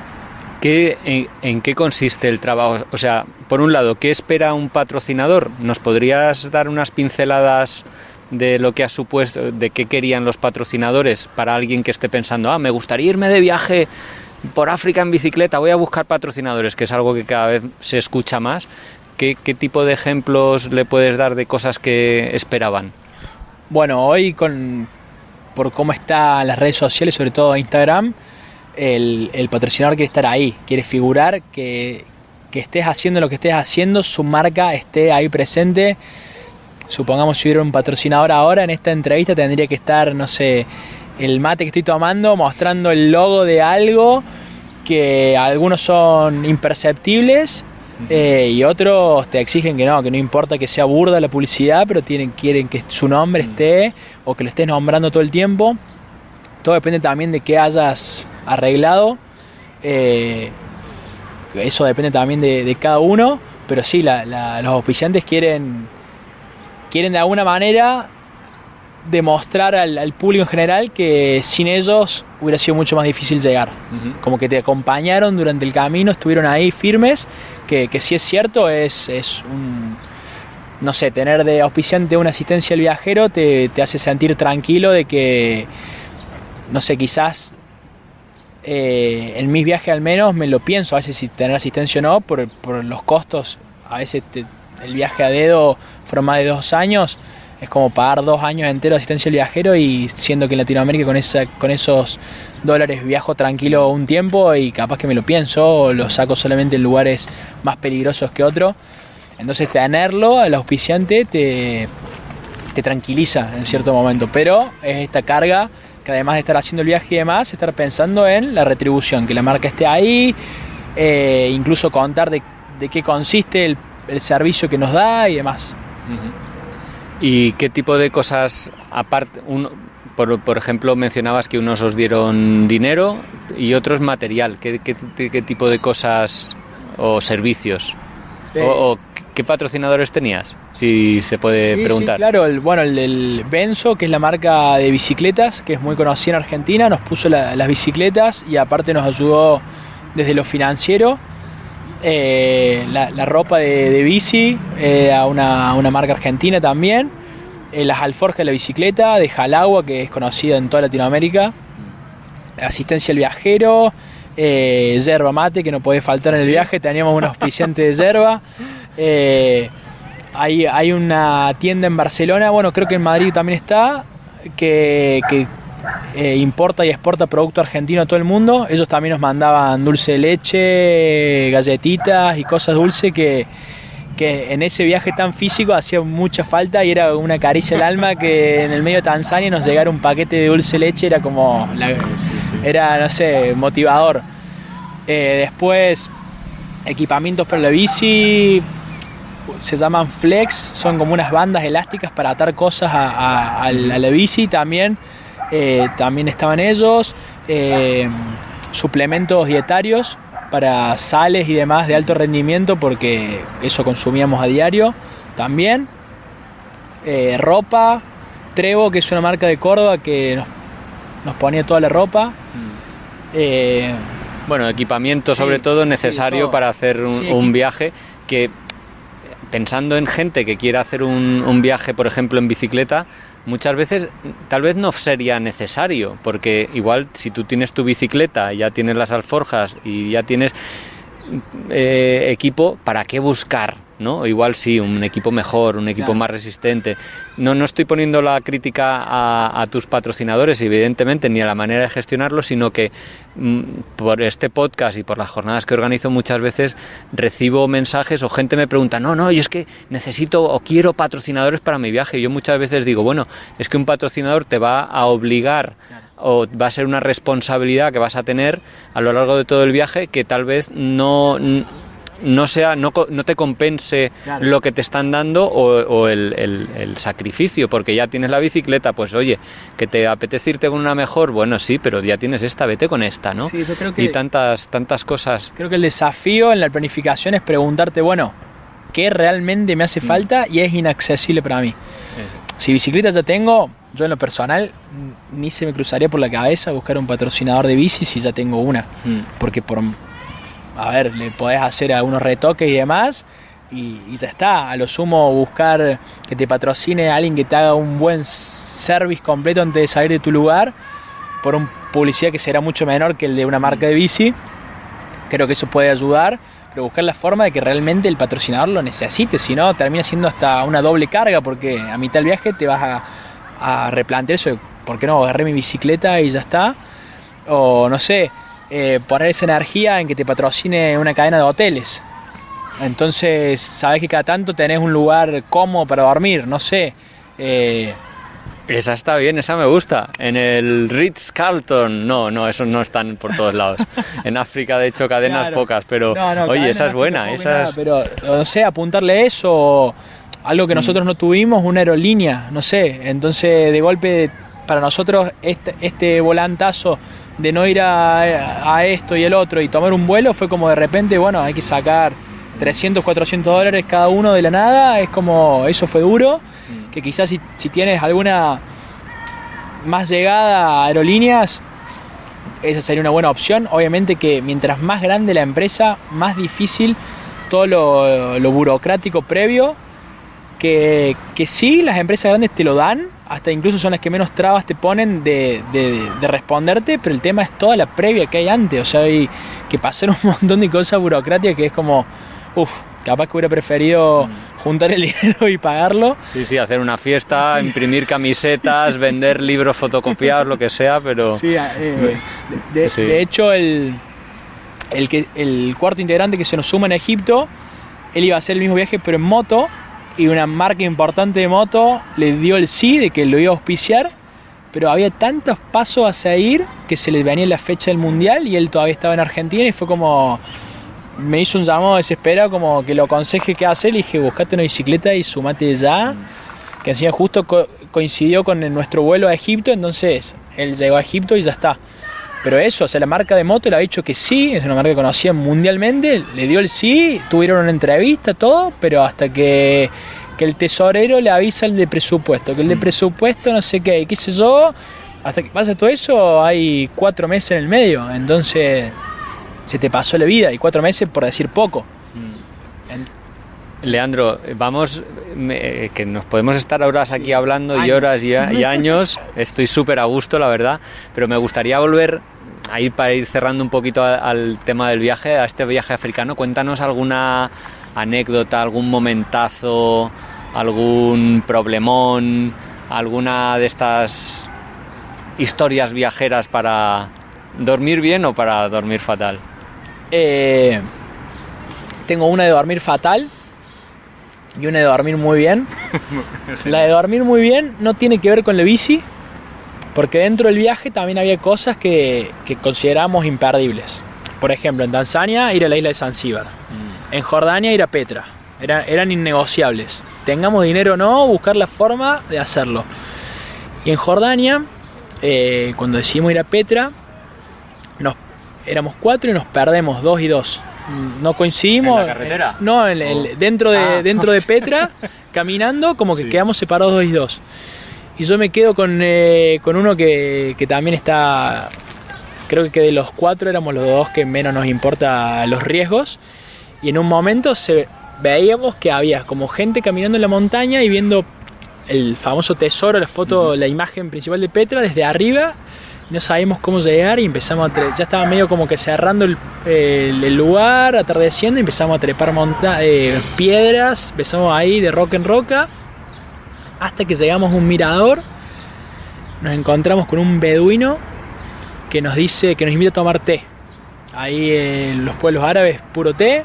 ¿En qué consiste el trabajo? O sea, por un lado, ¿qué espera un patrocinador? ¿Nos podrías dar unas pinceladas de lo que ha supuesto, de qué querían los patrocinadores para alguien que esté pensando, me gustaría irme de viaje por África en bicicleta, voy a buscar patrocinadores, que es algo que cada vez se escucha más? ¿Qué tipo de ejemplos le puedes dar de cosas que esperaban? Bueno, hoy por cómo están las redes sociales, sobre todo Instagram, el patrocinador quiere estar ahí, quiere figurar, que estés haciendo lo que estés haciendo, su marca esté ahí presente. Supongamos si hubiera un patrocinador ahora, en esta entrevista tendría que estar, no sé, el mate que estoy tomando, mostrando el logo de algo, que algunos son imperceptibles y otros te exigen que no importa que sea burda la publicidad, pero quieren que su nombre esté o que lo estés nombrando todo el tiempo. Todo depende también de qué hayas arreglado, eso depende también de cada uno, pero sí, los auspiciantes quieren de alguna manera demostrar al público en general que sin ellos hubiera sido mucho más difícil llegar. Como que te acompañaron durante el camino, estuvieron ahí firmes, que si es cierto, es un, no sé, tener de auspiciante una asistencia al viajero te hace sentir tranquilo de que, no sé, quizás en mis viajes al menos me lo pienso a veces si tener asistencia o no, por los costos. A veces el viaje a dedo fueron más de 2 años, es como pagar 2 años enteros de asistencia al viajero, y siendo que en Latinoamérica con esos dólares viajo tranquilo un tiempo y capaz que me lo pienso o lo saco solamente en lugares más peligrosos que otros. Entonces tenerlo, el auspiciante, te tranquiliza en cierto momento, pero es esta carga que además de estar haciendo el viaje y demás, estar pensando en la retribución, que la marca esté ahí, incluso contar de qué consiste el servicio que nos da y demás. ¿Y qué tipo de cosas, aparte, por ejemplo, mencionabas que unos os dieron dinero y otros material? ¿Qué tipo de cosas o servicios? ¿O qué patrocinadores tenías? Si se puede preguntar. Sí, claro. El Benzo, que es la marca de bicicletas, que es muy conocida en Argentina, nos puso las bicicletas y aparte nos ayudó desde lo financiero. La ropa de bici, a una marca argentina también. Las alforjas de la bicicleta de Jalagua, que es conocida en toda Latinoamérica. Asistencia al viajero, yerba mate, que no puede faltar en el viaje. Teníamos un auspiciante de yerba. Hay una tienda en Barcelona, bueno, creo que en Madrid también está, que importa y exporta producto argentino a todo el mundo. Ellos también nos mandaban dulce de leche, galletitas y cosas dulces que en ese viaje tan físico hacía mucha falta, y era una caricia al alma que en el medio de Tanzania nos llegara un paquete de dulce de leche. Era como era, no sé, motivador. Después, equipamientos para la bici, se llaman flex, son como unas bandas elásticas para atar cosas a la bici. También estaban ellos, suplementos dietarios para sales y demás de alto rendimiento, porque eso consumíamos a diario también. Ropa, Trevo, que es una marca de Córdoba que nos ponía toda la ropa. Bueno, equipamiento sobre todo necesario todo para hacer un viaje, que pensando en gente que quiera hacer un viaje, por ejemplo, en bicicleta, muchas veces tal vez no sería necesario, porque igual si tú tienes tu bicicleta, ya tienes las alforjas y ya tienes equipo, ¿para qué buscar? ¿No? Igual sí, un equipo mejor, un equipo más resistente. No estoy poniendo la crítica a tus patrocinadores, evidentemente, ni a la manera de gestionarlo, sino que por este podcast y por las jornadas que organizo muchas veces recibo mensajes o gente me pregunta, no, yo es que necesito o quiero patrocinadores para mi viaje. Y yo muchas veces digo, bueno, es que un patrocinador te va a obligar o va a ser una responsabilidad que vas a tener a lo largo de todo el viaje, que tal vez no te compense lo que te están dando o el sacrificio, porque ya tienes la bicicleta, pues oye, que te apetece irte con una mejor, bueno sí, pero ya tienes esta, vete con esta, ¿no? Sí, yo creo que, y tantas cosas. Creo que el desafío en la planificación es preguntarte, bueno, ¿qué realmente me hace falta y es inaccesible para mí? Si bicicleta ya tengo, yo en lo personal ni se me cruzaría por la cabeza buscar un patrocinador de bici si ya tengo una, porque le podés hacer algunos retoques y demás y ya está. A lo sumo buscar que te patrocine a alguien que te haga un buen service completo antes de salir de tu lugar, por una publicidad que será mucho menor que el de una marca de bici. Creo que eso puede ayudar, pero buscar la forma de que realmente el patrocinador lo necesite, si no termina siendo hasta una doble carga, porque a mitad del viaje te vas a replantear eso de, ¿por qué no agarré mi bicicleta y ya está? O no sé, poner esa energía en que te patrocine una cadena de hoteles. Entonces sabes que cada tanto tenés un lugar cómodo para dormir, no sé. Esa está bien, esa me gusta. En el Ritz-Carlton, no, esos no están por todos lados. En África, de hecho, cadenas pocas, pero oye, esa es buena. Pero, no sé, apuntarle eso, algo que nosotros no tuvimos, una aerolínea, no sé. Entonces, de golpe, para nosotros, este volantazo de no ir a esto y el otro y tomar un vuelo fue como de repente, bueno, hay que sacar $300, $400 cada uno de la nada. Es como, eso fue duro, que quizás si tienes alguna más llegada a aerolíneas, esa sería una buena opción. Obviamente que mientras más grande la empresa, más difícil todo lo burocrático previo, que sí, las empresas grandes te lo dan, hasta incluso son las que menos trabas te ponen de responderte, pero el tema es toda la previa que hay antes. O sea, hay que pasar un montón de cosas burocráticas que es como, capaz que hubiera preferido juntar el dinero y pagarlo. Sí, hacer una fiesta, imprimir camisetas, vender libros fotocopiados, lo que sea, pero... Sí, de hecho, el cuarto integrante que se nos suma en Egipto, él iba a hacer el mismo viaje, pero en moto, y una marca importante de moto le dio el sí de que lo iba a auspiciar, pero había tantos pasos a seguir que se le venía la fecha del mundial y él todavía estaba en Argentina, y fue como... Me hizo un llamado desesperado, como que lo aconseje qué hacer. Le dije, buscate una bicicleta y sumate ya. Que encima justo coincidió con nuestro vuelo a Egipto, entonces él llegó a Egipto y ya está. Pero eso, o sea, la marca de moto le ha dicho que sí, es una marca conocida mundialmente, le dio el sí, tuvieron una entrevista, todo, pero hasta que el tesorero le avisa el de presupuesto, que el de presupuesto no sé qué sé yo, hasta que pasa todo eso hay 4 meses en el medio, entonces... se te pasó la vida, y 4 meses por decir poco. Leandro, vamos, que nos podemos estar horas aquí hablando y horas y años, estoy súper a gusto, la verdad, pero me gustaría volver a ir para ir cerrando un poquito al tema del viaje, a este viaje africano. Cuéntanos alguna anécdota, algún momentazo, algún problemón, alguna de estas historias viajeras para dormir bien o para dormir fatal. Tengo una de dormir fatal y una de dormir muy bien. La de dormir muy bien no tiene que ver con la bici, porque dentro del viaje también había cosas que consideramos imperdibles. Por ejemplo, en Tanzania ir a la isla de Zanzíbar, en Jordania ir a Petra, eran innegociables. Tengamos dinero o no, buscar la forma de hacerlo. Y en Jordania, cuando decidimos ir a Petra, éramos 4 y nos perdemos 2 y 2. No coincidimos. ¿En la carretera? No, dentro de Petra, caminando, como que quedamos separados 2 y 2. Y yo me quedo con uno que también está. Creo que de los 4 éramos los 2 que menos nos importa los riesgos. Y en un momento veíamos que había como gente caminando en la montaña y viendo el famoso tesoro, la foto, la imagen principal de Petra desde arriba. No sabíamos cómo llegar y empezamos ya estaba medio como que cerrando el lugar, atardeciendo, y empezamos a trepar piedras, empezamos ahí de roca en roca, hasta que llegamos a un mirador. Nos encontramos con un beduino que nos dice, que nos invita a tomar té. Ahí en los pueblos árabes, puro té.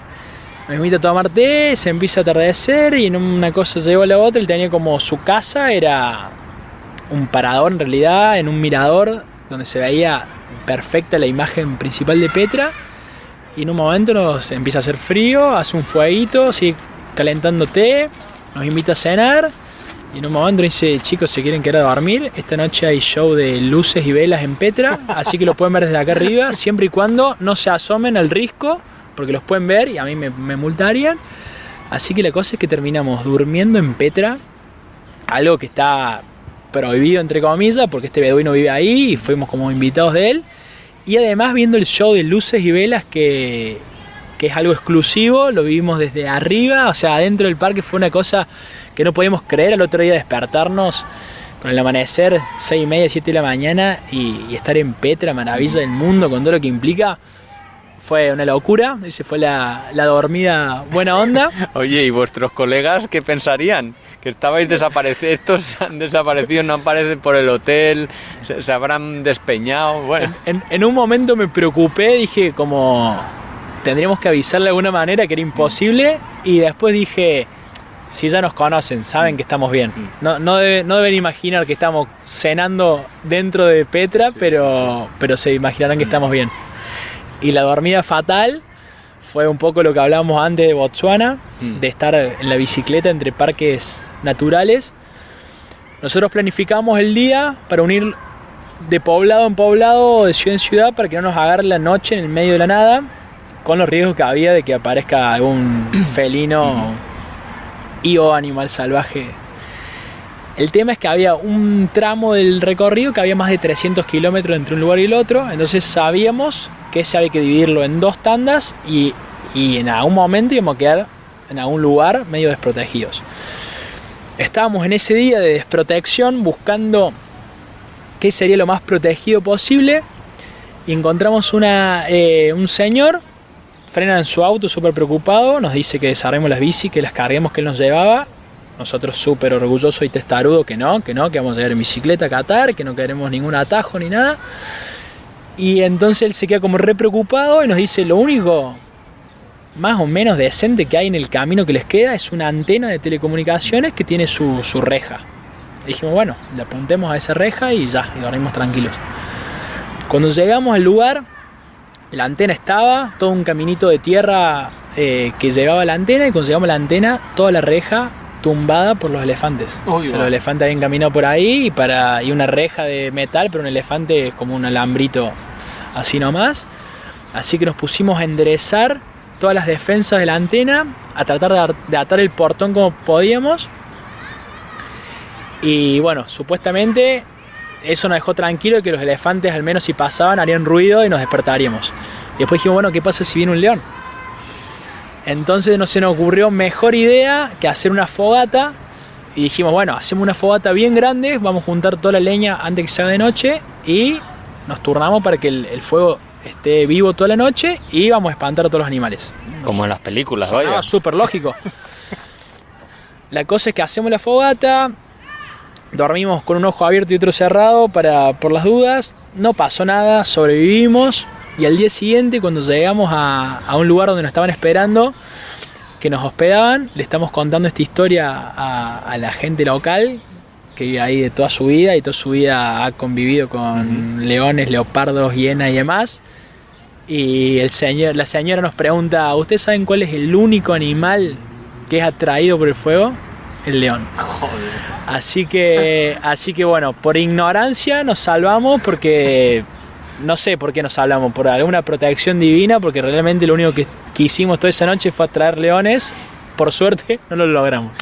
Nos invita a tomar té, se empieza a atardecer y en una cosa llegó a la otra. Él tenía como su casa, era un parador en realidad, en un mirador donde se veía perfecta la imagen principal de Petra. Y en un momento nos empieza a hacer frío, hace un fueguito, sigue calentando té, nos invita a cenar. Y en un momento dice: chicos, ¿se quieren quedar a dormir? Esta noche hay show de luces y velas en Petra, así que lo pueden ver desde acá arriba, siempre y cuando no se asomen al risco, porque los pueden ver y a mí me multarían. Así que la cosa es que terminamos durmiendo en Petra, algo que está prohibido entre comillas, porque este beduino vive ahí y fuimos como invitados de él. Y además viendo el show de luces y velas, que es algo exclusivo, lo vivimos desde arriba, o sea, adentro del parque. Fue una cosa que no podíamos creer. Al otro día despertarnos con el amanecer, 6:30, 7 de la mañana, y estar en Petra, maravilla del mundo, con todo lo que implica. Fue una locura, esa fue la dormida buena onda. Oye, ¿y vuestros colegas qué pensarían? Que estabais desaparecidos, estos han desaparecido, no aparecen por el hotel, se habrán despeñado, bueno. En un momento me preocupé, dije como tendríamos que avisarle de alguna manera, que era imposible, y después dije, si ya nos conocen, saben que estamos bien. No deben imaginar que estamos cenando dentro de Petra, sí, pero se imaginarán que estamos bien. Y la dormida fatal fue un poco lo que hablábamos antes de Botsuana, de estar en la bicicleta entre parques naturales. Nosotros planificamos el día para unir de poblado en poblado, de ciudad en ciudad, para que no nos agarre la noche en el medio de la nada, con los riesgos que había de que aparezca algún felino y o animal salvaje. El tema es que había un tramo del recorrido que había más de 300 kilómetros entre un lugar y el otro, entonces sabíamos que ese había que dividirlo en 2 tandas y en algún momento íbamos a quedar en algún lugar medio desprotegidos. Estábamos en ese día de desprotección buscando qué sería lo más protegido posible y encontramos un señor, frena en su auto súper preocupado, nos dice que desarmemos las bicis, que las carguemos, que él nos llevaba. Nosotros súper orgullosos y testarudos que vamos a llegar en bicicleta a Qatar, que no queremos ningún atajo ni nada. Y entonces él se queda como re preocupado y nos dice: lo único más o menos decente que hay en el camino que les queda es una antena de telecomunicaciones que tiene su reja. Y dijimos, bueno, le apuntemos a esa reja y ya, y dormimos tranquilos. Cuando llegamos al lugar, la antena estaba, todo un caminito de tierra que llevaba a la antena, y cuando llegamos a la antena, toda la reja tumbada por los elefantes. Los elefantes habían caminado por ahí y una reja de metal, pero un elefante es como un alambrito así nomás. Así que nos pusimos a enderezar todas las defensas de la antena, a tratar de atar el portón como podíamos. Y bueno, supuestamente eso nos dejó tranquilo, que los elefantes al menos si pasaban harían ruido y nos despertaríamos. Y después dijimos, bueno, ¿qué pasa si viene un león? Entonces no se nos ocurrió mejor idea que hacer una fogata. Y dijimos, bueno, hacemos una fogata bien grande, vamos a juntar toda la leña antes que se haga de noche y nos turnamos para que el fuego esté vivo toda la noche y vamos a espantar a todos los animales. Como en las películas, vaya. Súper lógico. La cosa es que hacemos la fogata, dormimos con un ojo abierto y otro cerrado por las dudas, no pasó nada, sobrevivimos y al día siguiente cuando llegamos a un lugar donde nos estaban esperando, que nos hospedaban, le estamos contando esta historia a la gente local que vive ahí de toda su vida y toda su vida ha convivido con leones, leopardos, hienas y demás. Y la señora nos pregunta, ¿ustedes saben cuál es el único animal que es atraído por el fuego? El león. Joder. Así que bueno, por ignorancia nos salvamos porque no sé por qué nos salvamos, por alguna protección divina, porque realmente lo único que hicimos toda esa noche fue atraer leones. Por suerte no lo logramos.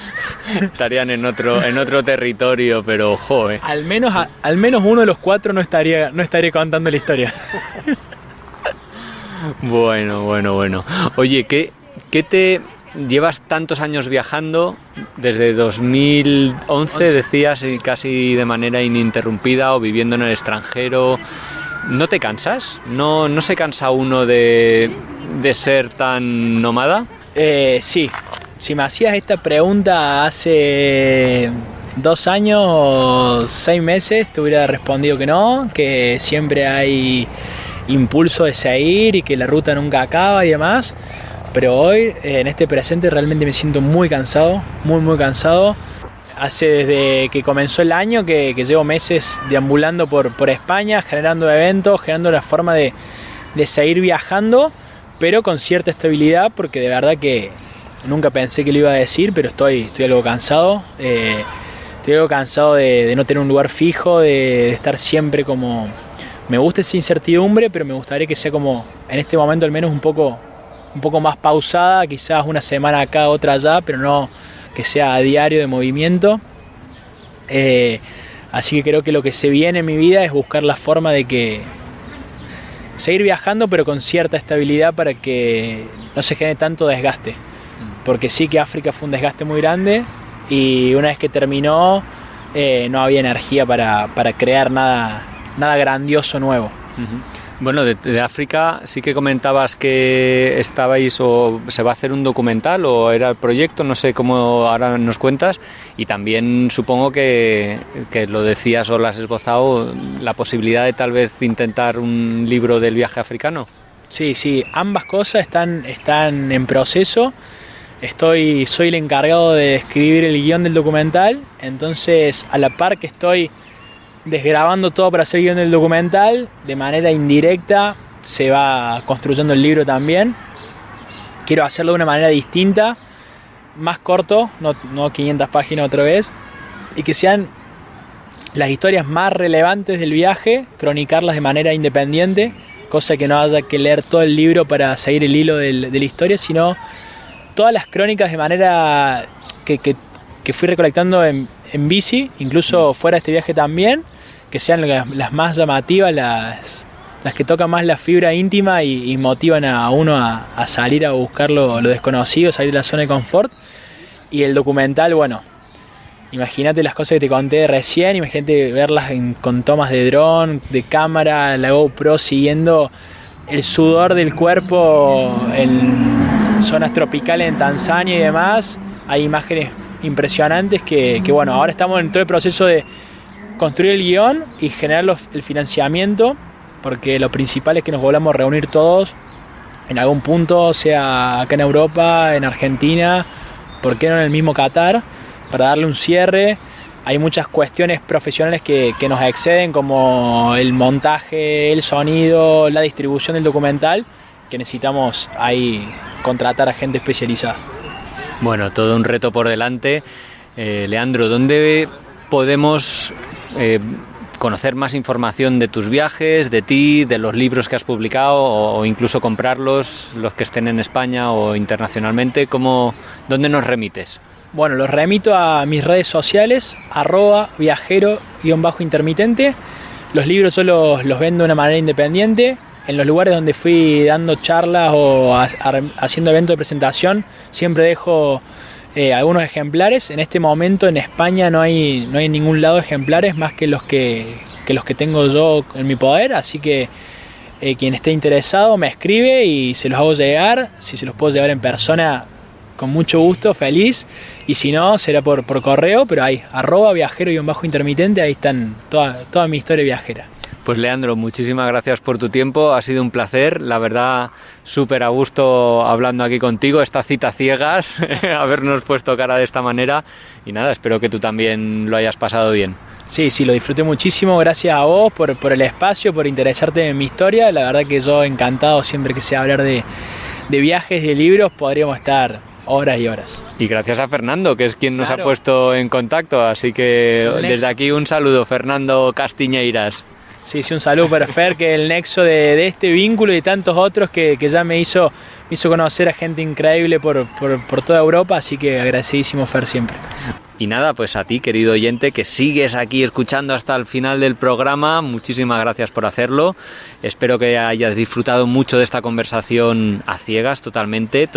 Estarían en otro territorio, pero joder. Al menos uno de los 4 no estaría contando la historia. Bueno. Oye, ¿qué te llevas tantos años viajando? Desde 2011 decías, y casi de manera ininterrumpida, o viviendo en el extranjero. ¿No te cansas? ¿No se cansa uno de ser tan nómada? Sí. Si me hacías esta pregunta hace 2 años o 6 meses, te hubiera respondido que no, que siempre hay impulso de seguir y que la ruta nunca acaba y demás. Pero hoy, en este presente, realmente me siento muy cansado, muy cansado. Hace desde que comenzó el año que llevo meses deambulando por España, generando eventos, generando la forma de seguir viajando, pero con cierta estabilidad, porque de verdad que nunca pensé que lo iba a decir, pero estoy algo cansado. Estoy algo cansado de no tener un lugar fijo, de estar siempre como... Me gusta esa incertidumbre, pero me gustaría que sea como, en este momento al menos, un poco más pausada, quizás una semana acá, otra allá, pero no que sea a diario de movimiento. Así que creo que lo que se viene en mi vida es buscar la forma de que seguir viajando, pero con cierta estabilidad para que no se genere tanto desgaste. Porque sí que África fue un desgaste muy grande y una vez que terminó no había energía para crear nada grandioso nuevo. Uh-huh. Bueno, de África sí que comentabas que estabais, o se va a hacer un documental, o era el proyecto, no sé cómo ahora nos cuentas, y también supongo que lo decías o lo has esbozado, la posibilidad de tal vez intentar un libro del viaje africano. Sí, ambas cosas están en proceso. Soy el encargado de escribir el guión del documental, entonces a la par que estoy desgrabando todo para hacer el guión del documental, de manera indirecta se va construyendo el libro también. Quiero hacerlo de una manera distinta, más corto, no 500 páginas otra vez, y que sean las historias más relevantes del viaje, cronicarlas de manera independiente, cosa que no haya que leer todo el libro para seguir el hilo de la historia, sino todas las crónicas de manera que fui recolectando en bici, incluso fuera de este viaje también, que sean las más llamativas, las que tocan más la fibra íntima y motivan a uno a salir a buscar lo desconocido, salir de la zona de confort. Y el documental, bueno, imagínate las cosas que te conté recién, imagínate verlas con tomas de dron, de cámara, la GoPro siguiendo el sudor del cuerpo en zonas tropicales en Tanzania y demás. Hay imágenes impresionantes que bueno, ahora estamos en todo el proceso de construir el guión y generar el financiamiento, porque lo principal es que nos volvamos a reunir todos en algún punto, sea acá en Europa, en Argentina, ¿por qué no en el mismo Qatar?, para darle un cierre. Hay muchas cuestiones profesionales que nos exceden, como el montaje, el sonido, la distribución del documental, que necesitamos ahí contratar a gente especializada. Bueno, todo un reto por delante. Leandro, ¿dónde podemos conocer más información de tus viajes, de ti, de los libros que has publicado, o incluso comprarlos, los que estén en España o internacionalmente? ¿Dónde nos remites? Bueno, los remito a mis redes sociales, @viajero_intermitente. Los libros yo los vendo de una manera independiente. En los lugares donde fui dando charlas o haciendo eventos de presentación, siempre dejo algunos ejemplares. En este momento en España no hay en ningún lado ejemplares más que los que tengo yo en mi poder, así que quien esté interesado me escribe y se los hago llegar. Si se los puedo llevar en persona, con mucho gusto, feliz, y si no, será por correo, pero ahí, @viajero_intermitente, ahí están toda mi historia viajera. Pues Leandro, muchísimas gracias por tu tiempo, ha sido un placer, la verdad, súper a gusto hablando aquí contigo, esta cita ciegas, habernos puesto cara de esta manera, y nada, espero que tú también lo hayas pasado bien. Sí, lo disfruté muchísimo, gracias a vos por el espacio, por interesarte en mi historia, la verdad que yo encantado siempre que sea hablar de viajes y de libros, podríamos estar horas y horas. Y gracias a Fernando, que es quien nos Claro. ha puesto en contacto, así que desde aquí un saludo, Fernando Castiñeiras. Sí, un saludo para Fer, que es el nexo de este vínculo y de tantos otros que ya me hizo conocer a gente increíble por toda Europa, así que agradecidísimo, Fer, siempre. Y nada, pues a ti, querido oyente, que sigues aquí escuchando hasta el final del programa, muchísimas gracias por hacerlo. Espero que hayas disfrutado mucho de esta conversación a ciegas, totalmente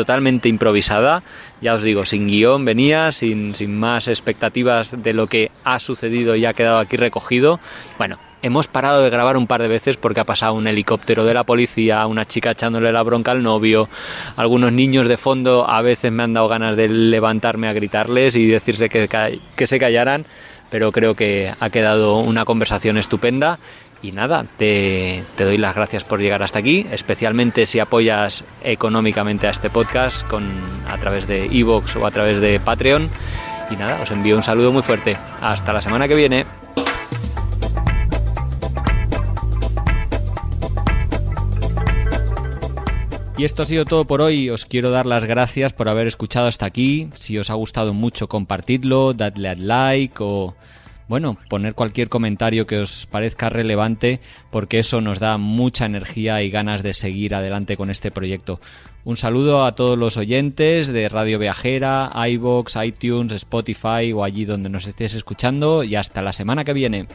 improvisada. Ya os digo, sin guión venía, sin más expectativas de lo que ha sucedido y ha quedado aquí recogido. Bueno, hemos parado de grabar un par de veces porque ha pasado un helicóptero de la policía, una chica echándole la bronca al novio, algunos niños de fondo. A veces me han dado ganas de levantarme a gritarles y decirse que se callaran, pero creo que ha quedado una conversación estupenda. Y nada, te doy las gracias por llegar hasta aquí, especialmente si apoyas económicamente a este podcast a través de iVoox o a través de Patreon. Y nada, os envío un saludo muy fuerte. Hasta la semana que viene. Y esto ha sido todo por hoy. Os quiero dar las gracias por haber escuchado hasta aquí. Si os ha gustado mucho, compartidlo, dadle al like o, bueno, poner cualquier comentario que os parezca relevante, porque eso nos da mucha energía y ganas de seguir adelante con este proyecto. Un saludo a todos los oyentes de Radio Viajera, iVoox, iTunes, Spotify o allí donde nos estéis escuchando, y hasta la semana que viene.